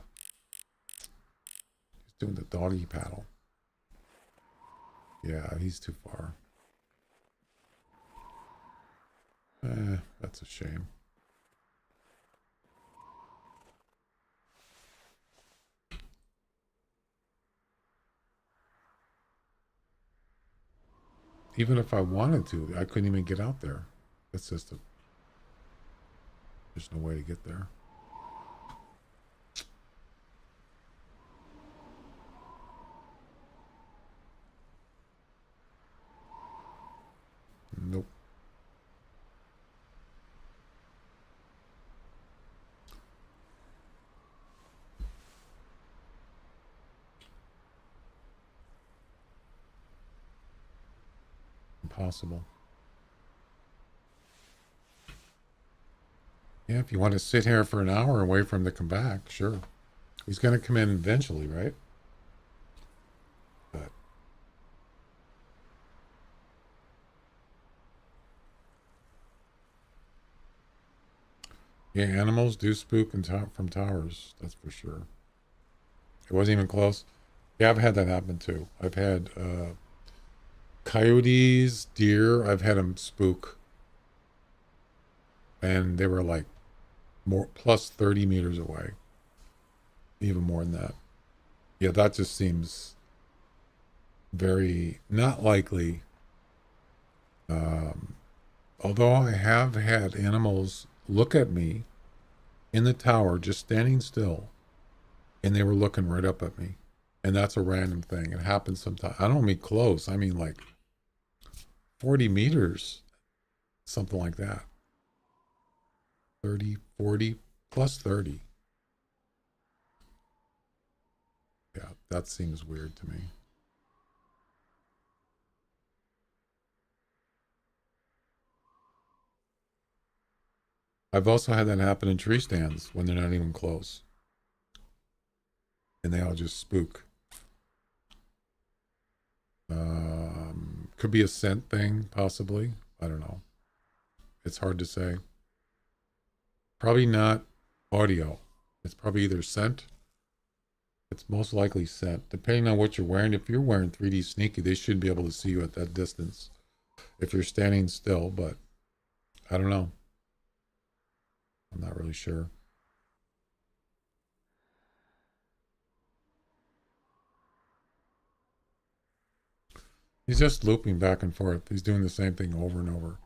He's doing the doggy paddle. Yeah, he's too far. That's a shame. Even if I wanted to, I couldn't even get out there. That's just there's no way to get there. Nope. Impossible. Yeah, if you want to sit here for an hour and wait for him to come back, sure. He's going to come in eventually, right? But yeah, animals do spook from towers. That's for sure. It wasn't even close. Yeah, I've had that happen too. I've had coyotes, deer. I've had them spook, and they were like more plus 30 meters away, even more than that. Yeah, that just seems very not likely. Um, although I have had animals look at me in the tower, just standing still, and they were looking right up at me. And that's a random thing. It happens sometimes. I don't mean close. I mean like 40 meters, something like that. 30, 40, plus 30. Yeah, that seems weird to me. I've also had that happen in tree stands when they're not even close. And they all just spook. Could be a scent thing, possibly. I don't know. It's hard to say. Probably not audio. It's probably either scent It's most likely scent, depending on what you're wearing. If you're wearing 3D sneaky, they should be able to see you at that distance if you're standing still, but I don't know. I'm not really sure. He's just looping back and forth. He's doing the same thing over and over.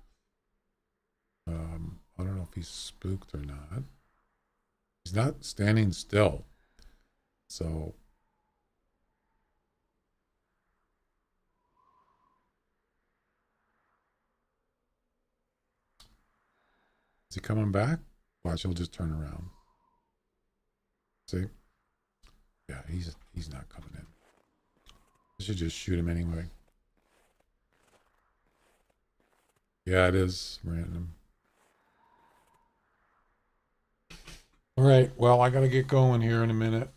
I don't know if he's spooked or not. He's not standing still. So is he coming back? Watch, he'll just turn around. See? Yeah, he's not coming in. I should just shoot him anyway. Yeah, it is random. All right, well, I gotta get going here in a minute.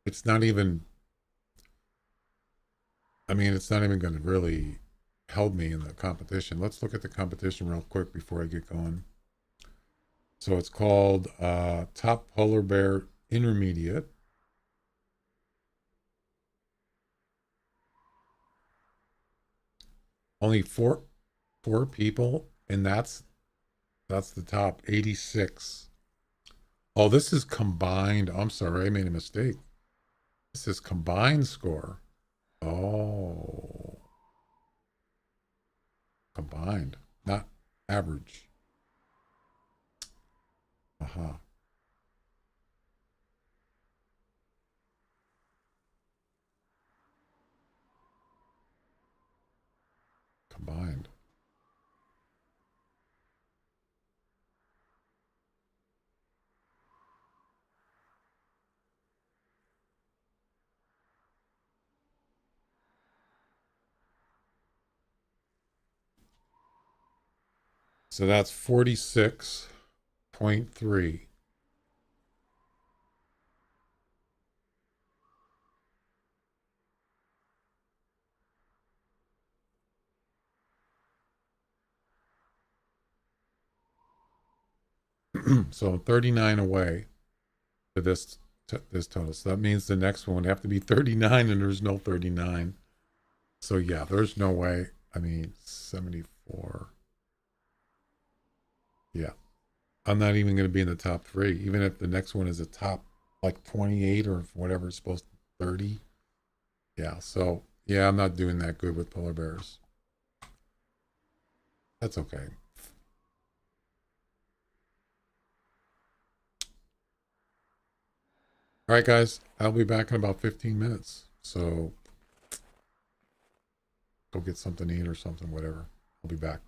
It's not even, I mean, it's not even going to really help me in the competition. Let's look at the competition real quick before I get going. So it's called Top Polar Bear Intermediate. Only four people, and that's the top 86. Oh, this is combined. I'm sorry, I made a mistake. This is combined score. Oh, combined, not average. Uh-huh. Combined. So that's 46.3. So I'm 39 away to this total. So that means the next one would have to be 39, and there's no 39. So yeah, there's no way. I mean, 74. Yeah, I'm not even going to be in the top three, even if the next one is a top like 28 or whatever it's supposed to 30. Yeah, so yeah, I'm not doing that good with polar bears. That's okay. All right, guys, I'll be back in about 15 minutes. So go get something to eat or something, whatever. I'll be back.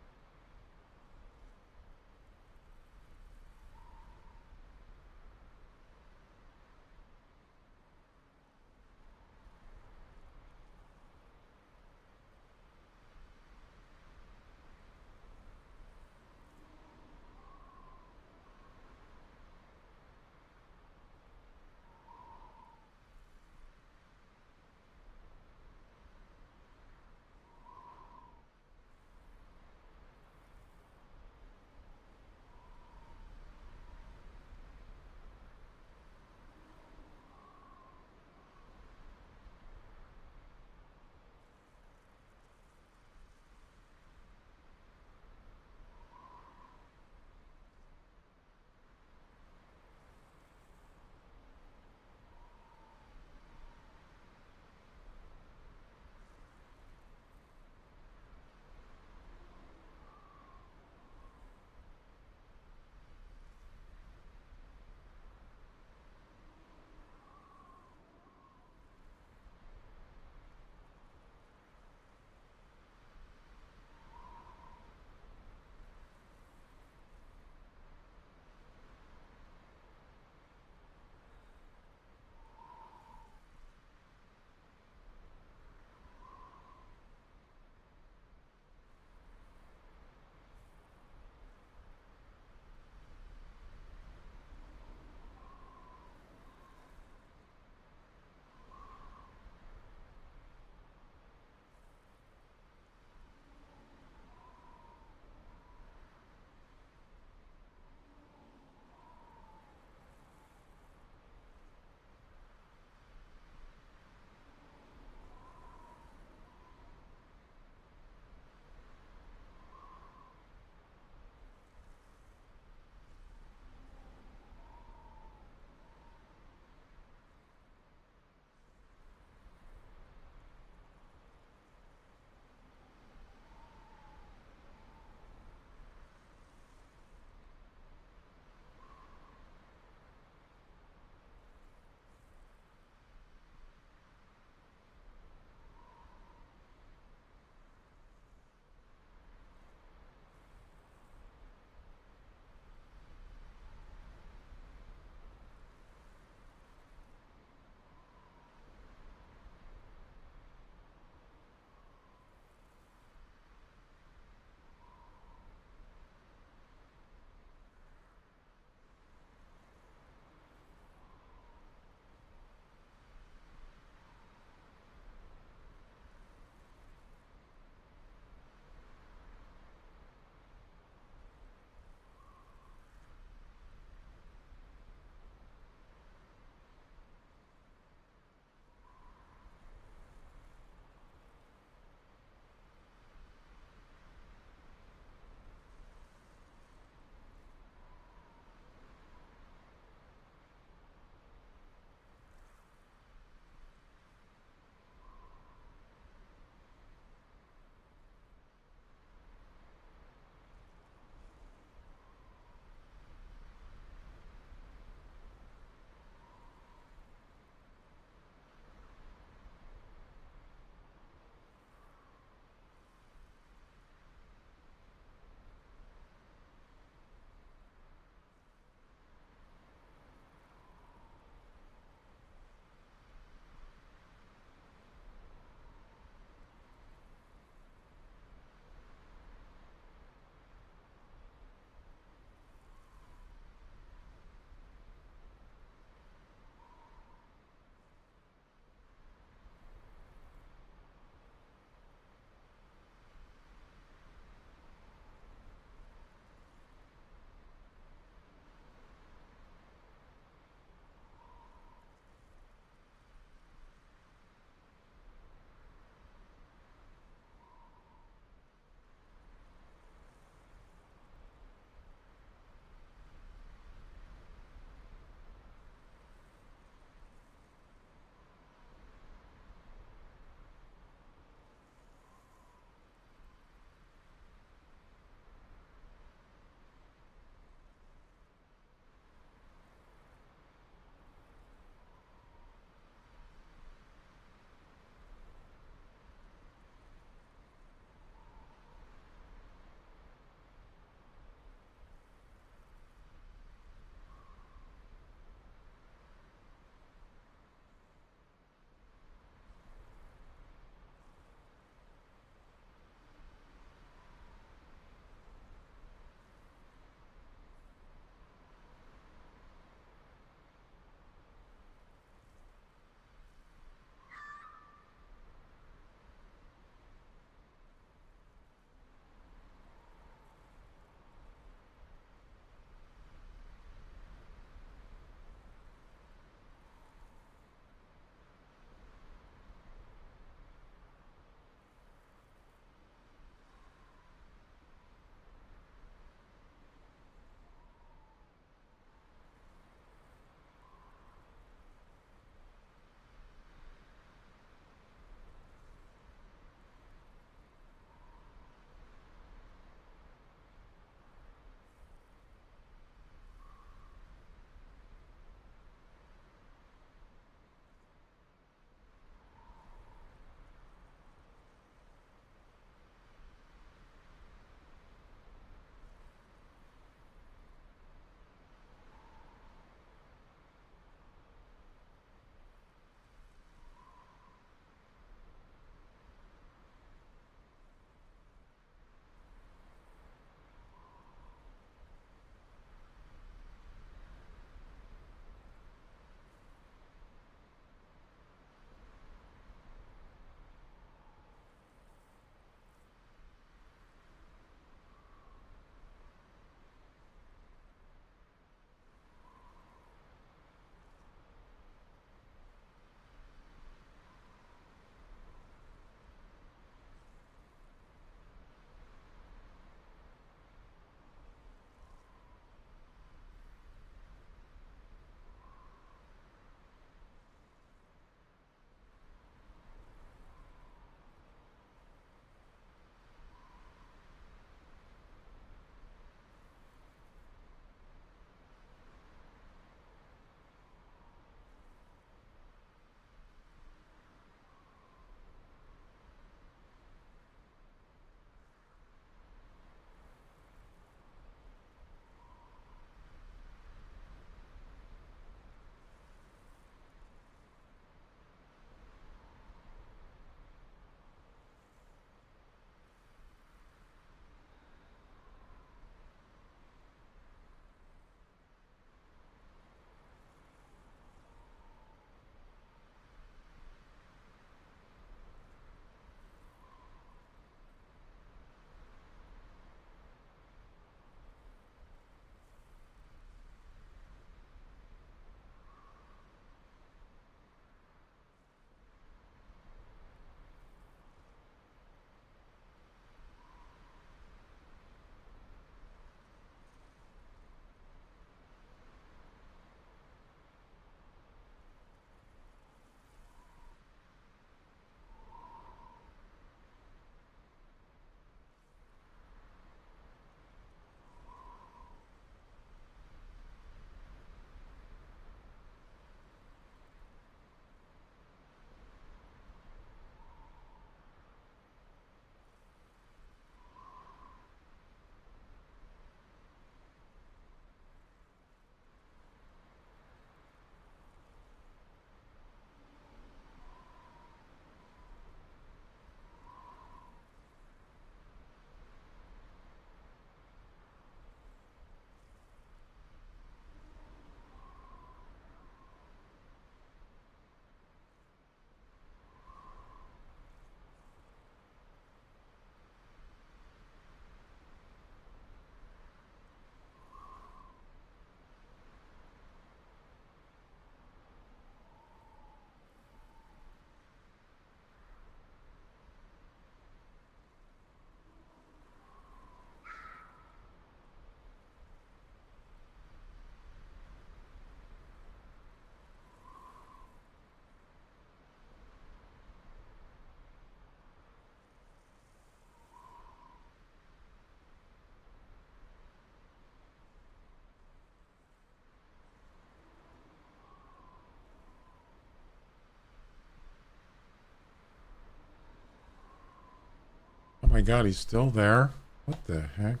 my god, he's still there? What the heck?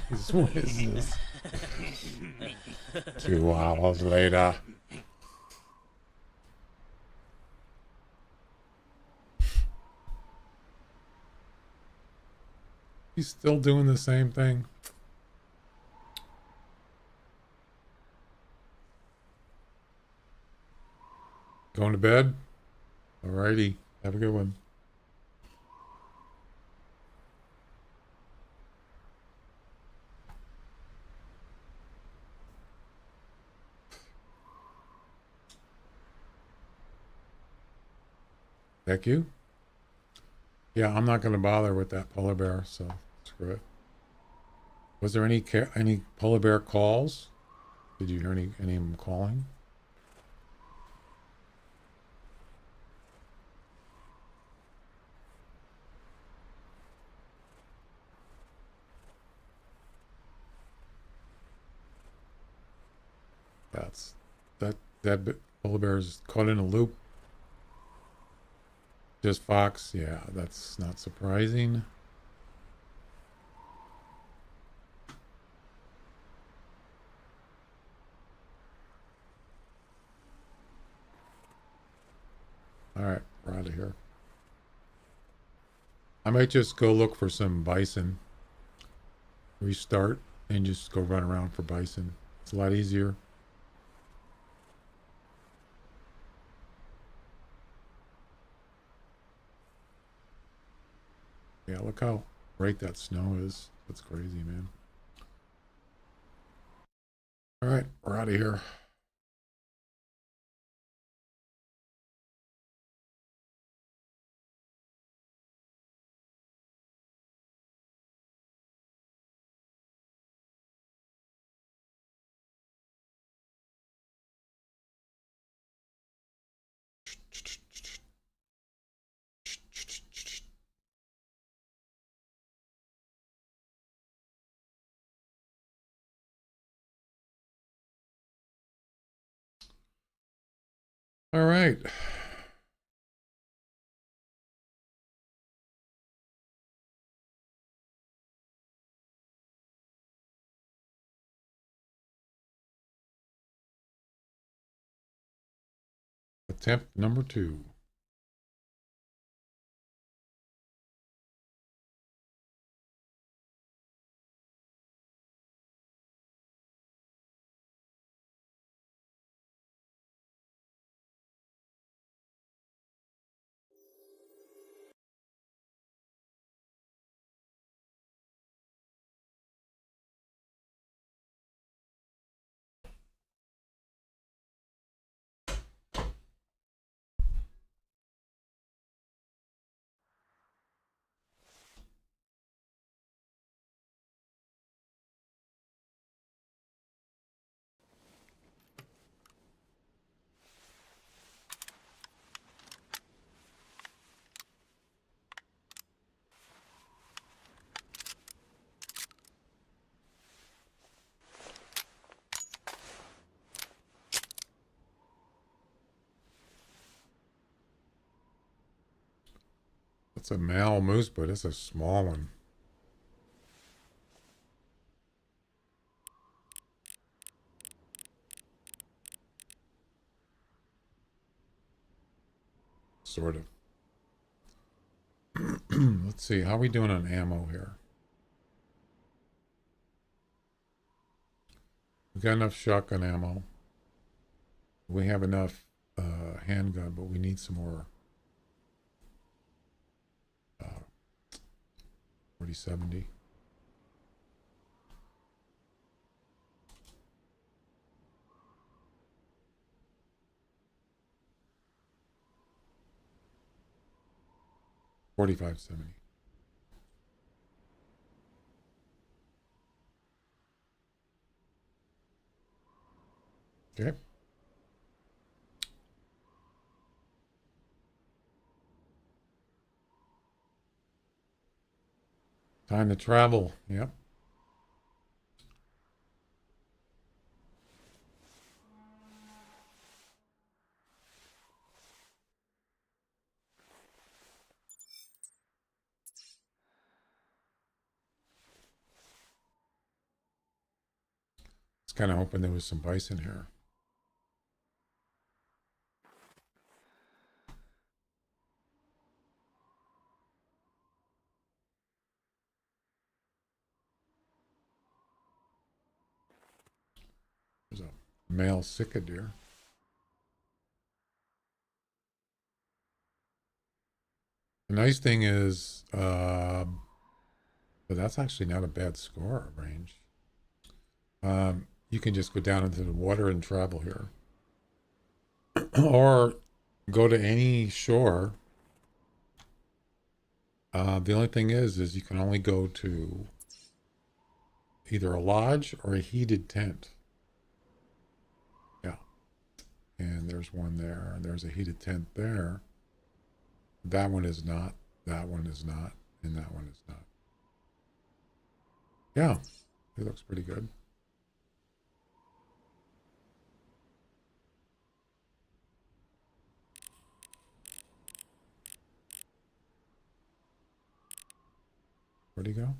Jeez, what is this? 2 hours later. He's still doing the same thing. Going to bed? Alrighty. Have a good one. Thank you. Yeah, I'm not going to bother with that polar bear, so screw it. Was there any polar bear calls? Did you hear any of them calling? That polar bear is caught in a loop. Just Fox, yeah, that's not surprising. All right, we're out of here. I might just go look for some bison. Restart and just go run around for bison. It's a lot easier. Yeah, look how bright that snow is. That's crazy, man. All right, we're out of here. All right. Attempt number 2. It's a male moose, but it's a small one. Sort of. Let's see. How are we doing on ammo here? We got enough shotgun ammo. We have enough handgun, but we need some more 4070. $45.70. Okay. Time to travel. Yep. kind of hoping there was some bison here. There's a male sika deer. The nice thing is, but that's actually not a bad score range. You can just go down into the water and travel here. Or go to any shore. The only thing is you can only go to either a lodge or a heated tent. Yeah. And there's one there, and there's a heated tent there. That one is not, that one is not, and that one is not. Yeah, it looks pretty good. Where'd he go?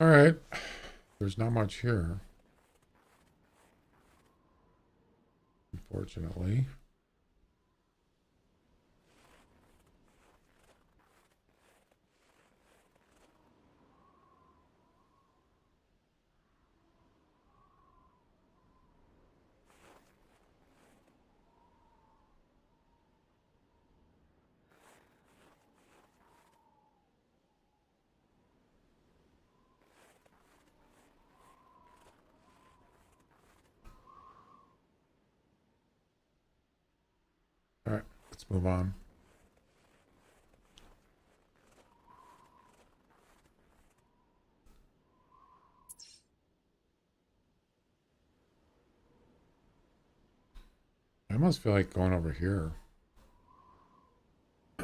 All right. There's not much here, unfortunately. All right, let's move on. I almost feel like going over here.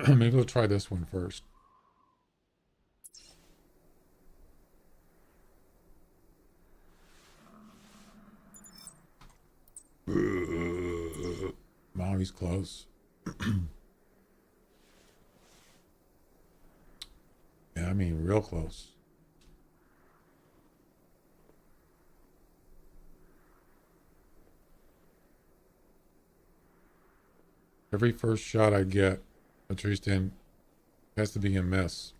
Maybe we'll try this one first. Wow, he's close. Yeah, I mean, real close. Every first shot I get a tree stand has to be a miss.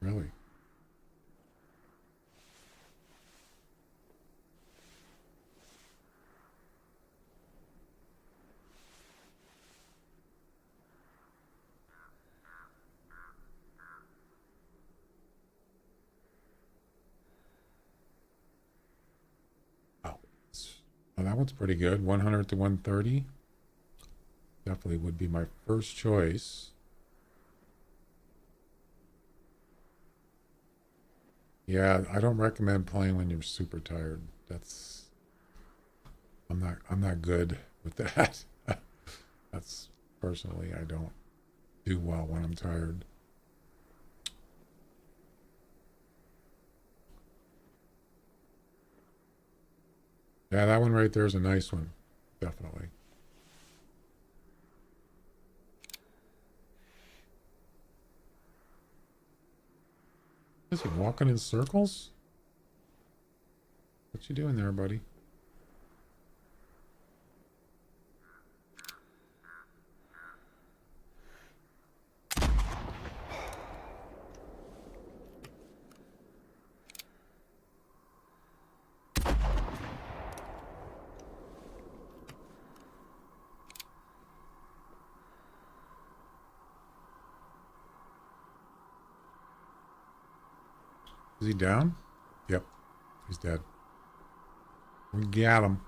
Really? Oh, oh, that one's pretty good. 100 to 130. Definitely would be my first choice. Yeah, I don't recommend playing when you're super tired. I'm not good with that. That's personally, I don't do well when I'm tired. Yeah, that one right there is a nice one. Definitely. Is he walking in circles? What you doing there, buddy? Is he down? Yep, he's dead. We got him.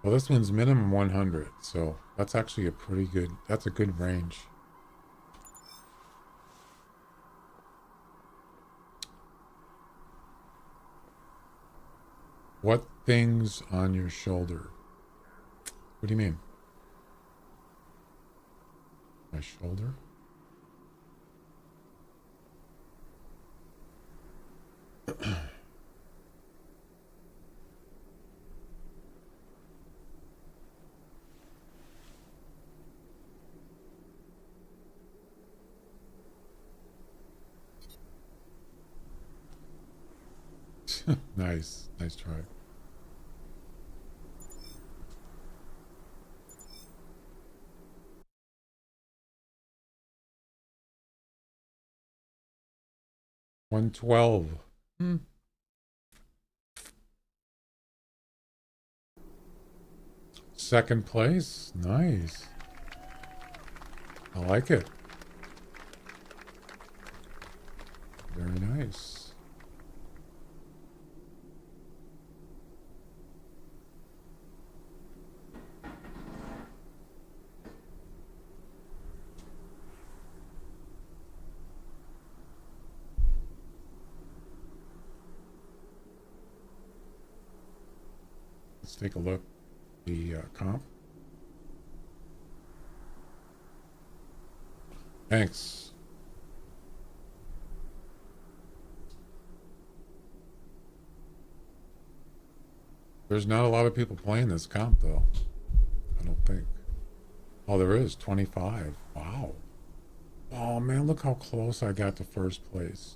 Well, this one's minimum 100, so that's actually a pretty good, that's a good range. What things on your shoulder? What do you mean? My shoulder? Nice. Nice try. $112. Second place. Nice. I like it. Very nice. Let's take a look. The comp. Thanks. There's not a lot of people playing this comp, though. I don't think. Oh, there is. 25. Wow. Oh, man, look how close I got to first place.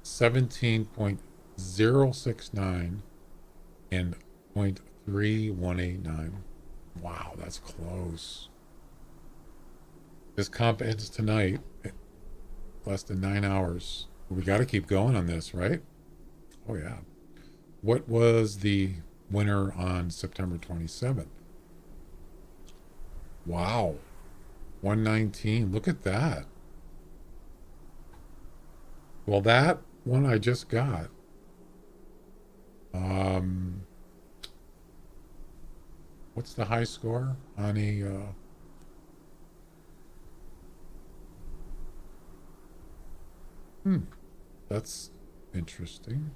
17.069 and 0.3189. Wow, that's close. This comp ends tonight. Less than 9 hours. We got to keep going on this, right? Oh, yeah. What was the winner on September 27th? Wow. 119. Look at that. Well, that one I just got. What's the high score on a that's interesting.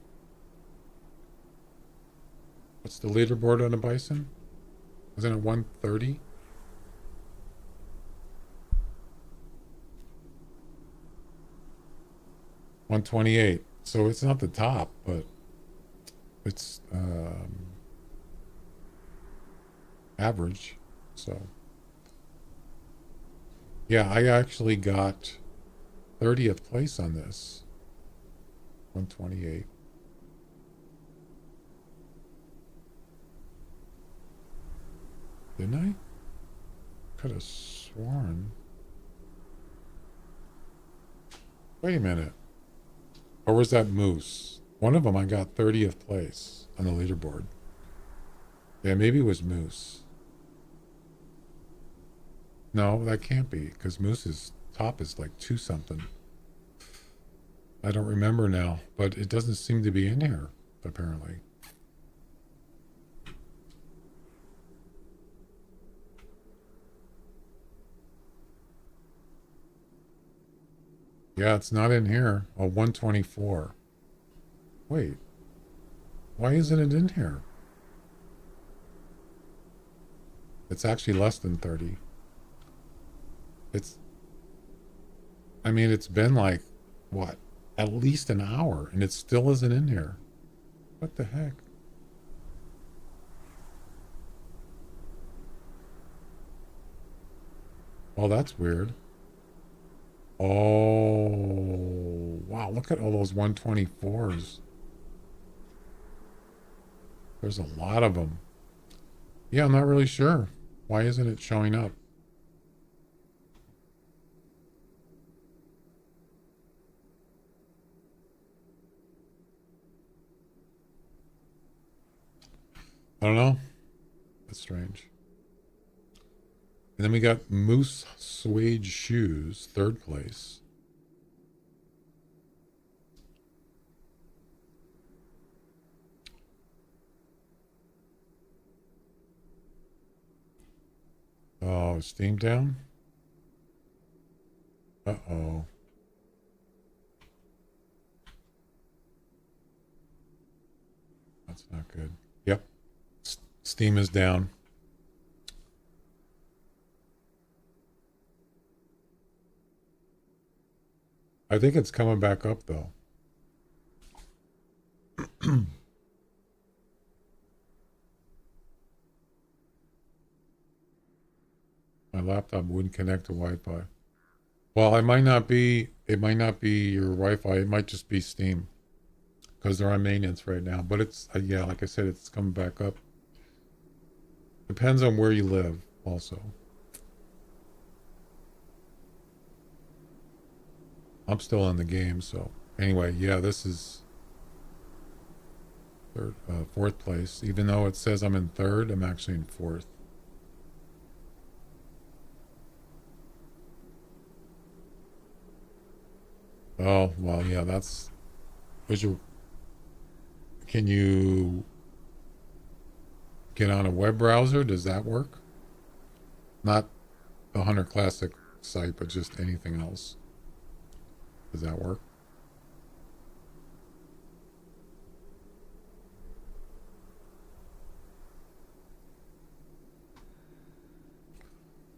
What's the leaderboard on a bison? Isn't it 130? $128. So it's not the top, but it's average. So yeah, I actually got 30th place on this. 128. Didn't I? Could have sworn. Wait a minute. Or was that Moose? One of them I got 30th place on the leaderboard. Yeah, maybe it was Moose. No, that can't be, because Moose's top is like 2 something. I don't remember now, but it doesn't seem to be in here, apparently. Yeah, it's not in here. Oh, 124. Wait. Why isn't it in here? It's actually less than 30. I mean, it's been like, what? At least an hour, and it still isn't in here. What the heck? Well, that's weird. Oh, wow. Look at all those 124s. There's a lot of them. Yeah, I'm not really sure. Why isn't it showing up? I don't know. That's strange. And then we got Moose Suede Shoes, 3rd place. Oh, Steam down? Uh-oh. That That's not good. Yep. Steam is down. I think it's coming back up though. My laptop wouldn't connect to Wi-Fi. Well, it might not be your Wi-Fi. It might just be Steam because they're on maintenance right now. But it's yeah, like I said, it's coming back up. Depends on where you live, also. I'm still in the game, so anyway, yeah, this is fourth place. Even though it says I'm in third, I'm actually in fourth. Oh, well, yeah, that's visual. Can you get on a web browser? Does that work? Not the Hunter Classic site, but just anything else. Does that work?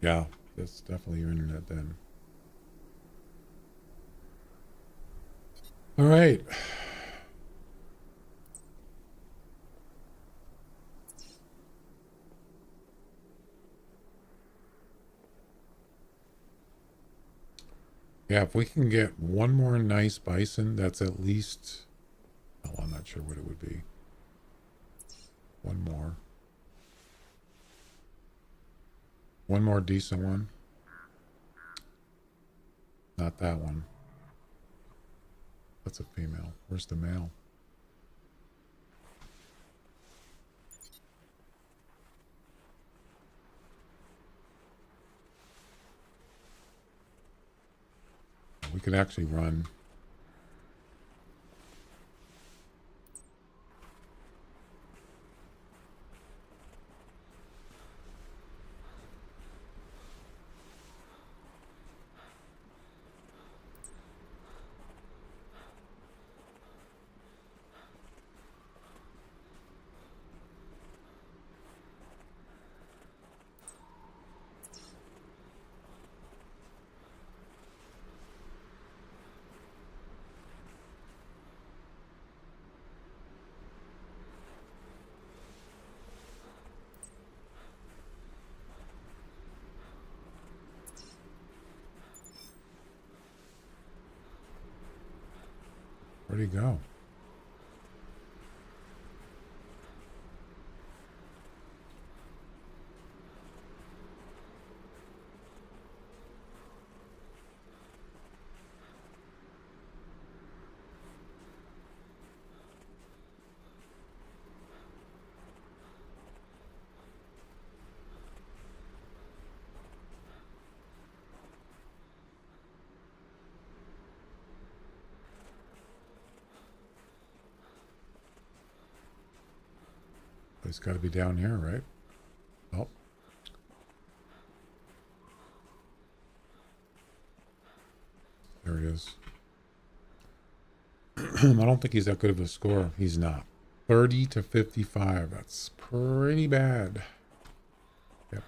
Yeah, that's definitely your internet then. All right. Yeah, if we can get one more nice bison, that's at least, oh, I'm not sure what it would be. One more. One more decent one. Not that one. That's a female. Where's the male? We could actually run. Where'd he go? He's got to be down here, right? Oh. There he is. I don't think he's that good of a scorer. He's not. 30 to 55. That's pretty bad. Yep.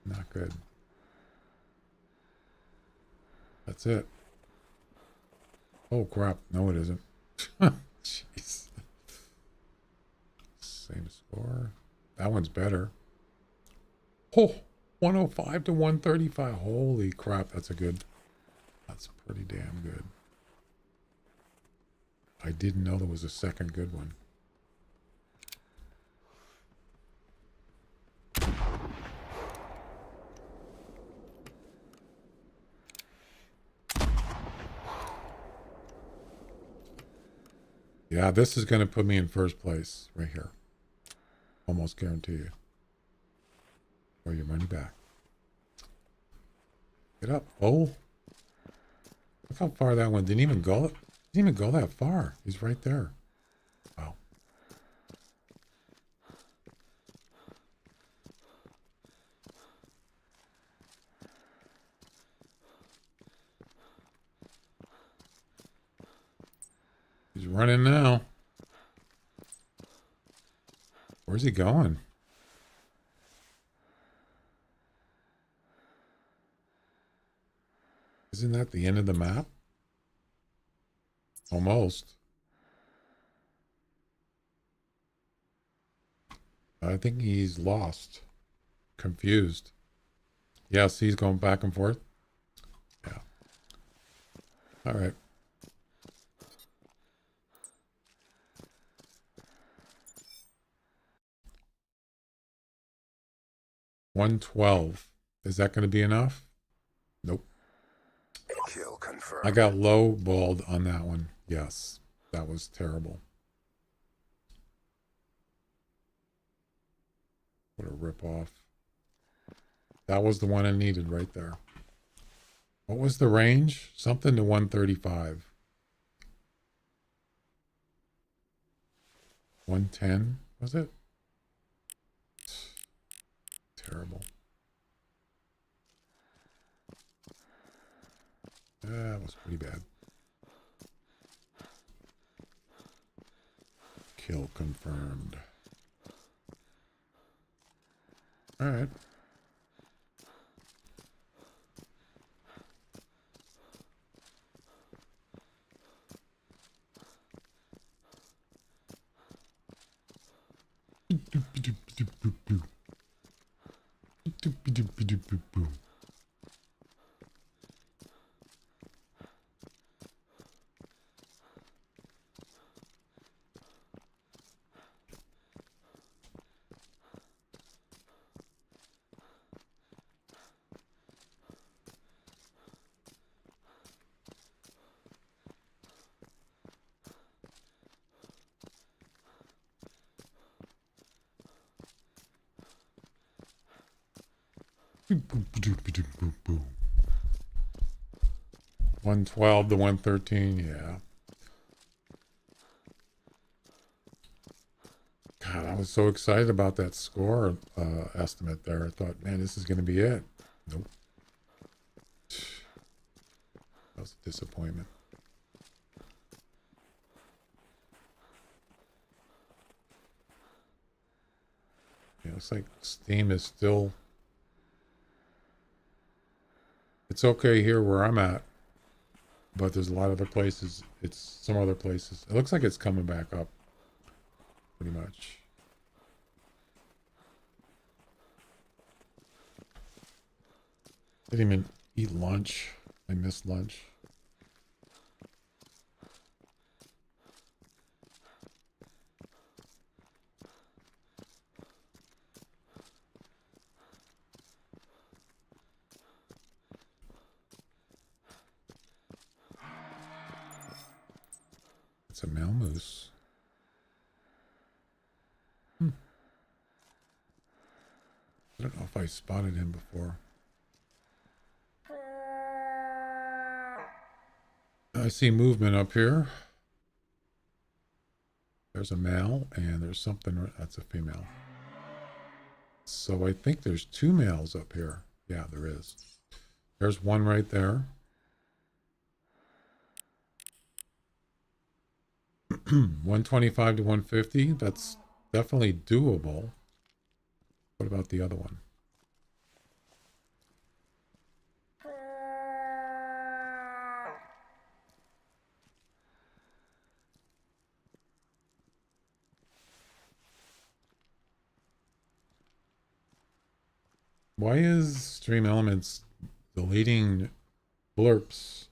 Not good. That's it. Oh, crap. No, it isn't. Jeez. Same score. That one's better. Oh, 105 to 135. Holy crap. That's pretty damn good. I didn't know there was a second good one. Yeah, this is going to put me in first place right here. Almost guarantee you. Or your money back. Get up. Oh. Look how far that one didn't even go. Didn't even go that far. He's right there. Wow. He's running now. Where's he going? Isn't that the end of the map? Almost. I think he's lost. Confused. Yes, he's going back and forth. Yeah. All right. $112. Is that going to be enough? Nope. Kill confirmed. I got low balled on that one. Yes. That was terrible. What a ripoff. That was the one I needed right there. What was the range? Something to 135. 110, was it? Terrible. That was pretty bad. Kill confirmed. All right. Boom. 112 to 113, yeah. God, I was so excited about that score estimate there. I thought, man, this is going to be it. Nope. That was a disappointment. Yeah, it's like Steam is still... It's okay here where I'm at, but there's a lot of other places. It's some other places. It looks like it's coming back up, pretty much. Didn't even eat lunch. I missed lunch. It's a malmoose. I don't know if I spotted him before. I see movement up here. There's a male and there's something that's a female. So I think there's two males up here. Yeah, there is. There's one right there. 125 to 150. That's definitely doable. What about the other one? Why is Stream Elements deleting blurps?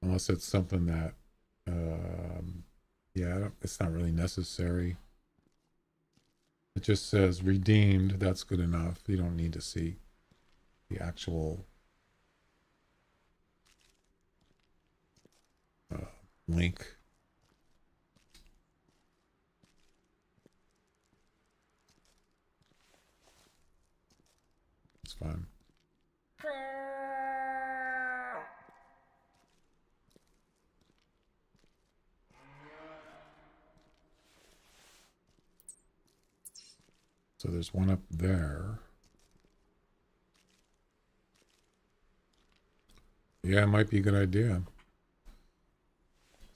Unless it's something that, yeah, it's not really necessary. It just says redeemed. That's good enough. You don't need to see the actual link. It's fine. So there's one up there. Yeah, it might be a good idea.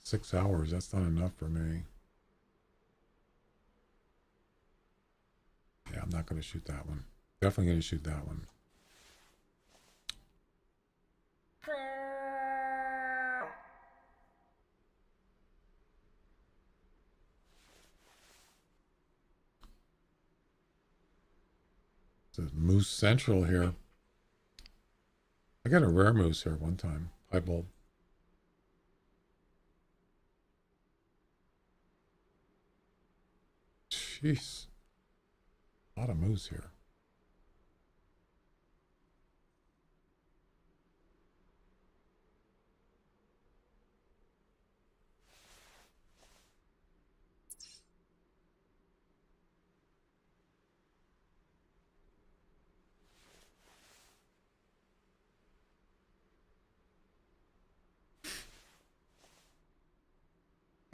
6 hours, that's not enough for me. I'm not going to shoot that one. Definitely going to shoot that one. It's a moose central here. I got a rare moose here one time. High bulb. Jeez. A lot of moose here.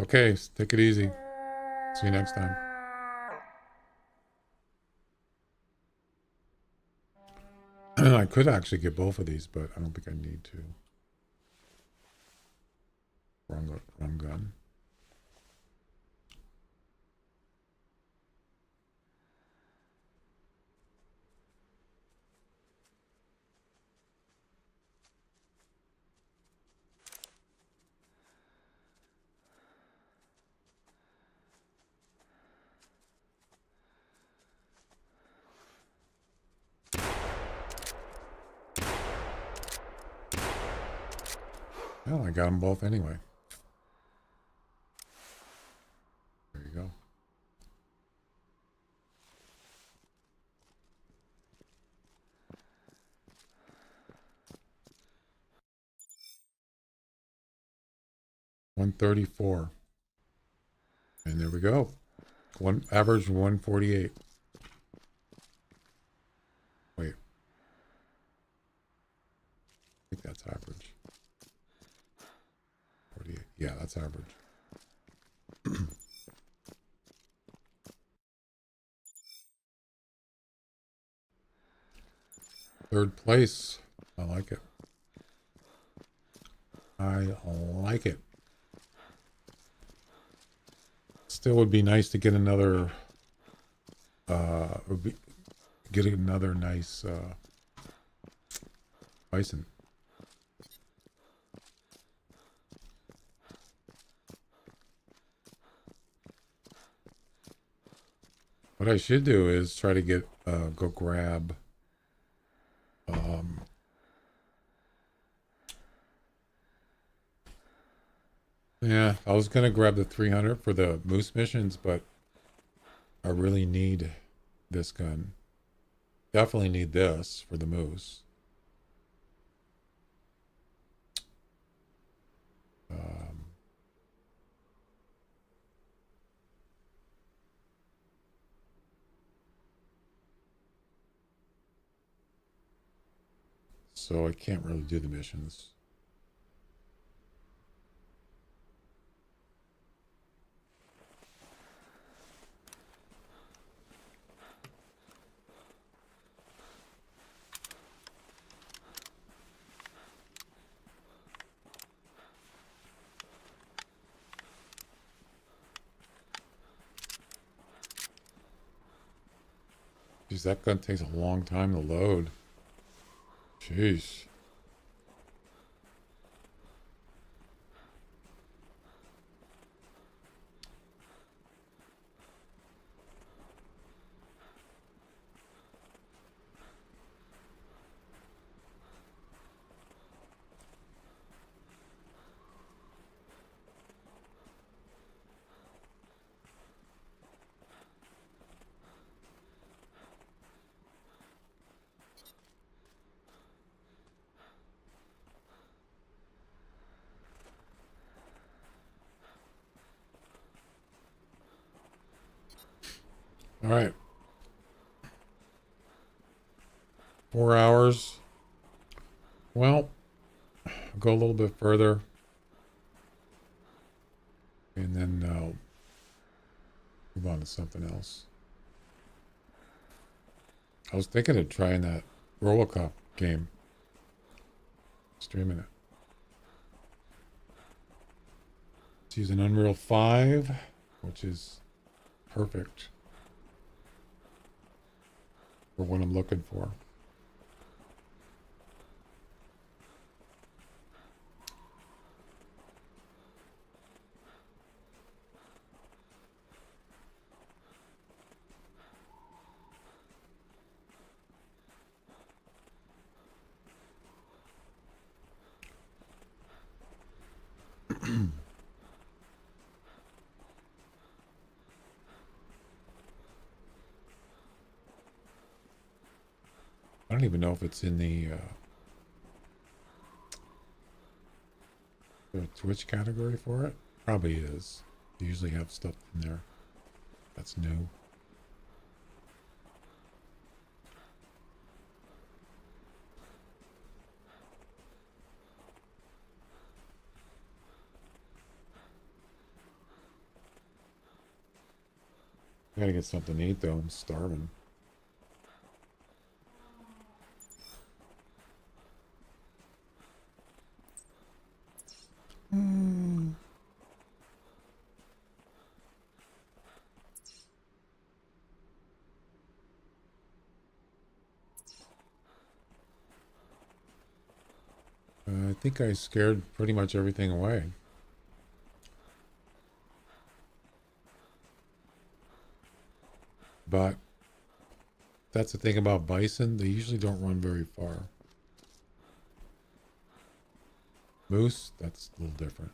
Okay, take it easy. See you next time. I could actually get both of these, but I don't think I need to. Wrong gun. Well, I got them both anyway. There you go. $134. And there we go. One average 148. Wait. I think that's average. 48. Yeah, that's average. Third place. I like it. I like it. Still would be nice to get another get another nice bison. What I should do is try to get go grab yeah, I was gonna grab the 300 for the moose missions, but I really need this gun. Definitely need this for the moose. So I can't really do the missions. Geez, that gun takes a long time to load. Jeez. All right. 4 hours. Well, I'll go a little bit further. And then move on to something else. I was thinking of trying that Robocop game. Streaming it. It's using Unreal 5, which is perfect. for what I'm looking for. I don't even know if it's in the Twitch category for it. Probably is. They usually have stuff in there that's new. I gotta get something to eat though. I'm starving. I think I scared pretty much everything away. But that's the thing about bison. They usually don't run very far. Moose, that's a little different.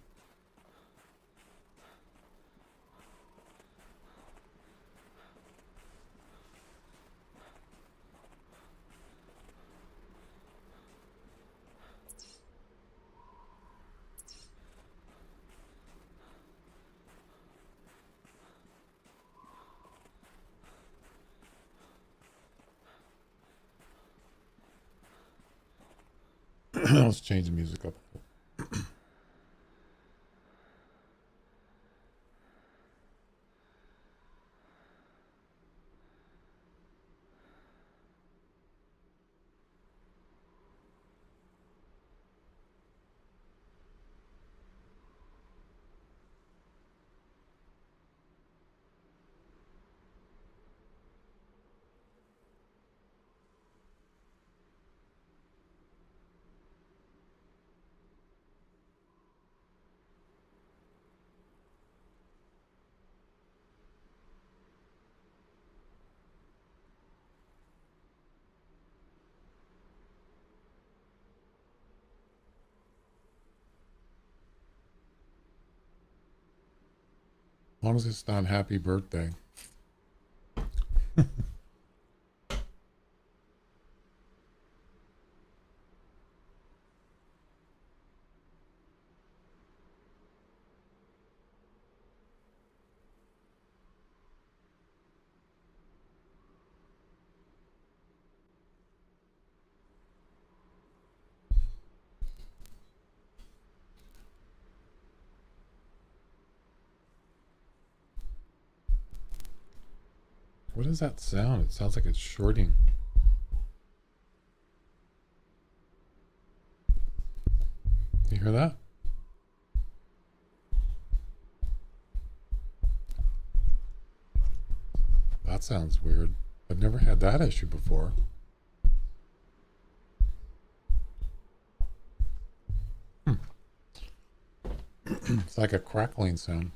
Let's change the music up. As long as it's not happy birthday. What is that sound? It sounds like it's shorting. You hear that? That sounds weird. I've never had that issue before. It's like a crackling sound.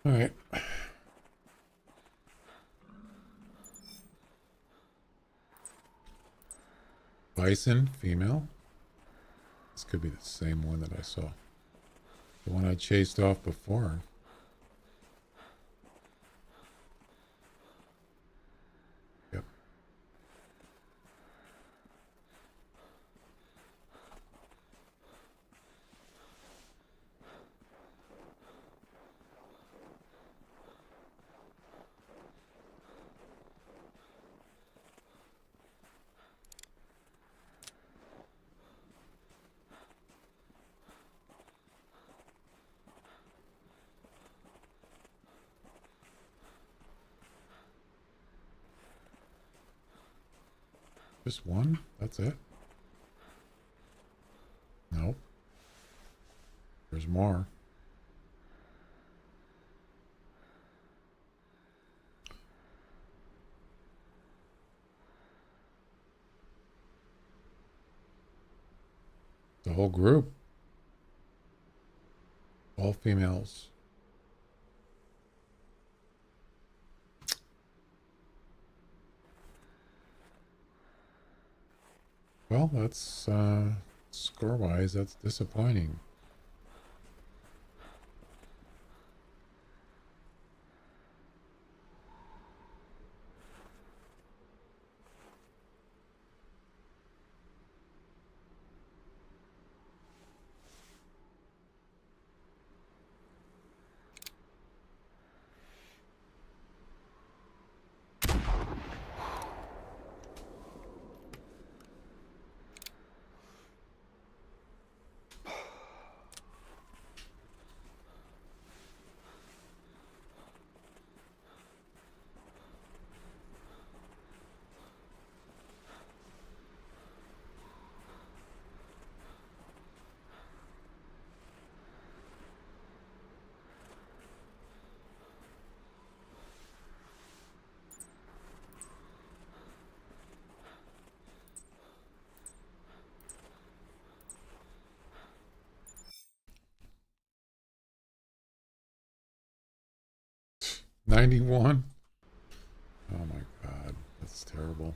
All right. bison, female. This could be the same one that I saw. The one I chased off before. Yep. Just one? That's it? Nope. There's more. The whole group. All females. Well, that's, score-wise, that's disappointing. $91? Oh my god, that's terrible.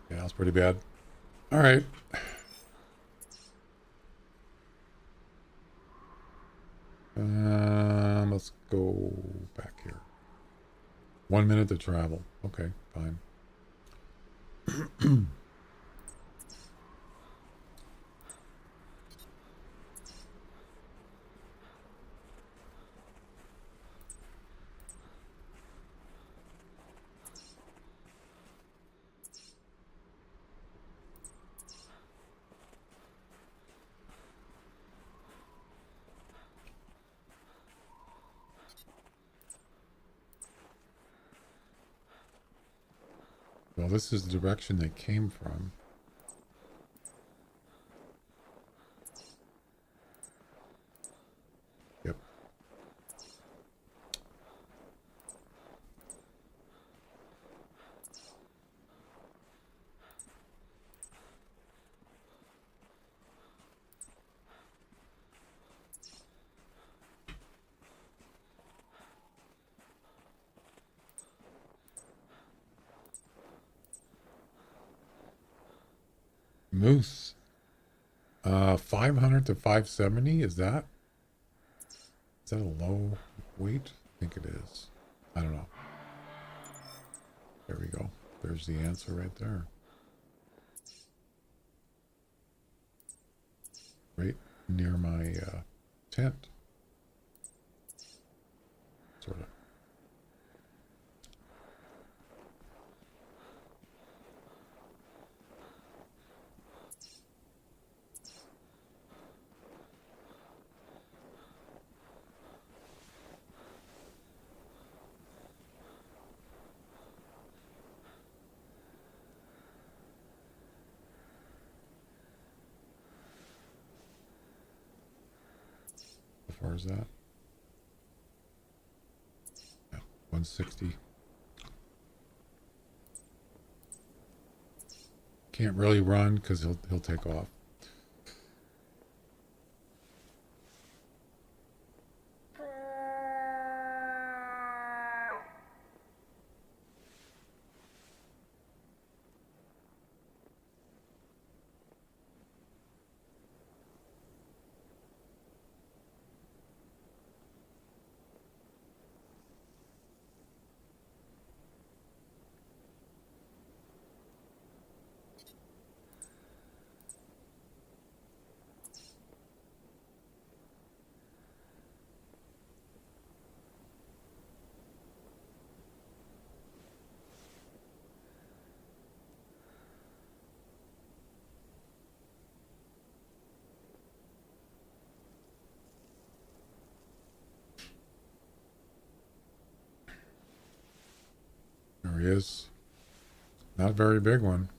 Yeah, that's pretty bad. Alright. Let's go back here. 1 minute to travel. Okay, fine. Well, this is the direction they came from. Yep. Moose. 500 to 570, is that a low weight? I think it is. I don't know. There we go. There's the answer right there. Right near my tent. Sort of. How far is that? Yeah, 160. Can't really run because he'll take off. he is. Not a very big one.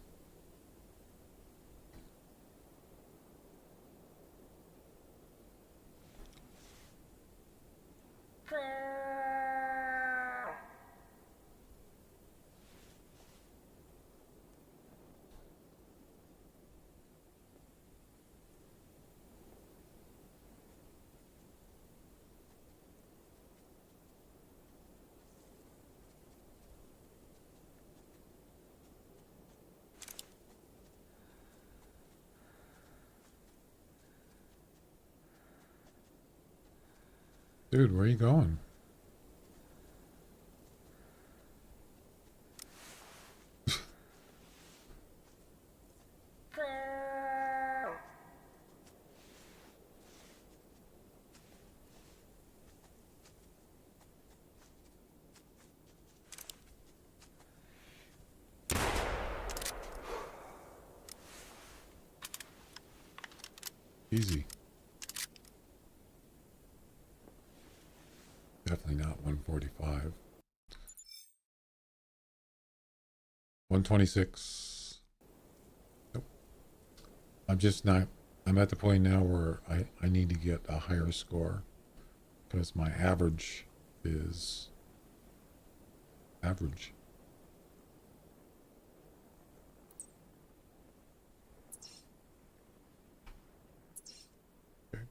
Dude, where are you going? Easy. Definitely not 145. 126. Nope. I'm just not. I'm at the point now where I need to get a higher score because my average is average. Okay.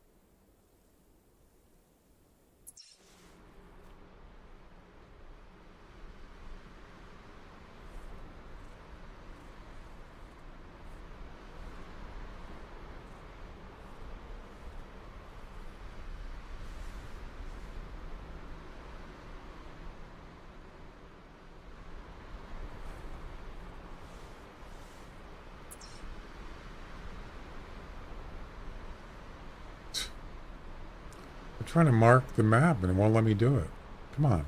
I'm trying to mark the map and it won't let me do it. Come on.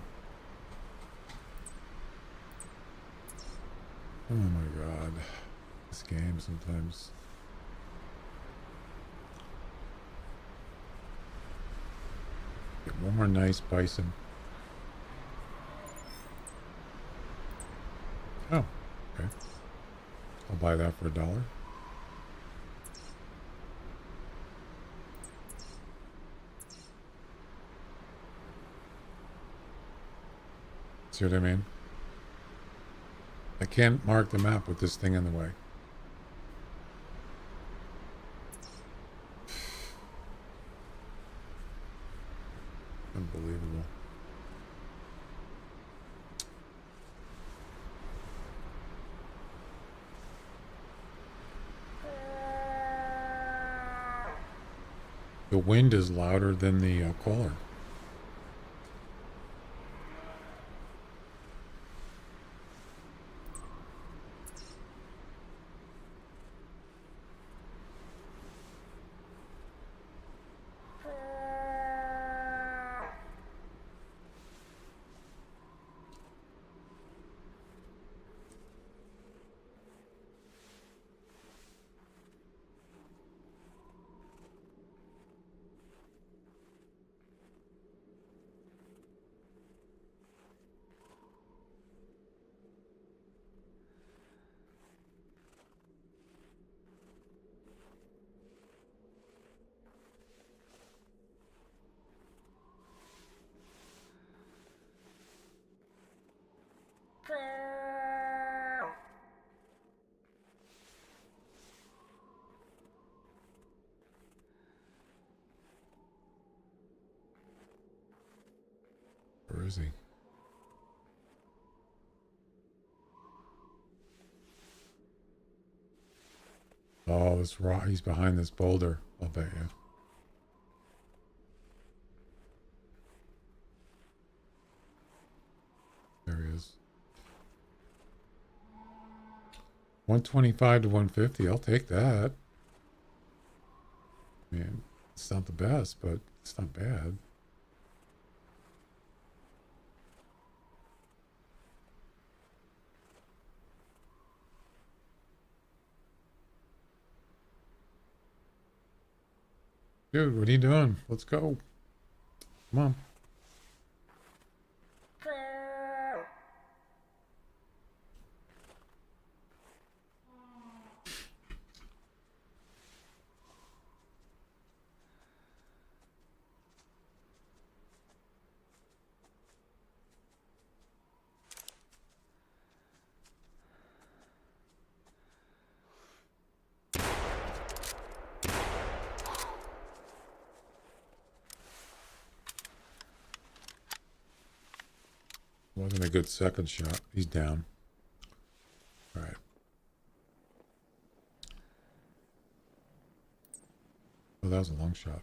Oh my god. This game sometimes. Get one more nice bison. Oh, okay. I'll buy that for $1. See what I mean? I can't mark the map with this thing in the way. Unbelievable. The wind is louder than the caller. Where is he? Oh, this rock. He's behind this boulder. I'll bet you. There he is. 125 to 150. I'll take that. I mean, it's not the best, but it's not bad. Dude, what are you doing? Let's go. Come on. Wasn't a good second shot. He's down. All right. Oh, that was a long shot.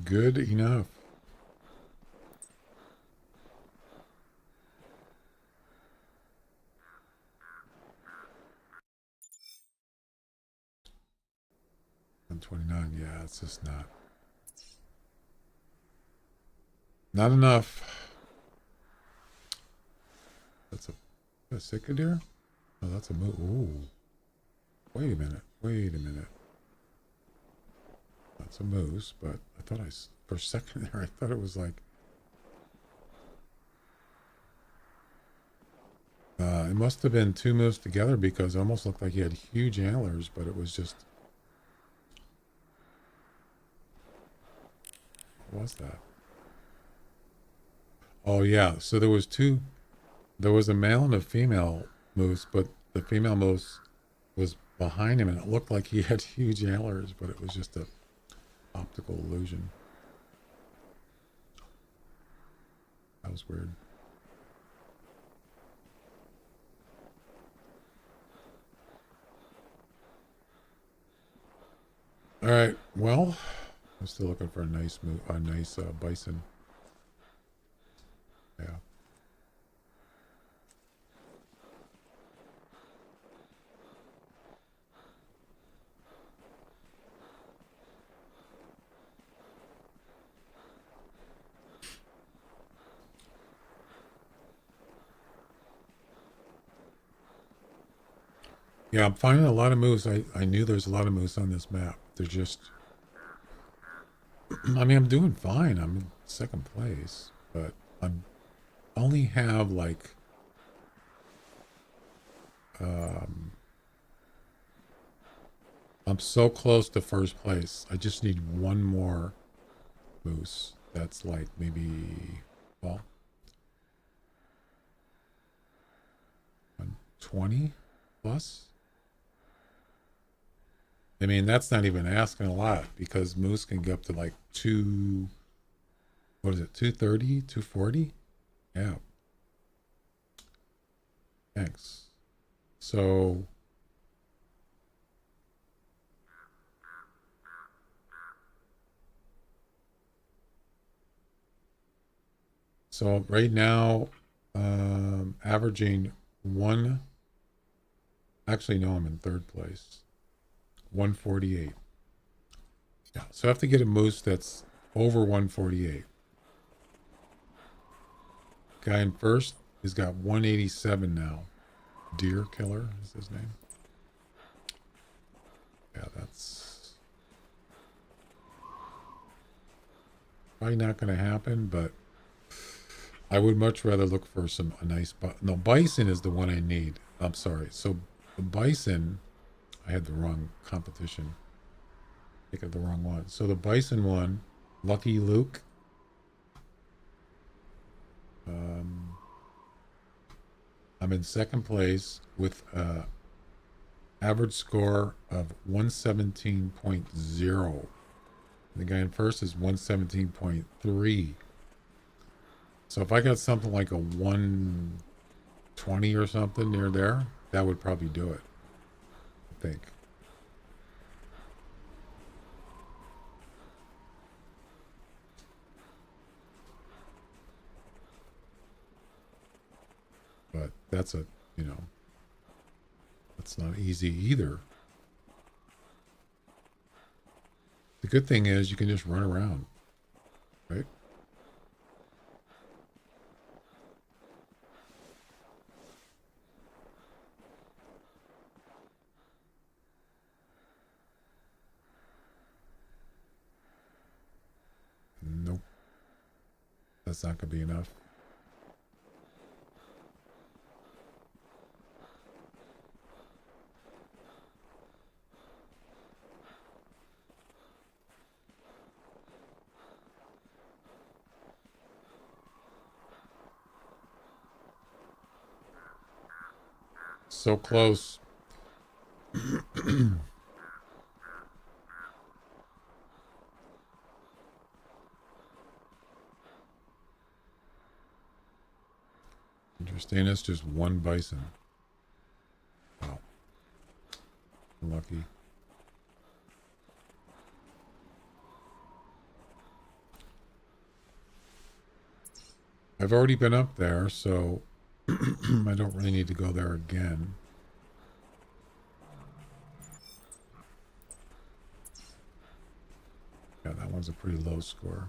Good enough. $129. Yeah, it's just not enough. That's a sick deer? Oh, that's a moose. Ooh. Wait a minute. Wait a minute. That's a moose, but I thought for a second there, I thought it was like, it must have been two moose together because it almost looked like he had huge antlers, but it was just, what was that? Oh yeah, so there was a male and a female moose, but the female moose was behind him and it looked like he had huge antlers, but it was just a optical illusion. That was weird. All right, well, I'm still looking for a nice bison. Yeah. Yeah, I'm finding a lot of moose. I knew there's a lot of moose on this map. They're just, I mean, I'm doing fine. I'm in second place, but I'm only have like, I'm so close to first place. I just need one more moose. That's like maybe, well, 120 plus. I mean, that's not even asking a lot because moose can get up to like what is it, 230, 240? Yeah. Thanks. So right now, averaging one, actually no, I'm in third place. 148. Yeah. So I have to get a moose that's over 148. Guy in first, he's got 187 now. Deer Killer is his name. Yeah, that's probably not going to happen, but I would much rather look for a nice, no, bison is the one I need. I'm sorry. So the bison, I had the wrong competition. I got the wrong one. So the bison one, Lucky Luke. I'm in second place with average score of 117.0. The guy in first is 117.3. So if I got something like a 120 or something near there, that would probably do it, I think. But that's that's not easy either. The good thing is you can just run around, right? Nope. That's not going to be enough. So close. You're staying as just one bison. Wow. Lucky. I've already been up there, so I don't really need to go there again. Yeah, that one's a pretty low score.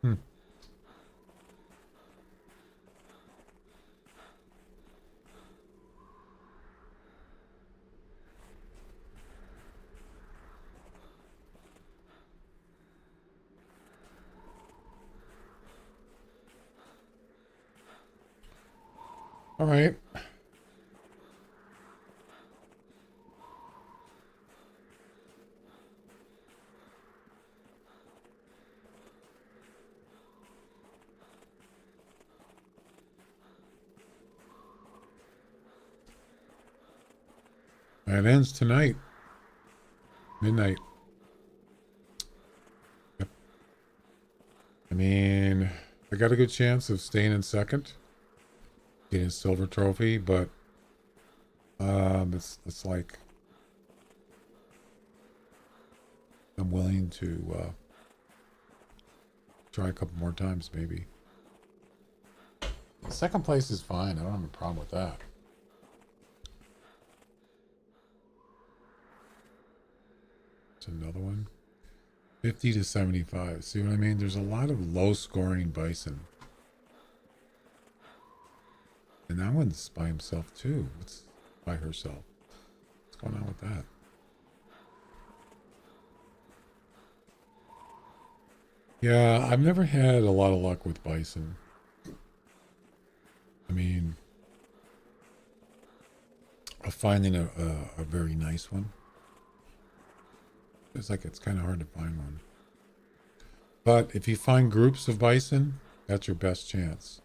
Hmm. All right. That ends tonight. Midnight. Yep. I mean, I got a good chance of staying in second, getting a silver trophy, but it's like I'm willing to try a couple more times, maybe. Second place is fine. I don't have a problem with that. It's another one. 50 to 75. See what I mean? There's a lot of low scoring bison. And that one's by himself too. It's by herself. What's going on with that? Yeah, I've never had a lot of luck with bison. I mean, of finding a very nice one. It's like it's kind of hard to find one. But if you find groups of bison, that's your best chance.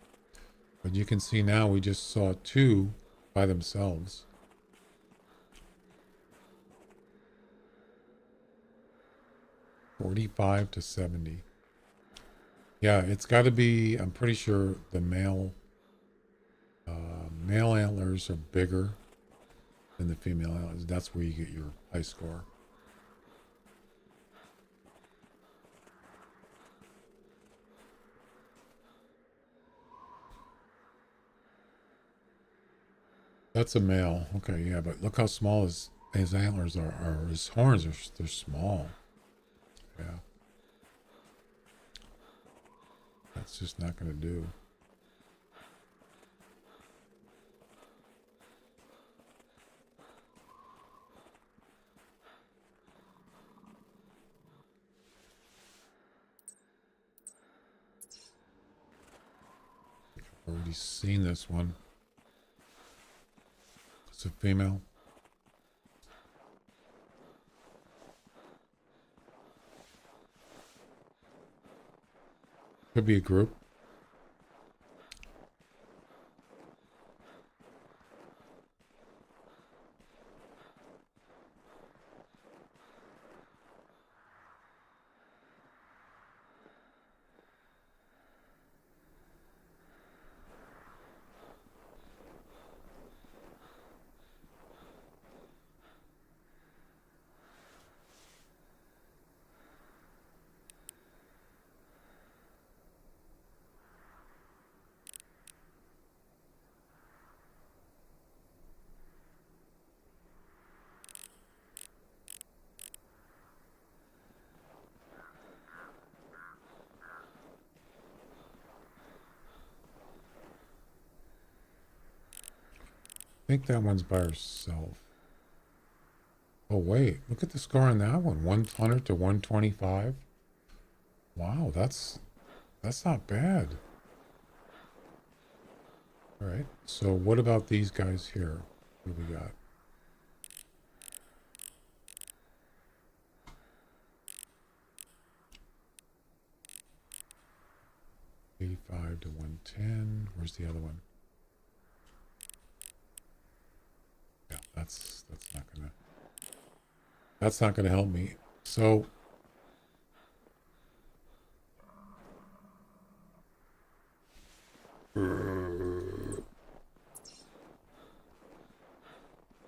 But you can see now we just saw two by themselves. $45 to $70. Yeah, it's got to be. I'm pretty sure the male antlers are bigger than the female antlers. That's where you get your high score. That's a male. Okay, yeah, but look how small his antlers are. Or his horns are. They're small. Yeah. That's just not going to do. I've already seen this one. It's a female. Could be a group. I think that one's by herself. Oh wait, look at the score on that one. 100 to 125. Wow, that's not bad. All right. So what about these guys here? What do we got? 95 to 110. Where's the other one? Yeah, that's not gonna help me. So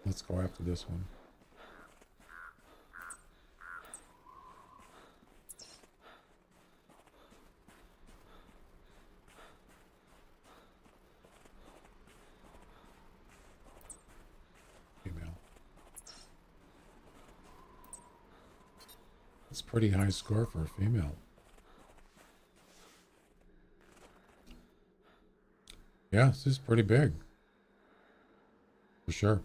let's go after this one. Female. That's a pretty high score for a female. Yeah, this is pretty big. For sure.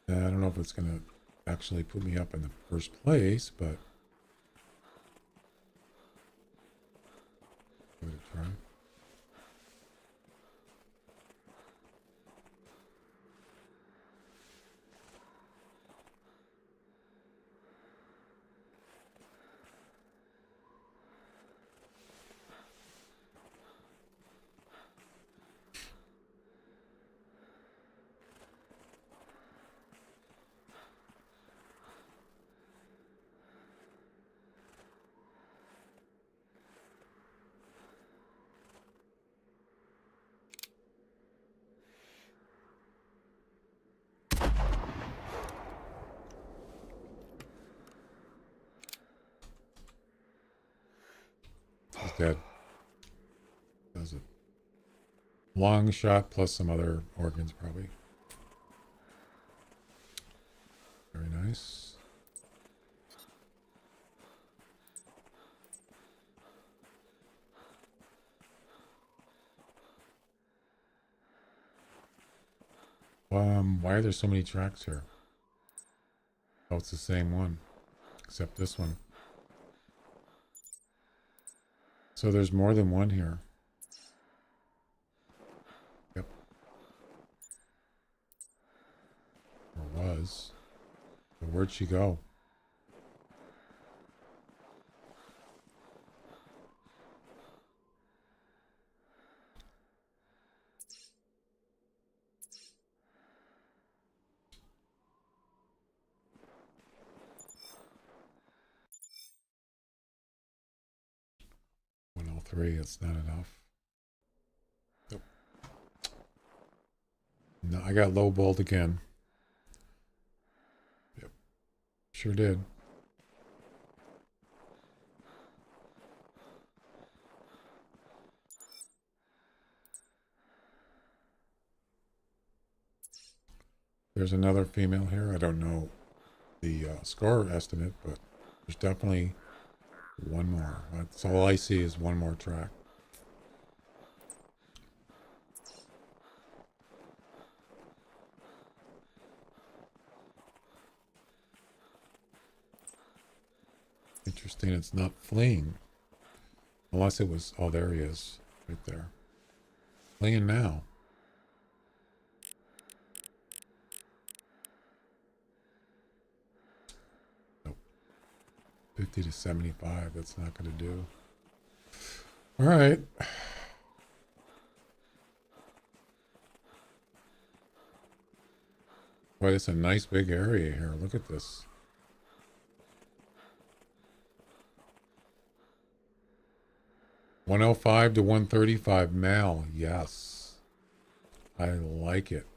I don't know if it's going to actually put me up in the first place, but give it a try. He's dead. Does it? Long shot plus some other organs, probably. Very nice. Why are there so many tracks here? Oh, it's the same one, except this one. So there's more than one here. Yep. Or was. But where'd she go? One oh three. It's not enough. Nope. No, I got lowballed again. Yep. Sure did. There's another female here. I don't know the score estimate, but there's definitely one more. That's all I see is one more track. Interesting, it's not fleeing. Unless it was, oh, there he is. Right there. Fleeing now. Nope. 50 to 75, that's not going to do. All right. Boy, it's a nice big area here. Look at this. $105 to $135 Mal. Yes. I like it.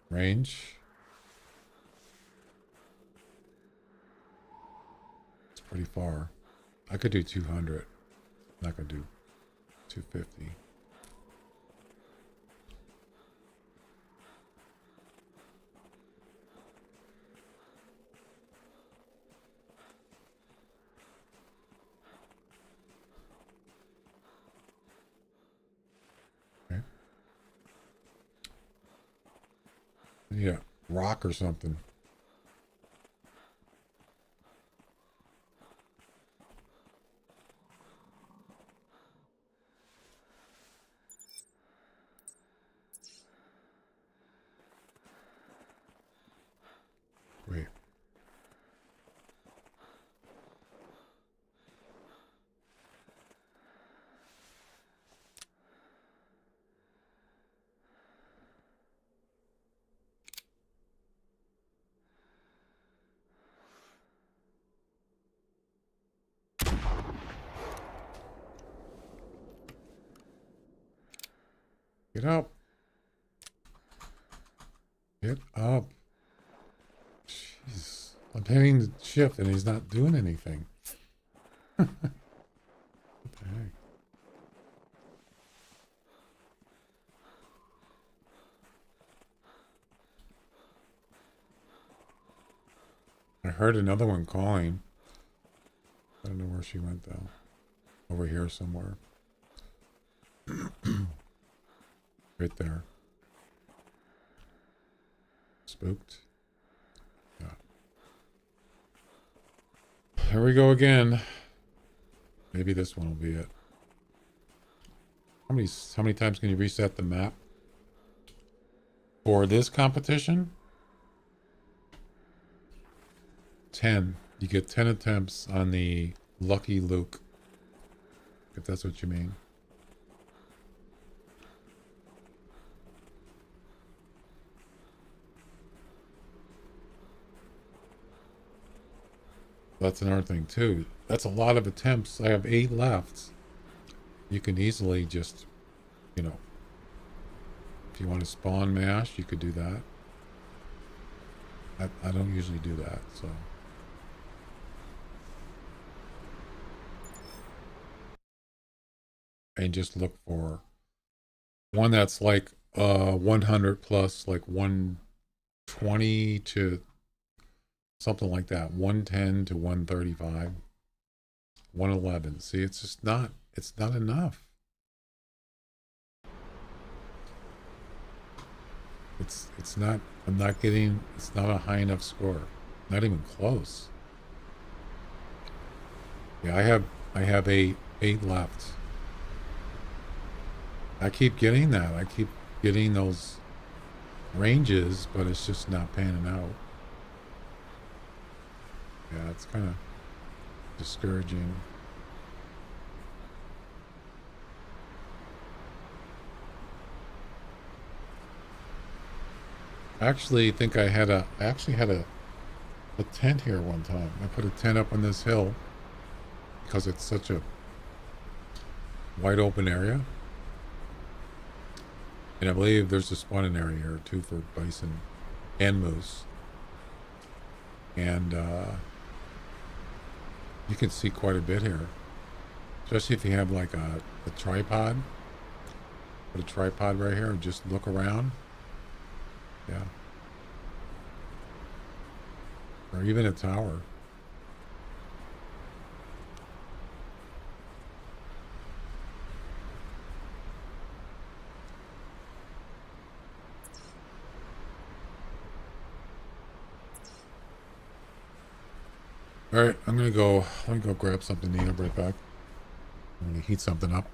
Range. It's pretty far. I could do 200. Not gonna do 250. Okay. Yeah, rock or something. Wait. Get up. Get up. Jeez. I'm hitting the shift and he's not doing anything. What the heck? I heard another one calling. I don't know where she went though. Over here somewhere. Right there. Spooked. Yeah. Here we go again. Maybe this one will be it. How many times can you reset the map? For this competition? 10. You get 10 attempts on the Lucky Luke. If that's what you mean. That's another thing too. That's a lot of attempts. I have 8 left. You can easily just, you know, if you want to spawn mash, you could do that. I don't usually do that, so. And just look for one that's like 100 plus, like 120 to something like that, 110 to 135, 111. See, it's just not, it's not enough. It's not, I'm not getting, it's not a high enough score. Not even close. Yeah, I have eight left. I keep getting that. I keep getting those ranges, but it's just not panning out. Yeah, it's kind of discouraging. I actually think I actually had a tent here one time. I put a tent up on this hill because it's such a wide open area. And I believe there's a spawning area here too for bison and moose. And you can see quite a bit here. Especially if you have like a tripod. Put a tripod right here and just look around. Yeah. Or even a tower. All right, let me go grab something to eat. I'll be right back. I'm gonna heat something up.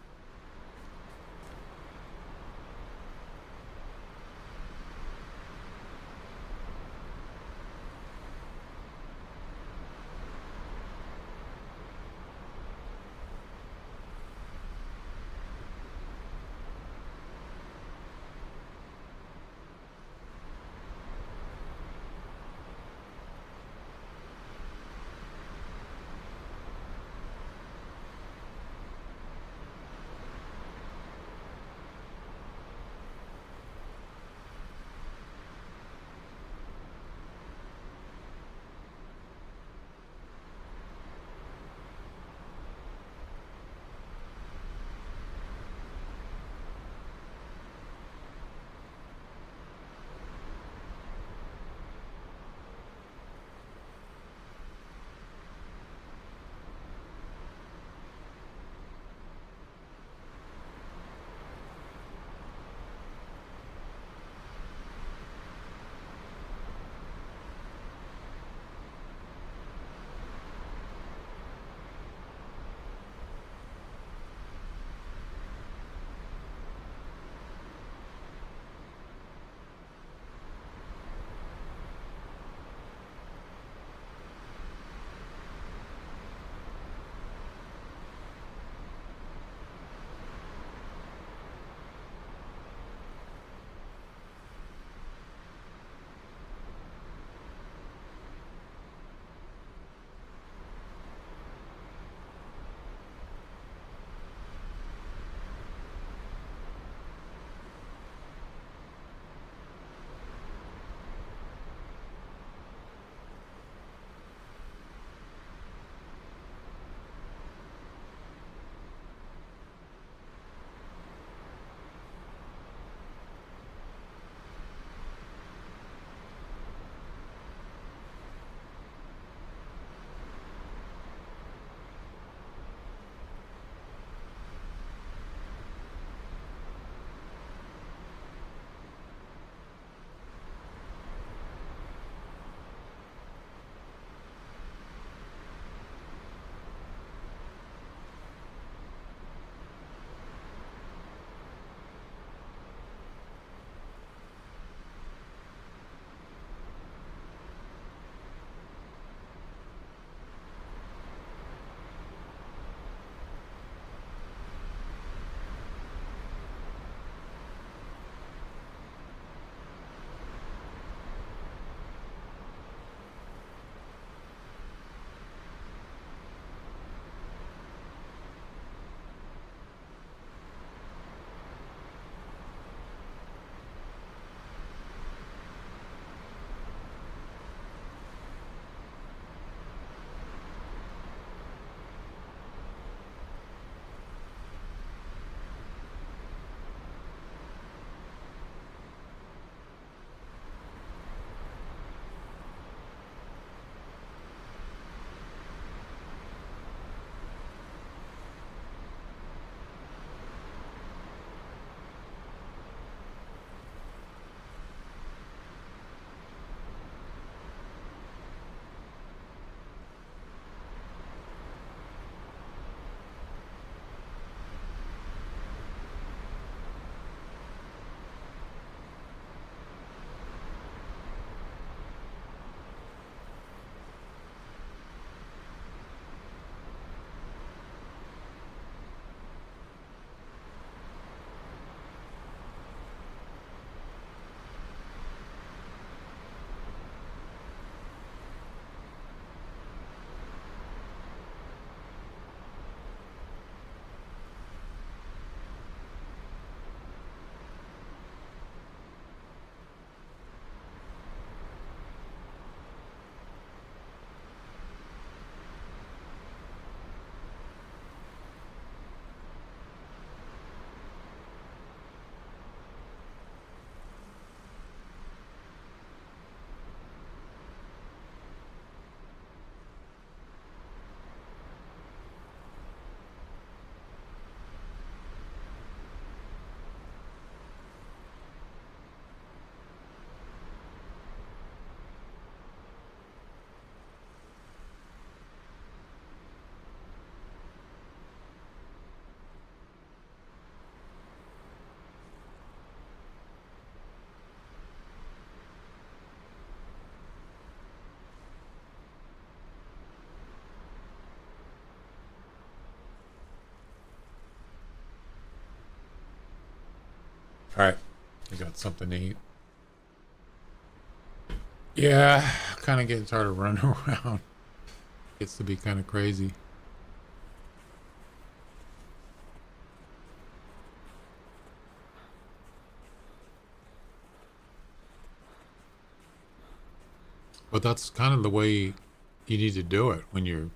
All right, I got something to eat. Yeah, kind of getting tired of running around. Gets to be kind of crazy. But that's kind of the way you need to do it when you're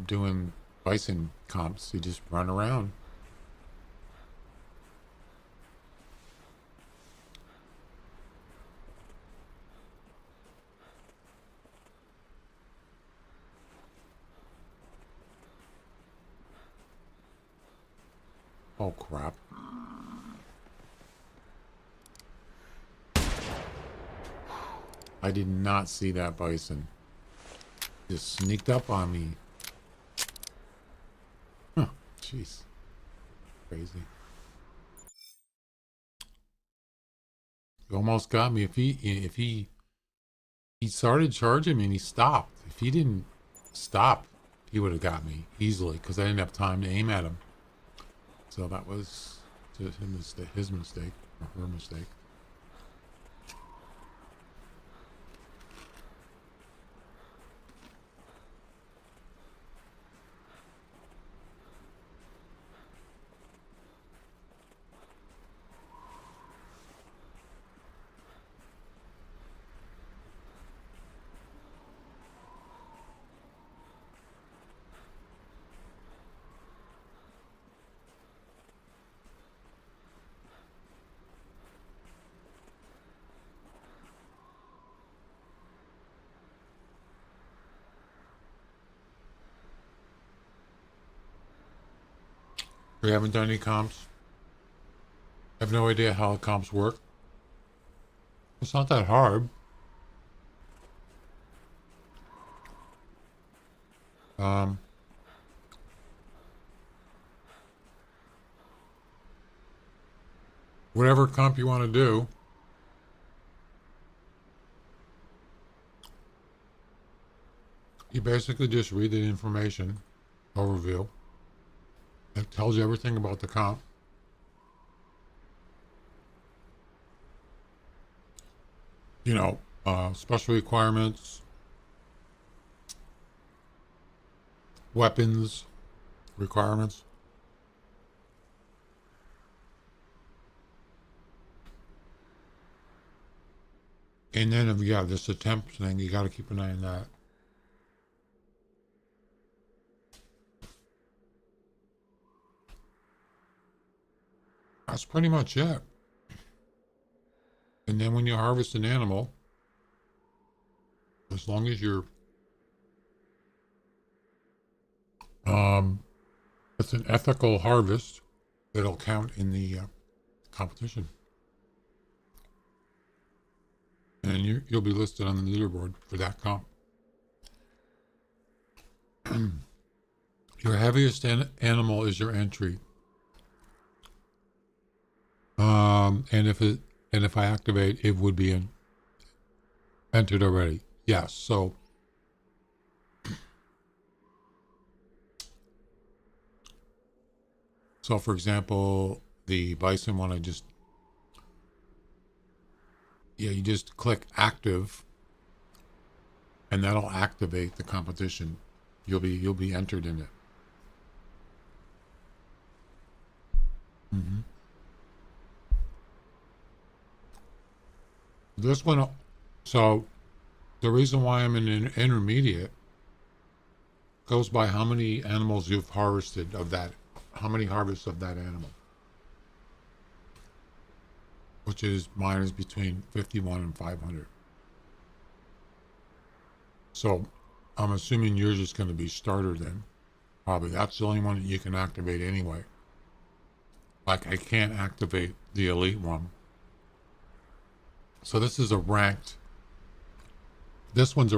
doing bison comps. You just run around. Oh crap. I did not see that bison. Just sneaked up on me. Huh. Jeez. Crazy. He almost got me. If he started charging me and he stopped. If he didn't stop, he would have got me easily because I didn't have time to aim at him. So that was just his mistake or her mistake. We haven't done any comps. I have no idea how comps work. It's not that hard. Um, whatever comp you want to do. You basically just read the information overview. It tells you everything about the comp. You know, special requirements, weapons requirements. And then if you got this attempt thing, you got to keep an eye on that. That's pretty much it. And then when you harvest an animal, as long as you're, it's an ethical harvest, it'll count in the competition. And you'll be listed on the leaderboard for that comp. Your heaviest animal is your entry. And if I activate, it would be entered already. Yes. So for example, the bison one, you just click active, and that'll activate the competition. You'll be entered in it. Mm-hmm. This one, so the reason why I'm in an intermediate goes by how many animals you've harvested of that, how many harvests of that animal, which is mine is between 51 and 500. So I'm assuming yours is going to be starter then. Probably that's the only one that you can activate anyway. Like I can't activate the elite one. So this one's a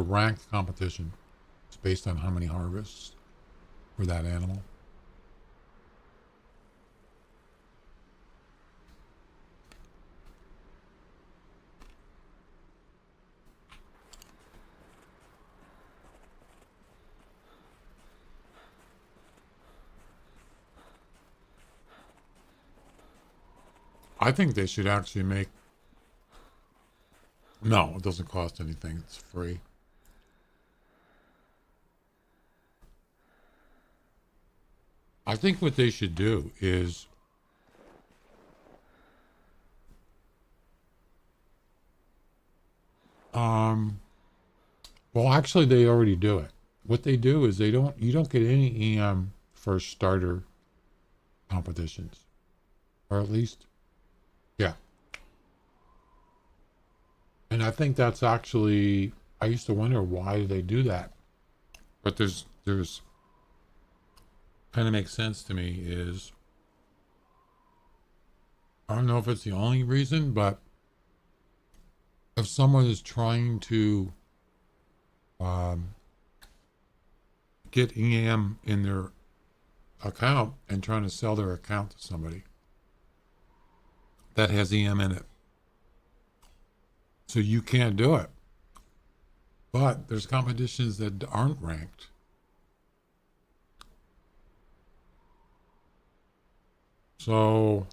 ranked competition. It's based on how many harvests for that animal. I think they should actually make. No, it doesn't cost anything. It's free. I think what they should do is well, actually they already do it. What they do is you don't get any EM for starter competitions. Or at least yeah. And I think that's actually I used to wonder why they do that. But there's kind of makes sense to me is I don't know if it's the only reason, but if someone is trying to get EM in their account and trying to sell their account to somebody that has EM in it, so you can't do it. But there's competitions that aren't ranked. So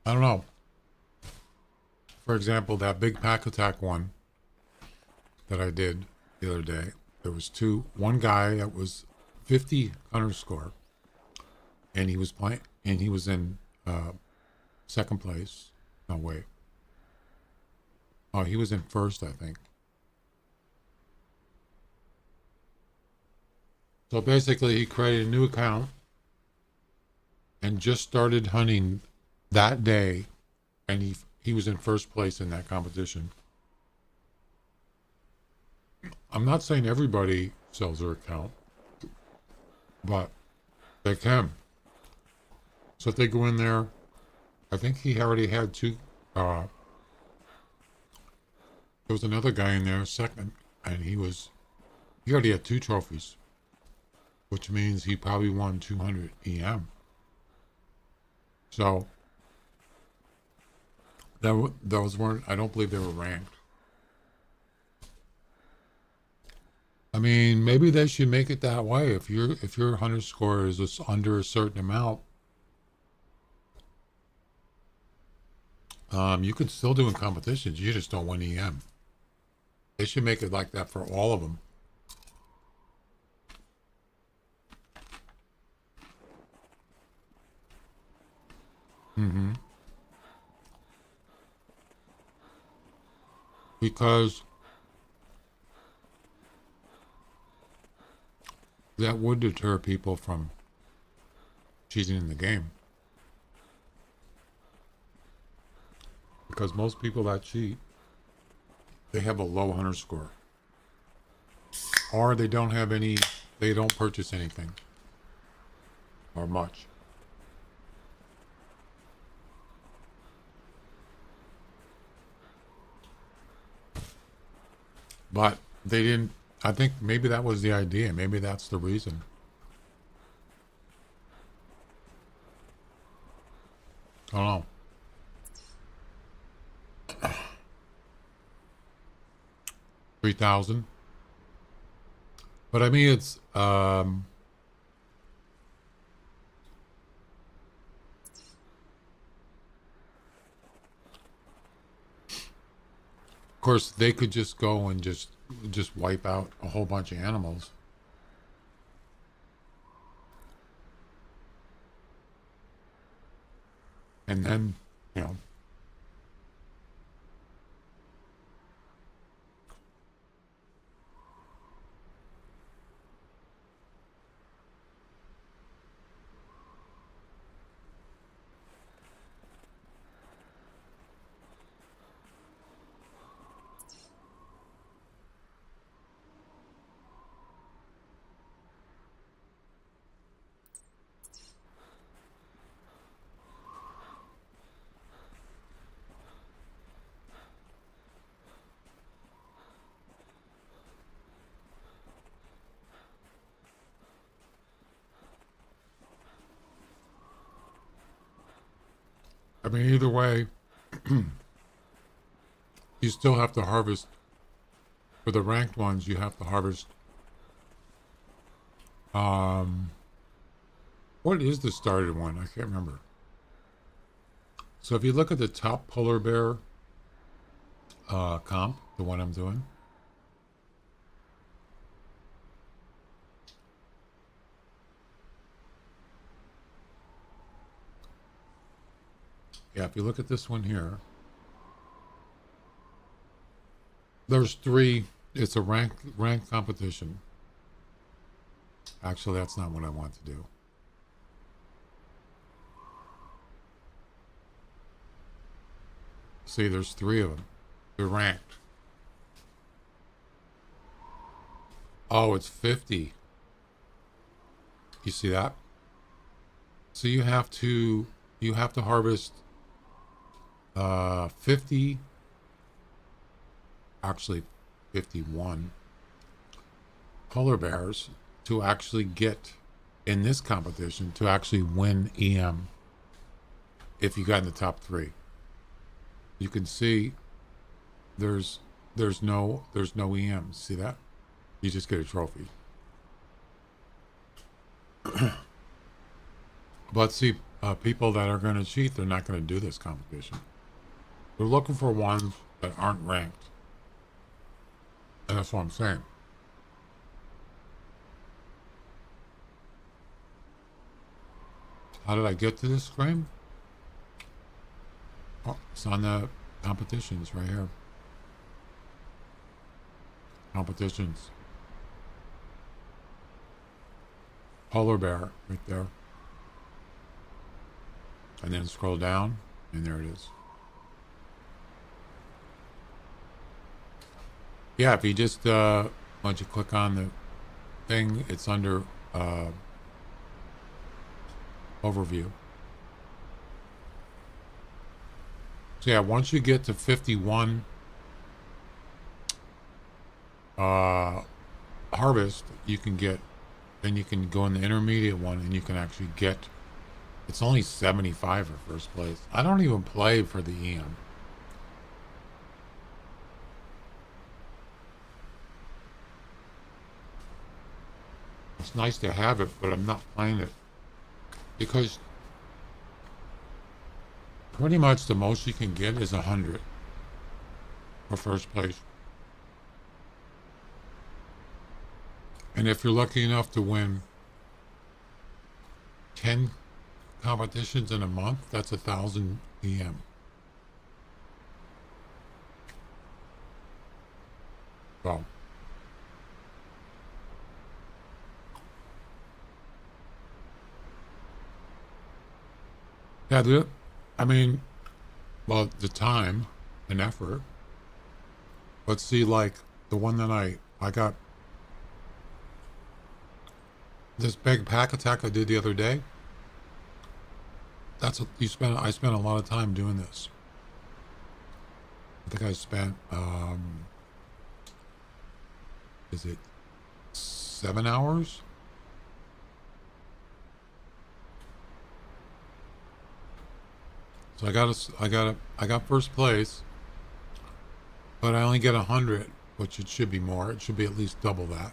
I don't know. For example, that big pack attack one that I did the other day, there was one guy that was 50 underscore, and he was playing, and he was in second place. No, wait. Oh, he was in first, I think. So basically, he created a new account and just started hunting that day, and he was in first place in that competition. I'm not saying everybody sells their account, but they can. So if they go in there, I think he already had two. There was another guy in there second, and he already had 2 trophies, which means he probably won 200 EM. So those weren't. I don't believe they were ranked. I mean, maybe they should make it that way. If your hunter score is under a certain amount, you can still do in competitions. You just don't win EM. They should make it like that for all of them. Mm-hmm. Because that would deter people from cheating in the game. Because most people that cheat, they have a low hunter score. Or they don't purchase anything. Or much. But they didn't, I think maybe that was the idea. Maybe that's the reason. I don't know. $3,000. But I mean, it's, of course, they could just go and just wipe out a whole bunch of animals. And then, you know, I mean, either way, you still have to harvest. For the ranked ones, you have to harvest 1 What is the started one? I can't remember. So if you look at the top polar bear comp, the one I'm doing, yeah, if you look at this one here, there's three. It's a ranked competition. Actually, that's not what I want to do. See, there's three of them. They're ranked. Oh, it's 50. You see that? So you have to harvest 50, actually 51 polar bears to actually get in this competition to actually win EM if you got in the top 3. You can see there's no EM. See that? You just get a trophy. But see, people that are going to cheat, they're not going to do this competition. They're looking for ones that aren't ranked. And that's what I'm saying. How did I get to this screen? Oh, it's on the competitions right here. Competitions. Polar bear right there. And then scroll down, and there it is. Yeah, if you just once you click on the thing, it's under overview. So yeah, once you get to 51 harvest, you can get, then you can go in the intermediate one, and you can actually get. It's only 75 for first place. I don't even play for the EM. It's nice to have it, but I'm not playing it because pretty much the most you can get is 100 for first place. And if you're lucky enough to win 10 competitions in a month, that's 1,000 EM. Well, yeah, I mean, well, the time and effort. Let's see, like the one that I got, this big pack attack I did the other day. That's what you spent. I spent a lot of time doing this. I think I spent, is it 7 hours? So I got first place, but I only get 100, which it should be more. It should be at least double that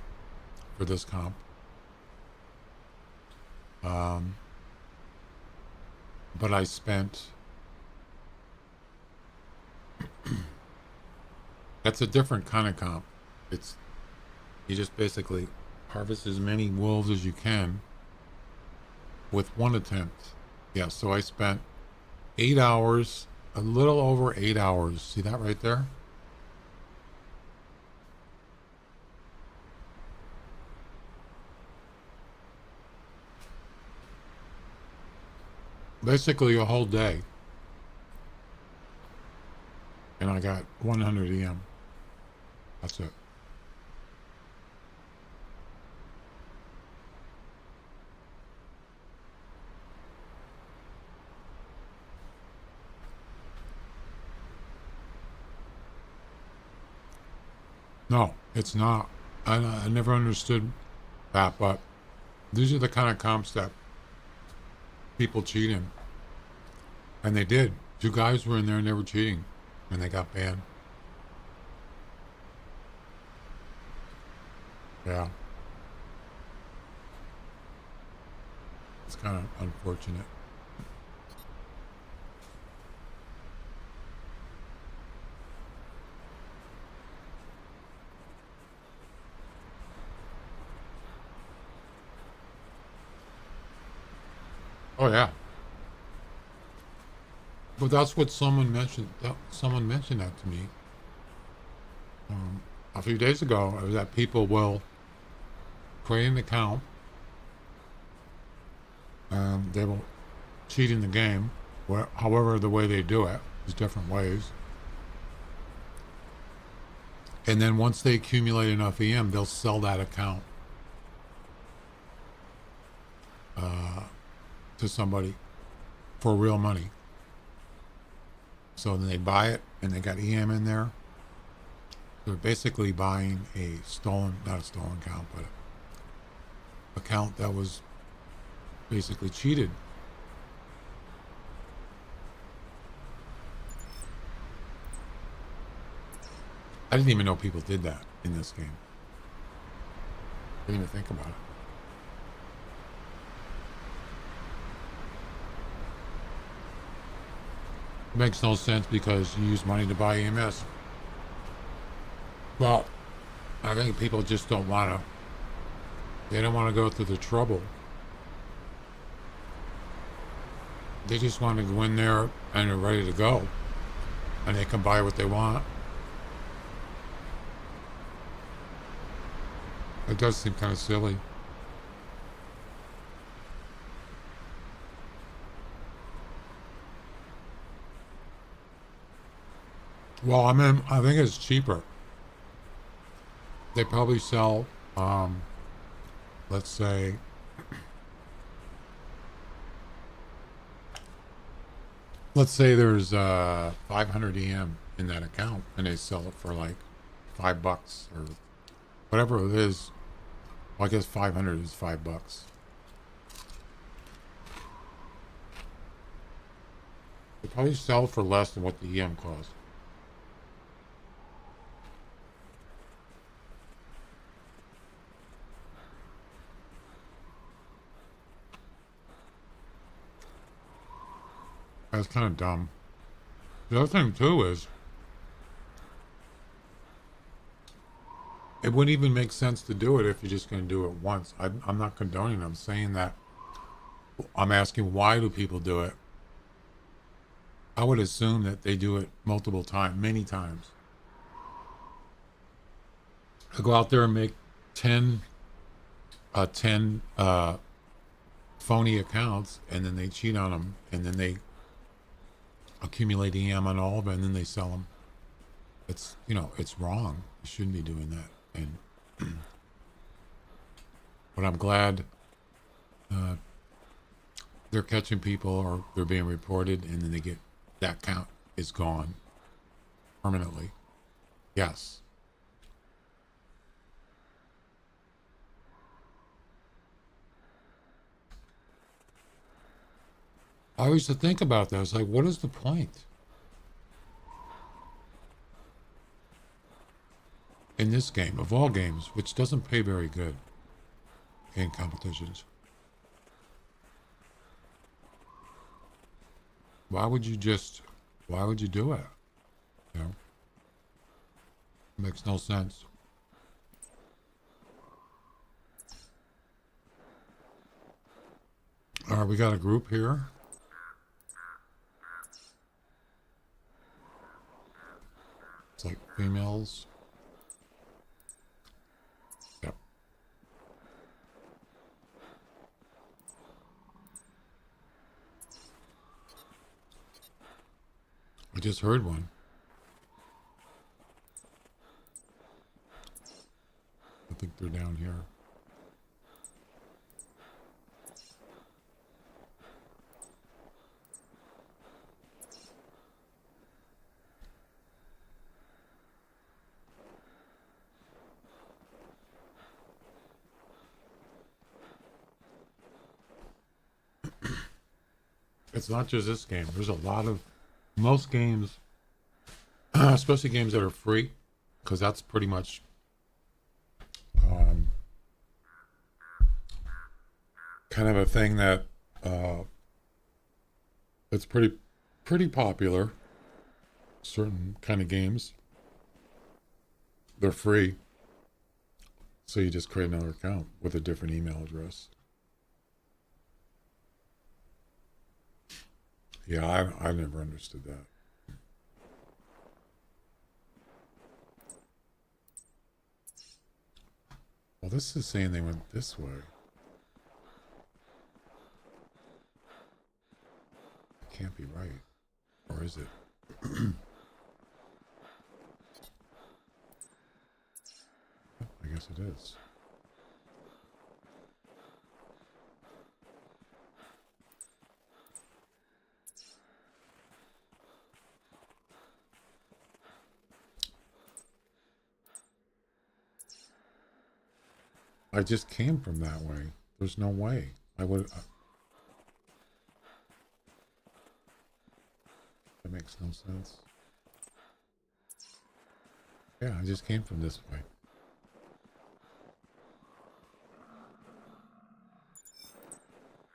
for this comp. But I spent. That's a different kind of comp. It's you just basically harvest as many wolves as you can with one attempt. Yeah, so I spent 8 hours, a little over 8 hours. See that right there? Basically a whole day. And I got 100 EM. That's it. No, it's not. I never understood that, but these are the kind of comps that people cheat in. And they did. 2 guys were in there and they were cheating. And they got banned. Yeah. It's kind of unfortunate. Oh yeah. But that's what someone mentioned. Someone mentioned that to me a few days ago. That people will create an account and they will cheat in the game. However, the way they do it is different ways. And then once they accumulate enough EM, they'll sell that account to somebody for real money. So then they buy it and they got EM in there. They're basically buying a stolen, not a stolen account, but an account that was basically cheated. I didn't even know people did that in this game. Didn't even think about it. It makes no sense because you use money to buy EMS. Well, I think people just don't want to. They don't want to go through the trouble. They just want to go in there and they're ready to go. And they can buy what they want. It does seem kind of silly. Well, I think it's cheaper. They probably sell, let's say, there's 500 EM in that account, and they sell it for like $5 or whatever it is. Well, I guess 500 is $5. They probably sell for less than what the EM costs. That's kind of dumb. The other thing too is it wouldn't even make sense to do it if you're just going to do it once. I'm not condoning it. I'm saying that I'm asking why do people do it? I would assume that they do it multiple times, many times. I go out there and make 10 phony accounts, and then they cheat on them, and then they accumulate EM on all of it, and then they sell them. It's, it's wrong. You shouldn't be doing that. And but I'm glad they're catching people, or they're being reported, and then that count is gone permanently. Yes. I used to think about that. I was like, what is the point? In this game, of all games, which doesn't pay very good in competitions. Why would you do it? It makes no sense. All right, we got a group here. It's like females. Yep. I just heard one. I think they're down here. It's not just this game. There's a lot of, most games, especially games that are free, because that's pretty much kind of a thing that Uh, it's pretty popular. Certain kind of games, they're free, so you just create another account with a different email address. Yeah, I've never understood that. Well, this is saying they went this way. It can't be right. Or is it? I guess it is. I just came from that way. There's no way. I would. That makes no sense. Yeah, I just came from this way.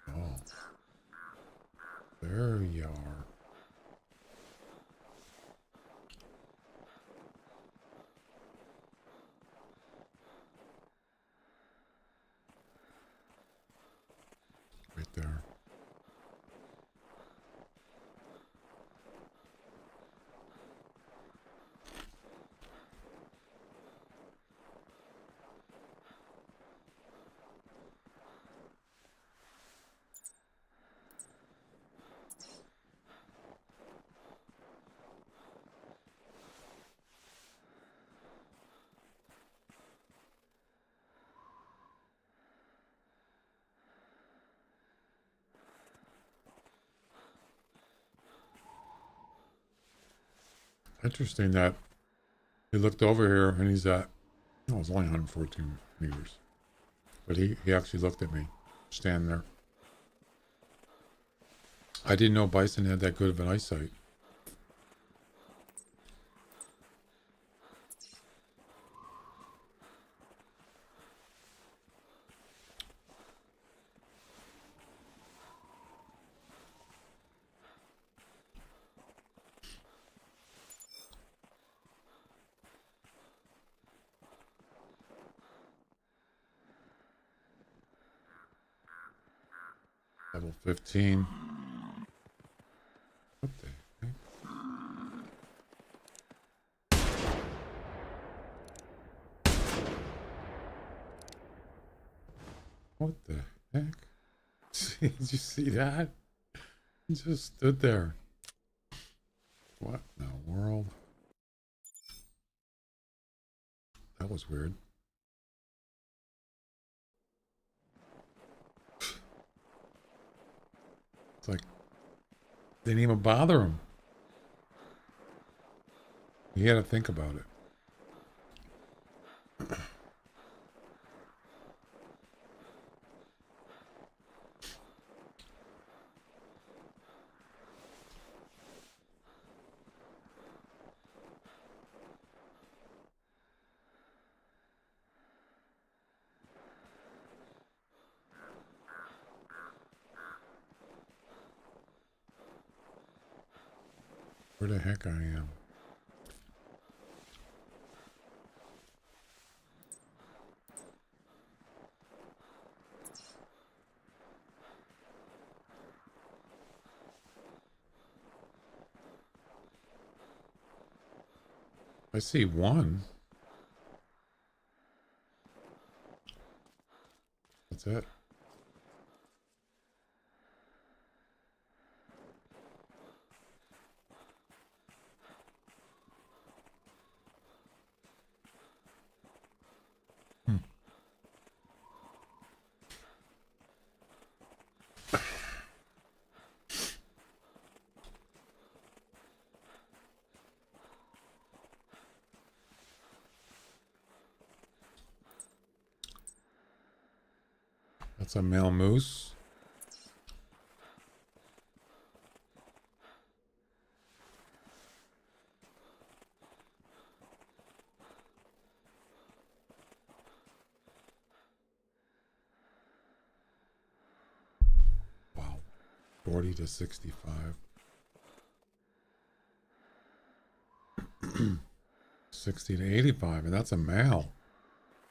Oh. There you are. Right there. Interesting that he looked over here and he's at, oh, it was only 114 meters. But he actually looked at me, standing there. I didn't know bison had that good of an eyesight. Level 15. What the heck? What the heck? Did you see that? He just stood there. What in the world? That was weird. It's like, they didn't even bother him. He had to think about it. Where the heck I am? I see one. That's it. Hmm. That's a male moose. Wow. 40 to 65. 60 to 85, and that's a male.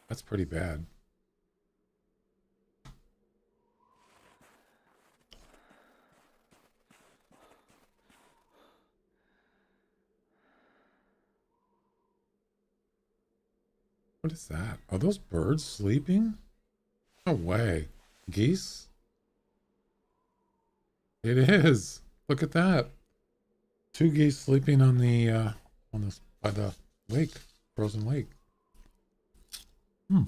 That's pretty bad. What is that? Are those birds sleeping? No way. Geese? It is. Look at that. 2 geese sleeping on the by the lake, frozen lake. It's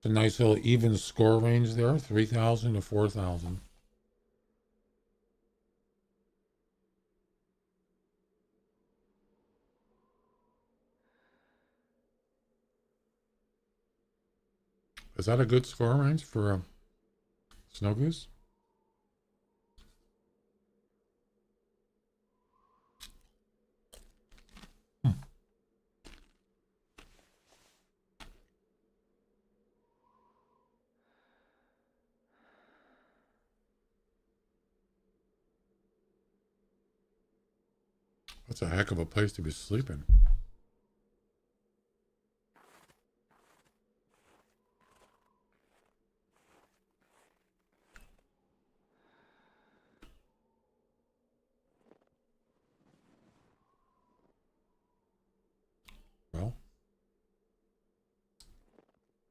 a nice little even score range there, 3,000 to 4,000. Is that a good score range for a snow goose? That's a heck of a place to be sleeping. Well,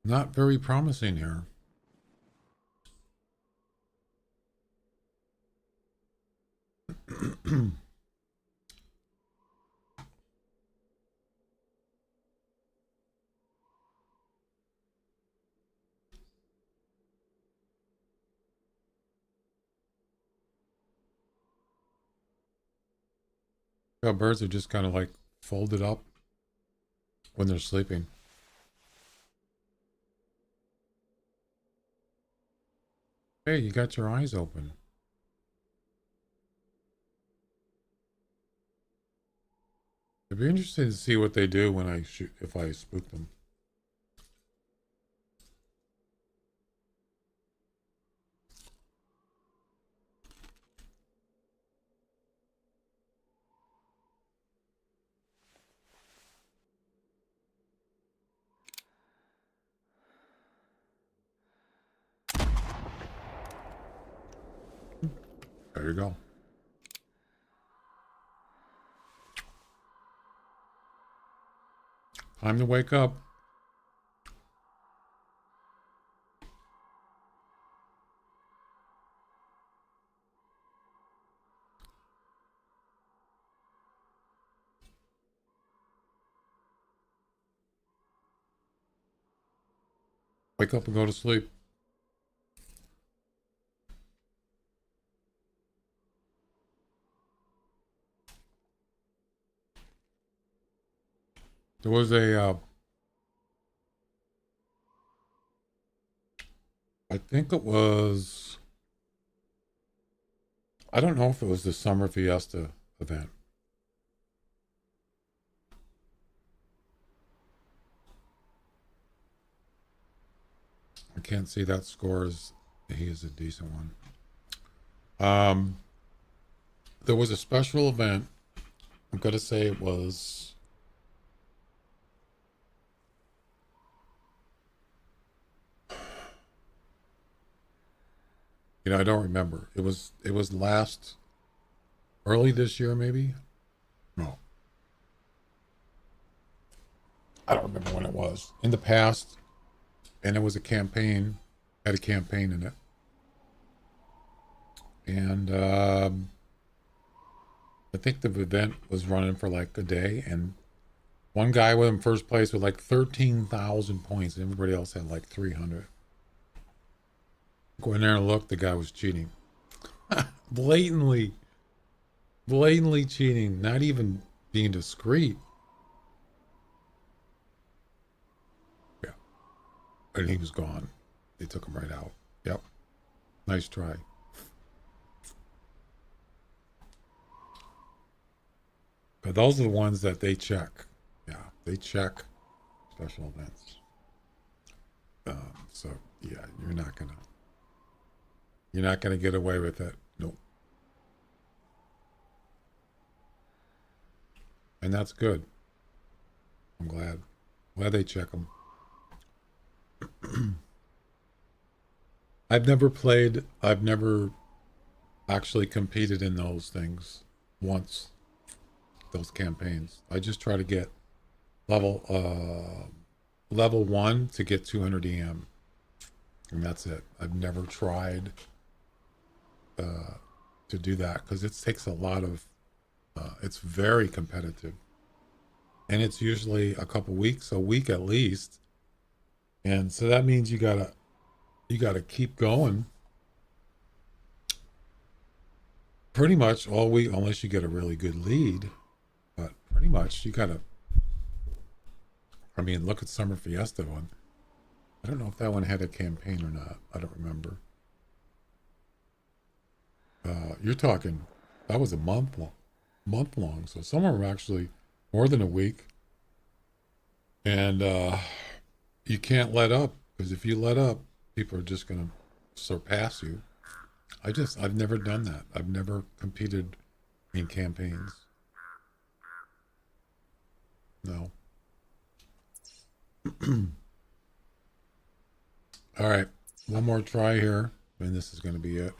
not very promising here. Yeah, birds are just kind of like folded up when they're sleeping. Hey, you got your eyes open. It'd be interesting to see what they do when I shoot, if I spook them. There you go. Time to wake up. Wake up and go to sleep. There was I think it was, I don't know if it was the Summer Fiesta event. I can't see that score as he is a decent one. There was a special event. I'm gonna say it was, I don't remember. It was last early this year, maybe. No, I don't remember when it was. In the past, and it was a campaign, had a campaign in it, and I think the event was running for like a day, and one guy was in first place with like 13,000 points, and everybody else had like 300. Go in there and look, the guy was cheating. blatantly cheating, not even being discreet. Yeah. And he was gone. They took him right out. Yep. Nice try. But those are the ones that they check. Yeah, they check special events. So, yeah, you're not going to You're not going to get away with it. Nope. And that's good. I'm glad. Glad they check them. I've never actually competed in those things once, those campaigns. I just try to get level level 1 to get 200 EM. And that's it. I've never tried to do that because it takes a lot of it's very competitive. And it's usually a couple weeks, a week at least. And so that means you gotta keep going pretty much all week, unless you get a really good lead. But pretty much you gotta, I mean, look at Summer Fiesta one. I don't know if that one had a campaign or not. I don't remember. You're talking, that was a month long. So some of them were actually more than a week. And you can't let up, because if you let up, people are just going to surpass you. I've never done that. I've never competed in campaigns. No. All right. One more try here, and this is going to be it.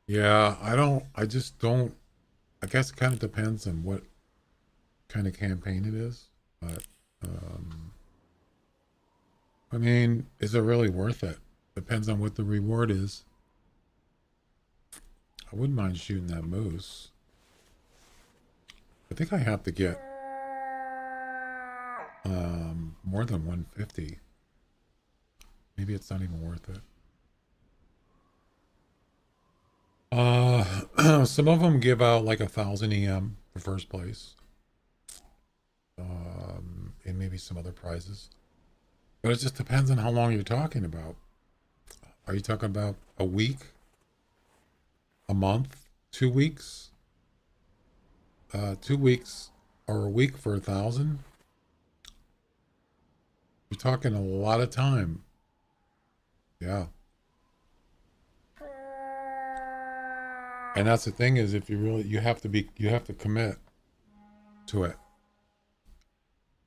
Yeah, I just don't, I guess it kind of depends on what kind of campaign it is. But, I mean, is it really worth it? Depends on what the reward is. I wouldn't mind shooting that moose. I think I have to get more than 150. Maybe it's not even worth it. Some of them give out like 1,000 EM for first place. And maybe some other prizes. But it just depends on how long you're talking about. Are you talking about a week? A month? 2 weeks? 2 weeks or a week for 1,000? You're talking a lot of time. Yeah. And that's the thing is, if you have to commit to it.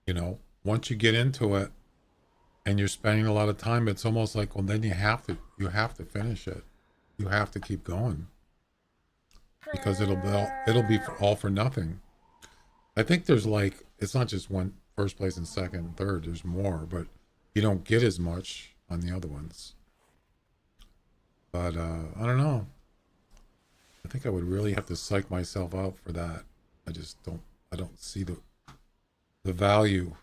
You know, once you get into it and you're spending a lot of time, it's almost like, well, then you have to finish it. You have to keep going because it'll be all for nothing. I think there's like, it's not just one first place and second and third. There's more, but you don't get as much on the other ones. But I don't know. I think I would really have to psych myself out for that. I don't see the value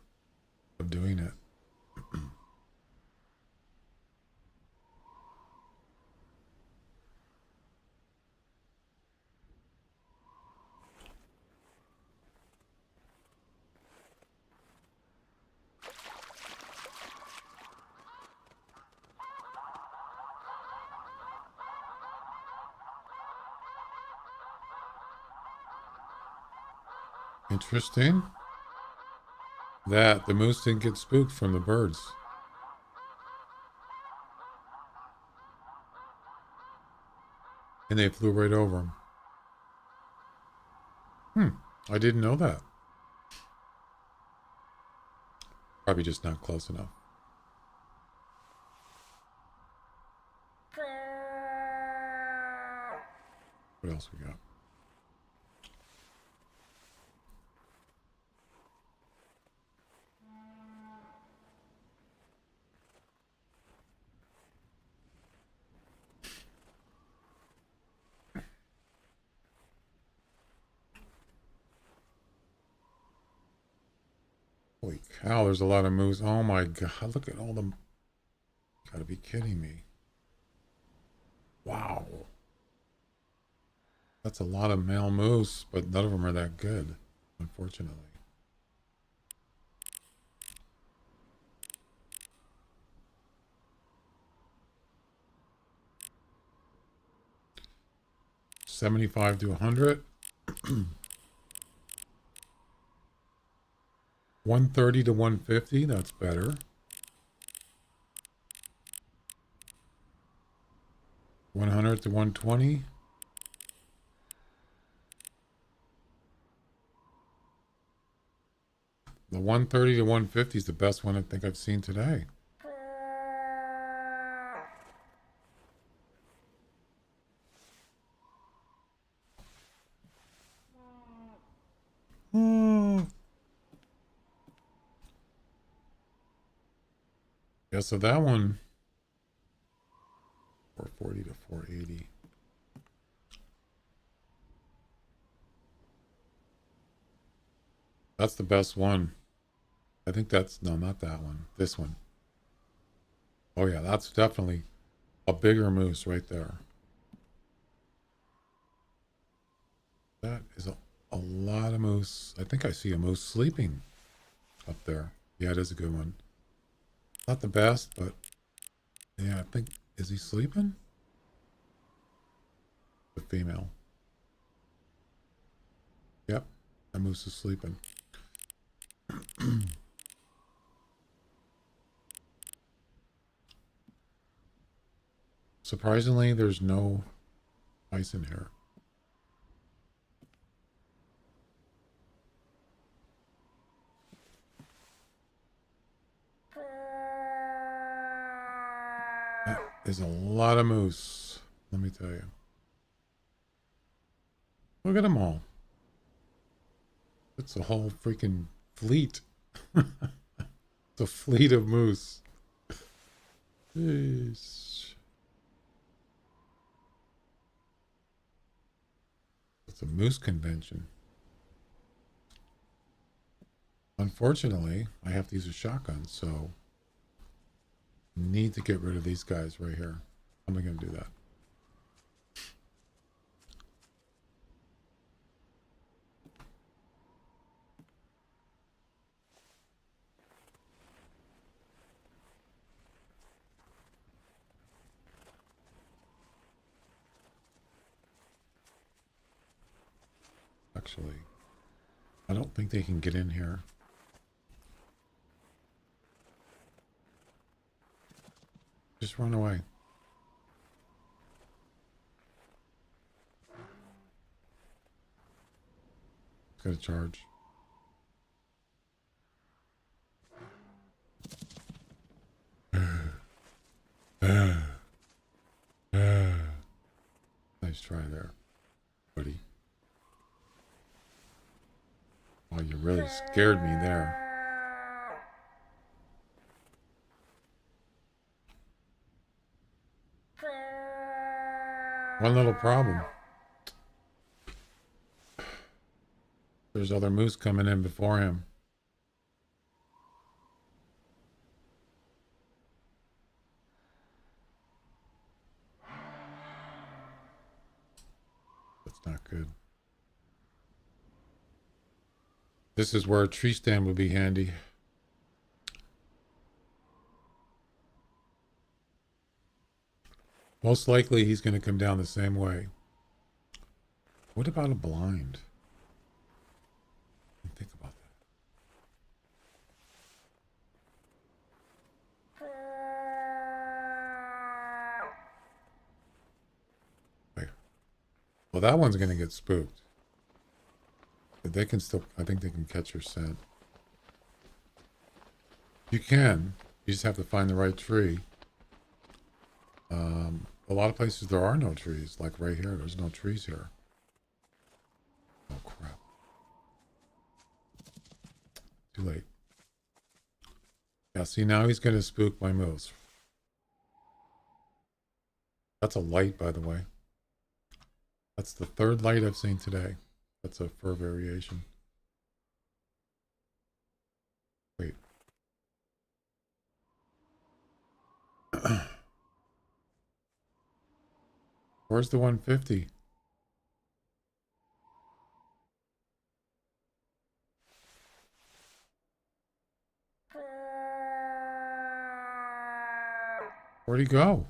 of doing it. Interesting that the moose didn't get spooked from the birds. And they flew right over him. I didn't know that. Probably just not close enough. What else we got? Holy cow, there's a lot of moose. Oh my god, look at all them. Gotta be kidding me. Wow. That's a lot of male moose, but none of them are that good, unfortunately. 75 to 100. 130 to 150, that's better. 100 to 120. The 130 to 150 is the best one I think I've seen today. Yeah, so that one, 440 to 480. That's the best one. I think that's, no, not that one. This one. Oh yeah, that's definitely a bigger moose right there. That is a lot of moose. I think I see a moose sleeping up there. Yeah, it is a good one. Not the best, but yeah, I think, is he sleeping? The female. Yep, that moose is sleeping. Surprisingly, there's no ice in here. That is a lot of moose, let me tell you. Look at them all. It's a whole freaking fleet. It's a fleet of moose. Jeez. It's a moose convention. Unfortunately, I have to use a shotgun, so need to get rid of these guys right here. How am I going to do that? Actually, I don't think they can get in here. Just run away. It's got to charge. Nice try there, buddy. Oh, you really scared me there. One little problem. There's other moose coming in before him. That's not good. This is where a tree stand would be handy. Most likely he's going to come down the same way. What about a blind? Think about that. Wait. Well, that one's going to get spooked. But they can still, I think they can catch your scent. You can. You just have to find the right tree. A lot of places there are no trees. Like right here, there's no trees here. Oh, crap. Too late. Yeah, see, now he's going to spook my moose. That's a light, by the way. That's the third light I've seen today. That's a fur variation. Wait. Where's the 150? Where'd he go?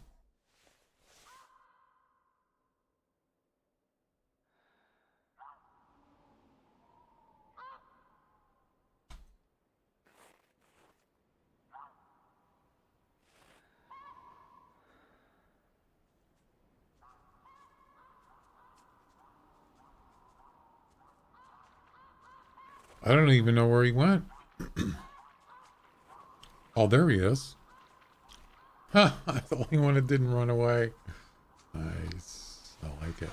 I don't even know where he went. Oh, there he is. Huh, I'm the only one that didn't run away. Nice. I like it.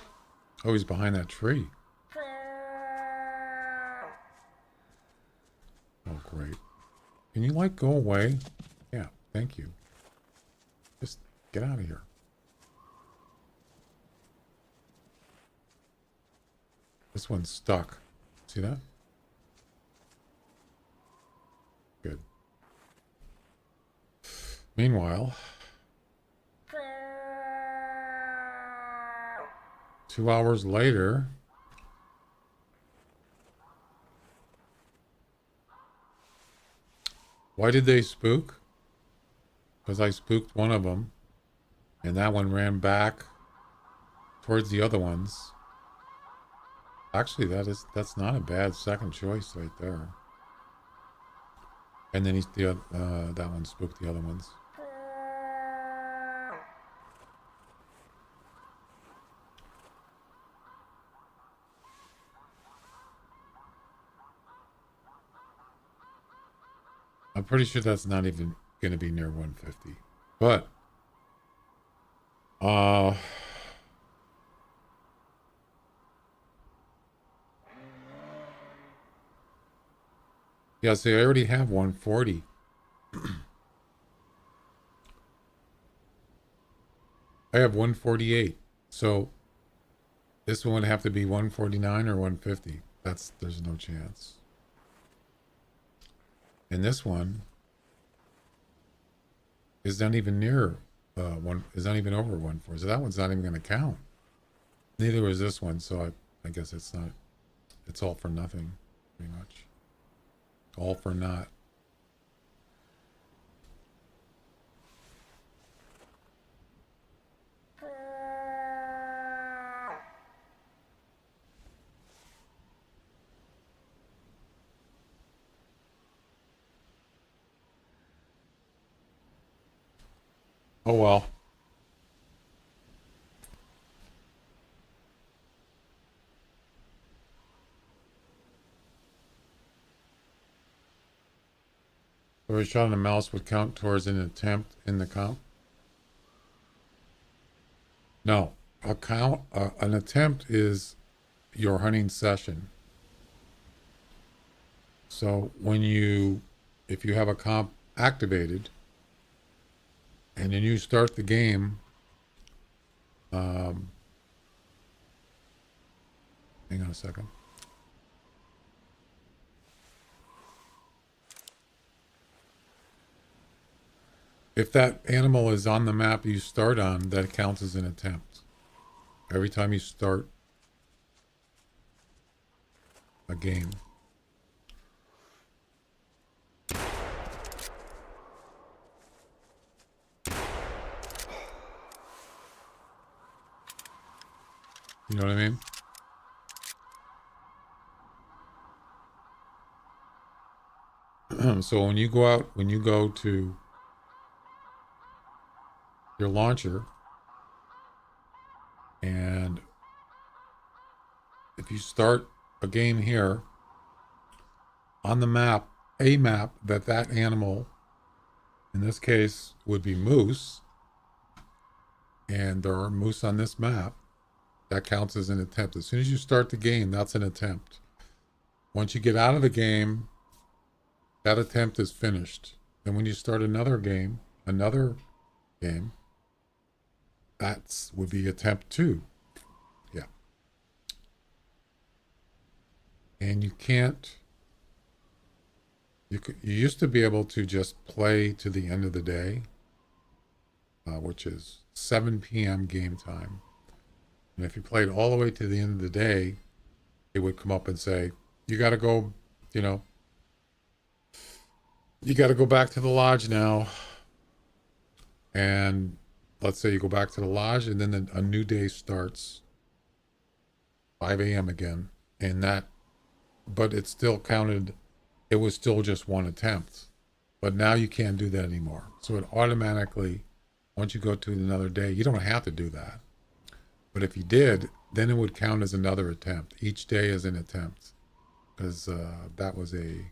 Oh, he's behind that tree. Oh, great. Can you, like, go away? Yeah, thank you. Just get out of here. This one's stuck. See that? Good. Meanwhile, 2 hours later, why did they spook? Because I spooked one of them, and that one ran back towards the other ones. Actually, that's not a bad second choice right there. And then that one spooked the other ones. I'm pretty sure that's not even going to be near 150. But, yeah, see, I already have 140. I have 148. So, this one would have to be 149 or 150. There's no chance. And this one is not even near is not even over 140. So that one's not even going to count. Neither was this one, so I guess it's all for nothing, pretty much. All for naught. Oh well. Every shot on a mouse would count towards an attempt in the count? No. An attempt is your hunting session. So if you have a comp activated, and then you start the game, hang on a second. If that animal is on the map you start on, that counts as an attempt. Every time you start a game. You know what I mean? So when you go to your launcher, and if you start a game here on the map, a map that animal, in this case, would be moose, and there are moose on this map, that counts as an attempt. As soon as you start the game, that's an attempt. Once you get out of the game, that attempt is finished. Then when you start another game, that would be attempt 2. Yeah. And you used to be able to just play to the end of the day, which is 7 p.m. game time. And if you played all the way to the end of the day, it would come up and say, you got to go, you got to go back to the lodge now. And let's say you go back to the lodge, and then a new day starts 5 a.m. again. But it still counted, it was still just one attempt. But now you can't do that anymore. So it automatically, once you go to another day, you don't have to do that. But if you did, then it would count as another attempt. Each day is an attempt. because that was a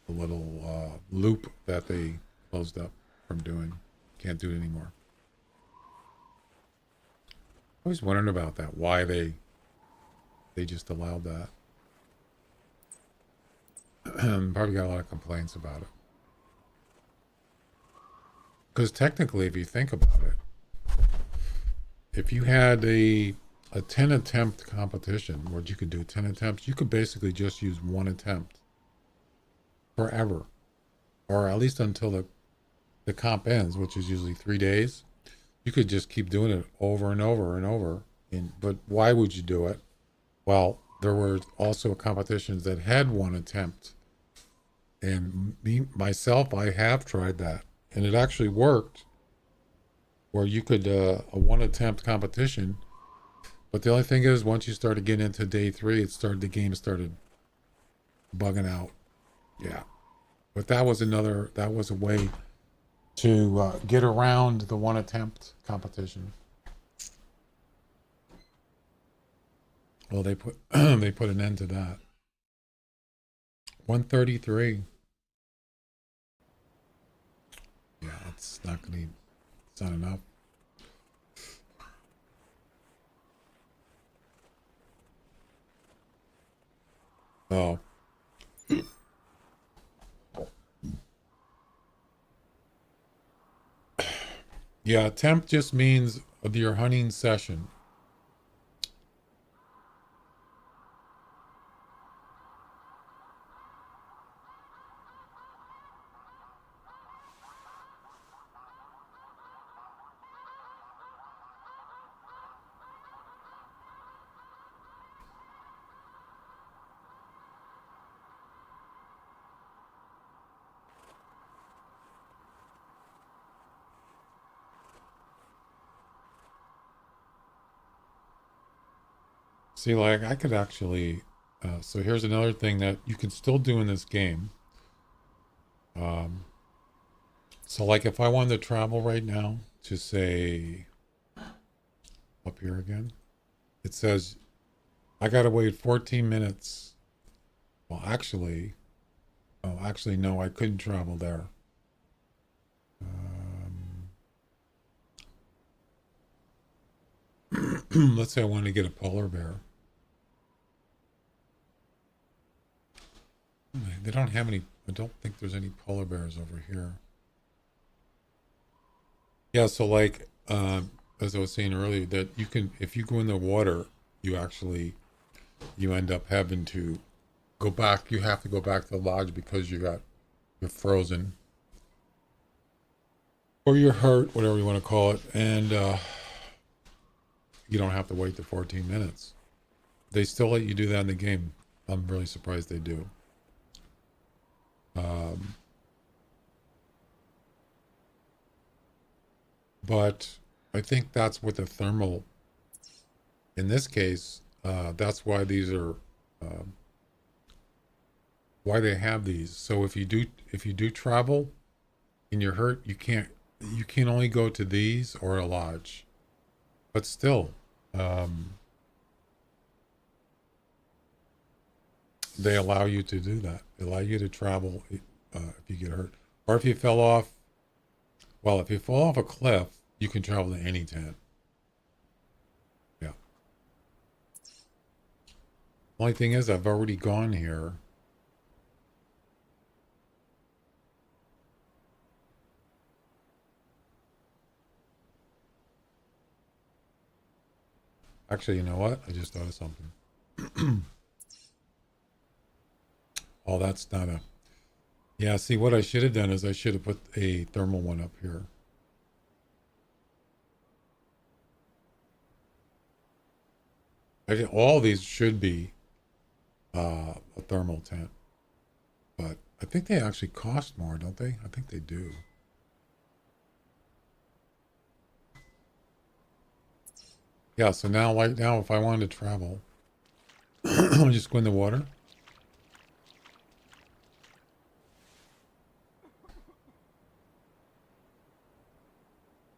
little loop that they closed up from doing. Can't do it anymore. I was wondering about that. Why they just allowed that. Probably got a lot of complaints about it. Because technically, if you think about it, if you had a 10 attempt competition where you could do 10 attempts, you could basically just use one attempt forever, or at least until the comp ends, which is usually 3 days. You could just keep doing it over and over and over. But why would you do it? Well, there were also competitions that had one attempt. And myself, I have tried that. And it actually worked, where you could, a one attempt competition. But the only thing is, once you started getting into day 3, the game started bugging out. Yeah. But that was a way to get around the one attempt competition. Well, they put they put an end to that. 133. Yeah, it's not gonna be. It's not enough. Oh. Yeah, attempt just means your hunting session. See, like I could actually. So here's another thing that you can still do in this game. Um, so like if I wanted to travel right now to say up here again, it says I gotta wait 14 minutes. Well, actually, no, I couldn't travel there. Let's say I wanted to get a polar bear. They don't have any. I don't think there's any polar bears over here. Yeah, so like as I was saying earlier, that you can, if you go in the water, you end up having to go back. You have to go back to the lodge because you're frozen or you're hurt, whatever you want to call it, and you don't have to wait the 14 minutes. They still let you do that in the game. I'm really surprised they do. Um, but I think that's what the thermal. In this case, that's why these are. Why they have these. So if you do travel and you're hurt, you can only go to these or a lodge. But still, they allow you to do that. They allow you to travel if you get hurt, or if you fell off. Well, if you fall off a cliff, you can travel to any tent. Yeah. Only thing is, I've already gone here. Actually, you know what? I just thought of something. Oh, that's not a. Yeah, see, what I should have done is I should have put a thermal one up here. Actually, all these should be a thermal tent, but I think they actually cost more, don't they? I think they do. Yeah, so now, like now, if I wanted to travel, I'll just go in the water.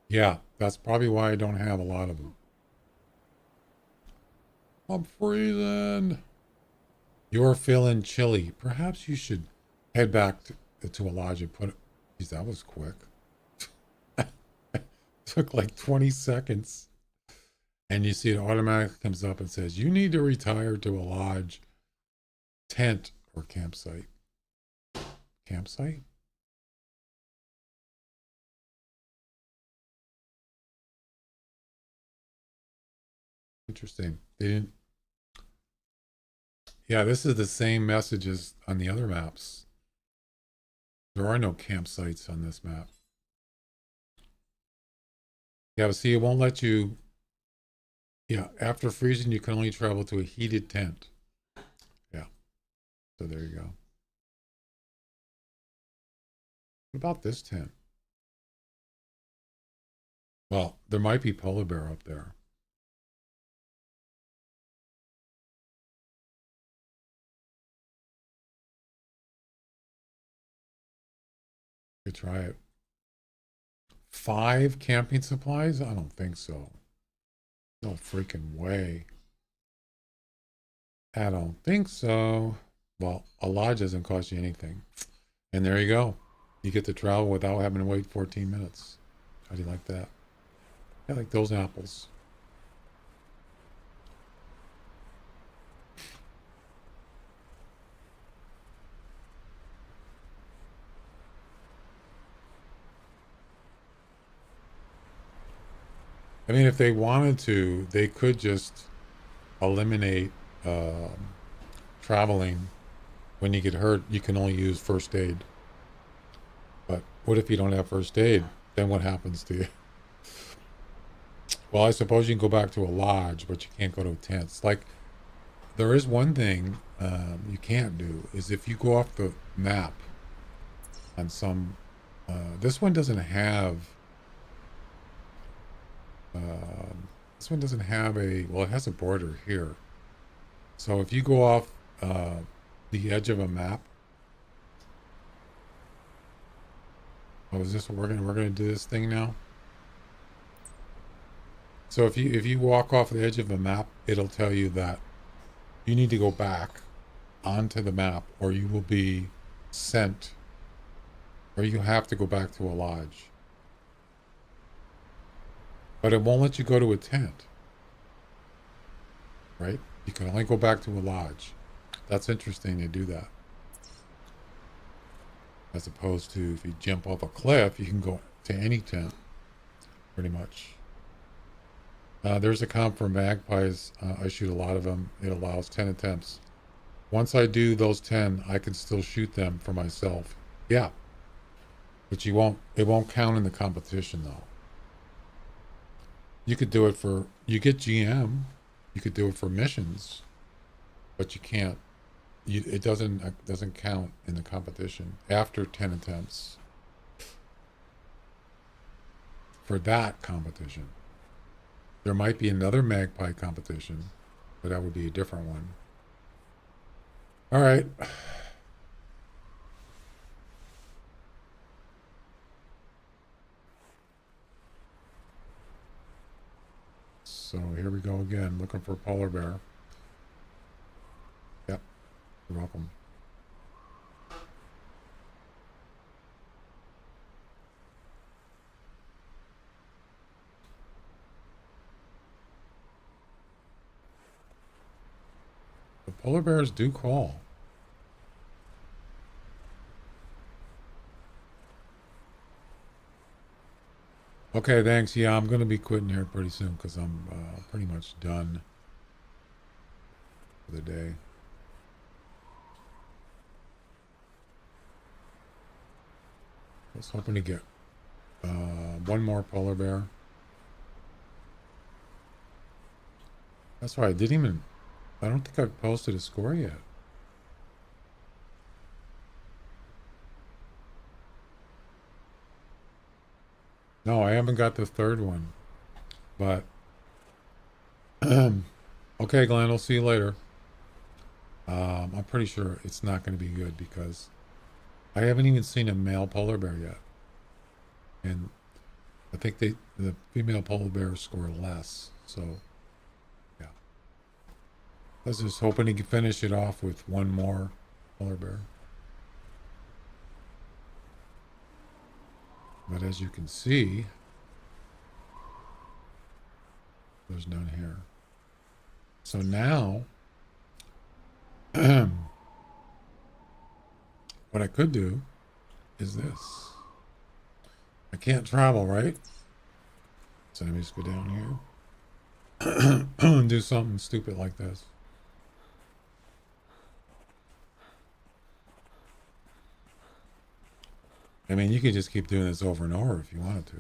Yeah, that's probably why I don't have a lot of them. I'm freezing. You're feeling chilly. Perhaps you should head back to a lodge and put it. Geez, that was quick. Took like 20 seconds. And you see it automatically comes up and says, you need to retire to a lodge, tent, or campsite. Campsite? Interesting. They didn't. Yeah, this is the same message as on the other maps. There are no campsites on this map. Yeah, but see, it won't let you. Yeah, after freezing, you can only travel to a heated tent. Yeah, so there you go. What about this tent? Well, there might be polar bear up there. You could try it. 5 camping supplies? I don't think so. No freaking way. I don't think so. Well, a lodge doesn't cost you anything. And there you go. You get to travel without having to wait 14 minutes. How do you like that? I like those apples. I mean, if they wanted to, they could just eliminate traveling. When you get hurt, you can only use first aid. But what if you don't have first aid? Then what happens to you? Well, I suppose you can go back to a lodge, but you can't go to a tent. It's like, there is one thing you can't do, is if you go off the map on some... this one doesn't have... this one doesn't have a... Well, it has a border here. So if you go off the edge of a map... Oh, is this what we're gonna do this thing now? So if you walk off the edge of a map, it'll tell you that you need to go back onto the map, or you will be sent, or you have to go back to a lodge. But it won't let you go to a tent, right? You can only go back to a lodge. That's interesting to do that. As opposed to if you jump off a cliff, you can go to any tent, pretty much. There's a comp for magpies. I shoot a lot of them. It allows 10 attempts. Once I do those 10, I can still shoot them for myself. Yeah. But it won't count in the competition though. You could do it for, you get GM. You could do it for missions. But you can't, it doesn't count in the competition after 10 attempts. For that competition. There might be another magpie competition, but that would be a different one. All right. So here we go again, looking for a polar bear. Yep, you're welcome. The polar bears do call. Okay, thanks. Yeah, I'm going to be quitting here pretty soon because I'm pretty much done for the day. I was hoping to get one more polar bear. That's right. I don't think I've posted a score yet. No, I haven't got the third one. But, okay, Glenn, I'll see you later. I'm pretty sure it's not going to be good because I haven't even seen a male polar bear yet. And I think the female polar bears score less. So, yeah. I was just hoping he could finish it off with one more polar bear. But as you can see, there's none here. So now, what I could do is this. I can't travel, right? So let me just go down here and do something stupid like this. I mean, you could just keep doing this over and over if you wanted to.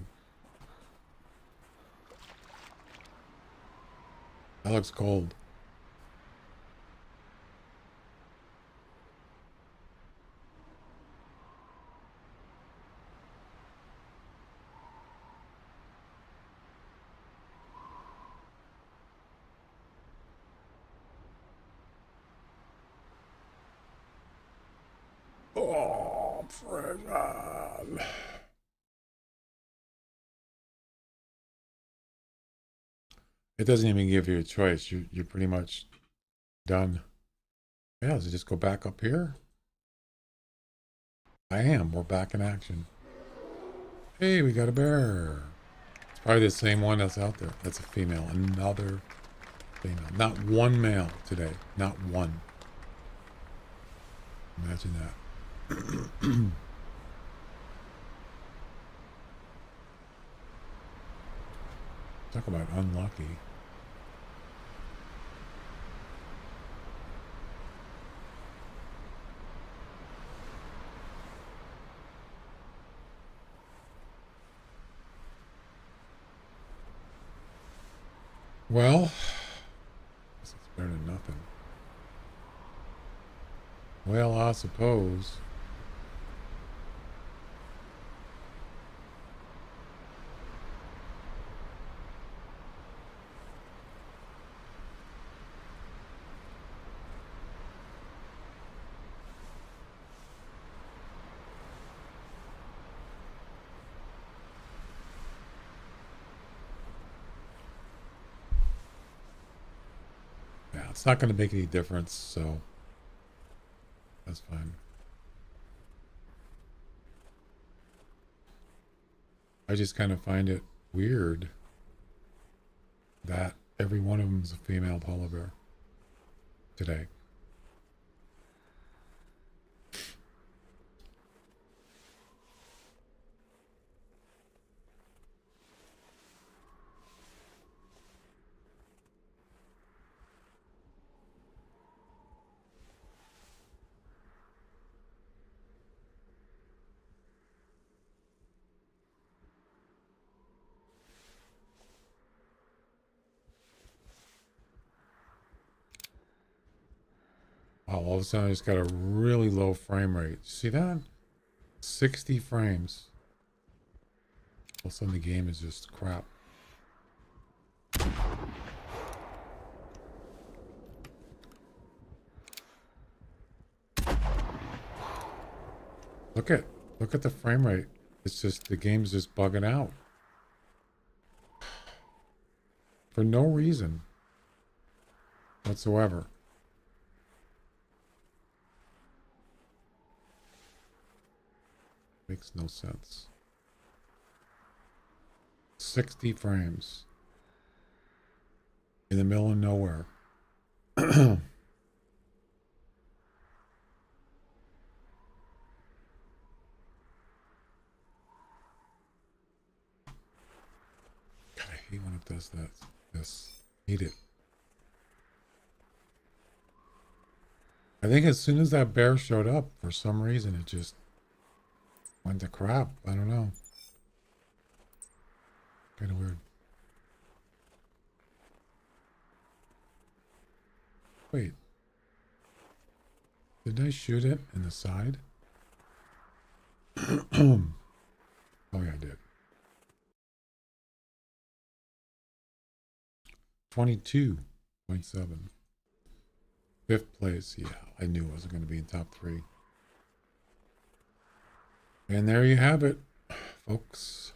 That looks cold. Oh, prison. It doesn't even give you a choice. You're pretty much done. Yeah, so just go back up here. I am. We're back in action. Hey, we got a bear. It's probably the same one that's out there. That's a female. Another female. Not one male today. Not one. Imagine that. Talk about unlucky. Well, it's better than nothing. Well, I suppose. Yeah, it's not going to make any difference, so that's fine. I just kind of find it weird that every one of them is a female polar bear today. Wow, all of a sudden I just got a really low frame rate. See that? 60 frames. All of a sudden the game is just crap. Look at the frame rate. It's just the game's just bugging out. For no reason whatsoever. Makes no sense. 60 frames. In the middle of nowhere. God, I hate when it does that. Hate it. I think as soon as that bear showed up, for some reason, it just went to crap. I don't know. Kind of weird. Wait. Did I shoot it in the side? Oh yeah, I did. 22.7. Fifth place. Yeah, I knew I wasn't going to be in top 3. And there you have it, folks.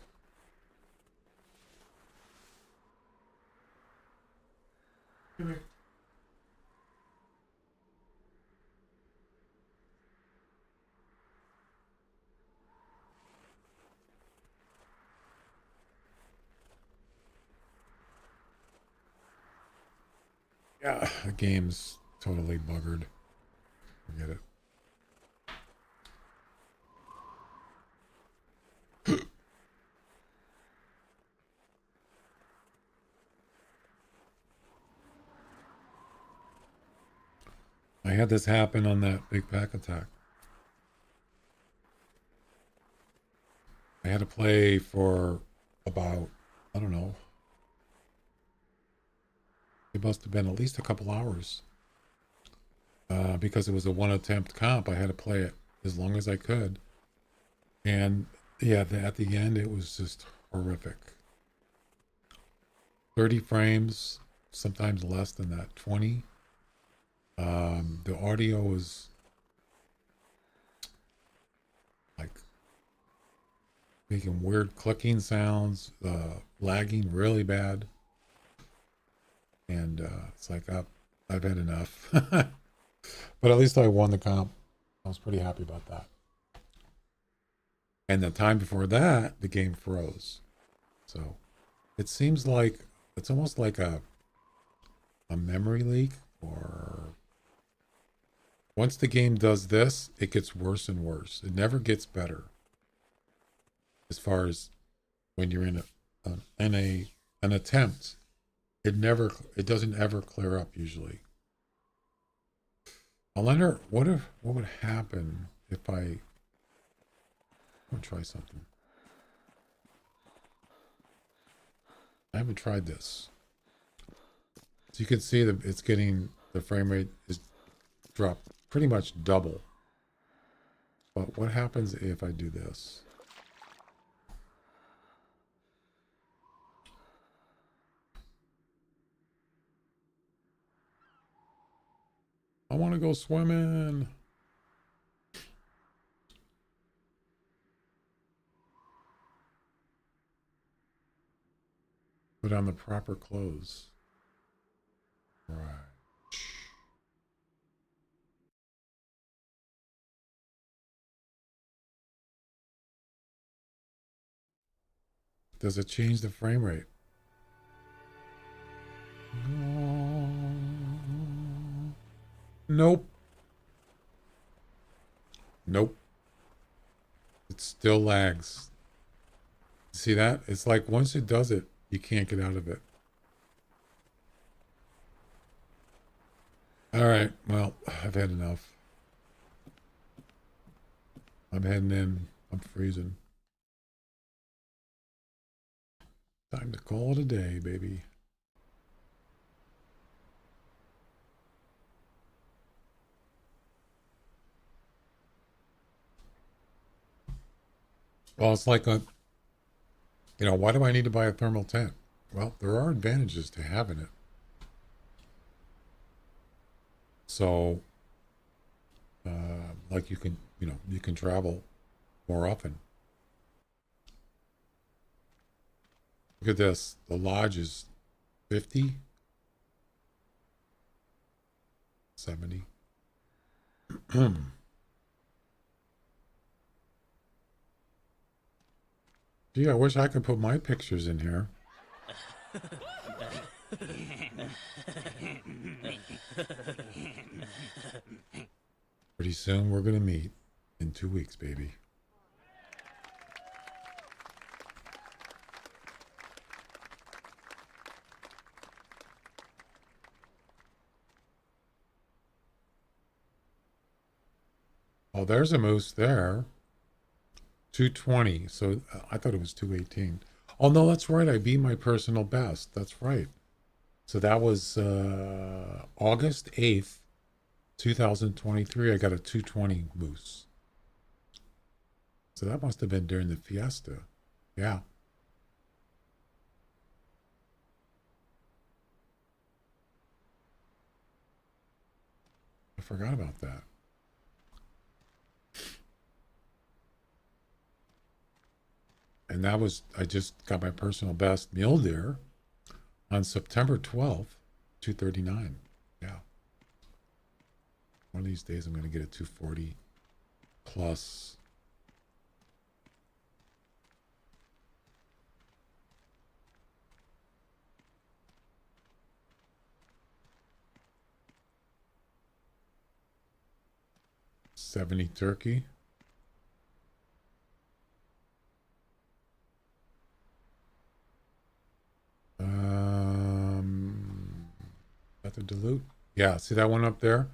Yeah, the game's totally buggered. Forget it. I had this happen on that big pack attack. I had to play for about, I don't know, it must have been at least a couple hours. Because it was a one attempt comp, I had to play it as long as I could. And yeah, at the end, it was just horrific. 30 frames, sometimes less than that, 20. The audio was like making weird clicking sounds, lagging really bad. And it's like, I've had enough. But at least I won the comp. I was pretty happy about that. And the time before that, the game froze. So it seems like it's almost like a memory leak, or once the game does this, it gets worse and worse. It never gets better. As far as when you're in an attempt, it doesn't ever clear up usually. I wonder what would happen if I'm gonna try something. I haven't tried this. So you can see that it's getting, the frame rate is dropped pretty much double. But what happens if I do this? I want to go swimming. Put on the proper clothes. Right. Does it change the frame rate? No. Nope. Nope. It still lags. See that? It's like once it does it, you can't get out of it. All right. Well, I've had enough. I'm heading in. I'm freezing. Time to call it a day, baby. Well, it's like why do I need to buy a thermal tent? Well, there are advantages to having it. So, like you can travel more often. Look at this. The lodge is 50, 70. Gee, I wish I could put my pictures in here. Pretty soon we're going to meet in 2 weeks, baby. Oh, there's a moose there. 220. So I thought it was 218. Oh, no, that's right. I beat my personal best. That's right. So that was August 8th, 2023. I got a 220 moose. So that must have been during the fiesta. Yeah. I forgot about that. And that was, I just got my personal best mule deer on September 12th, 239. Yeah. One of these days I'm going to get a 240 plus. 70 turkey. Got the dilute. Yeah, see that one up there?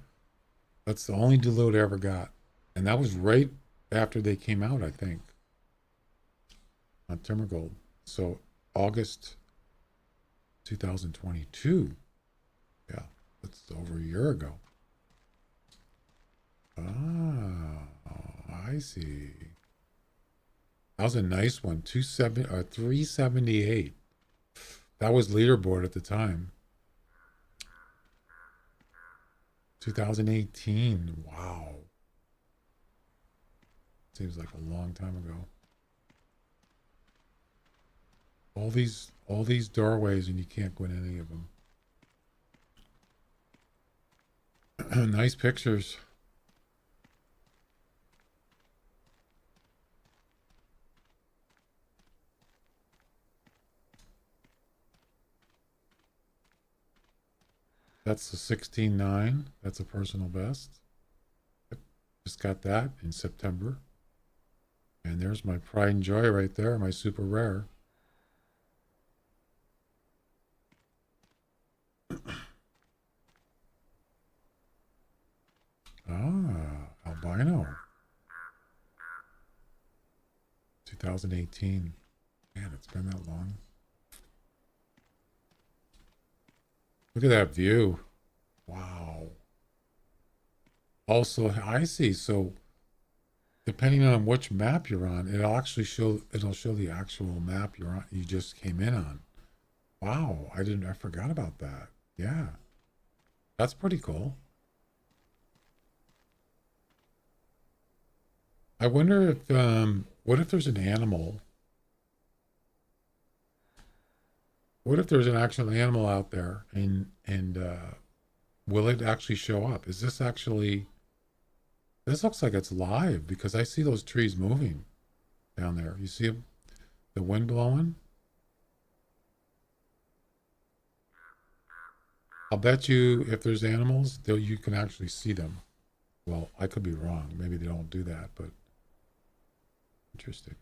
That's the only dilute I ever got. And that was right after they came out, I think. On Timbergold. So August 2022. Yeah, that's over a year ago. Ah, I see. That was a nice one. 378. That was leaderboard at the time. 2018. Wow. Seems like a long time ago. All these doorways and you can't go in any of them. Nice pictures. That's the 16.9. That's a personal best. Yep. Just got that in September. And there's my pride and joy right there, my super rare. Albino. 2018. Man, it's been that long. Look at that view. Wow. Also, I see. So depending on which map you're on, it'll show the actual map you're on, you just came in on. Wow, I forgot about that. Yeah. That's pretty cool. I wonder if what if there's an animal? What if there's an actual animal out there and will it actually show up? Is this actually, this looks like it's live because I see those trees moving down there. You see the wind blowing? I'll bet you if there's animals, you can actually see them. Well, I could be wrong. Maybe they don't do that, but interesting.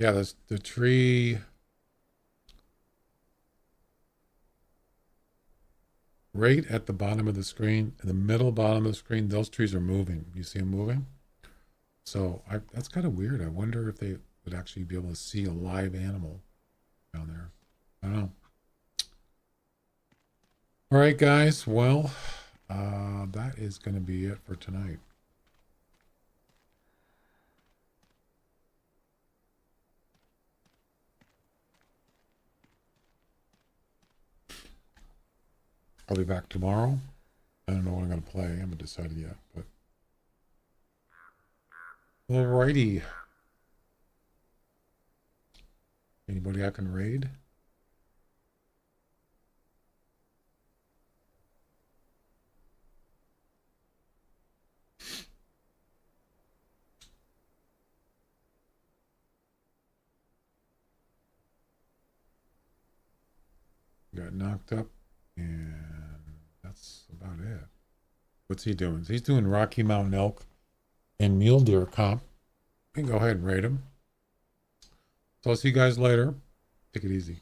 Yeah, the tree. Right at the bottom of the screen, in the middle bottom of the screen, those trees are moving. You see them moving? So that's kind of weird. I wonder if they would actually be able to see a live animal down there. I don't know. All right, guys. Well, that is going to be it for tonight. I'll be back tomorrow. I don't know what I'm going to play. I haven't decided yet, but. Alrighty. Anybody I can raid? Got knocked up, and that's about it. What's he doing? He's doing Rocky Mountain elk and mule deer comp. We can go ahead and rate him. So I'll see you guys later. Take it easy.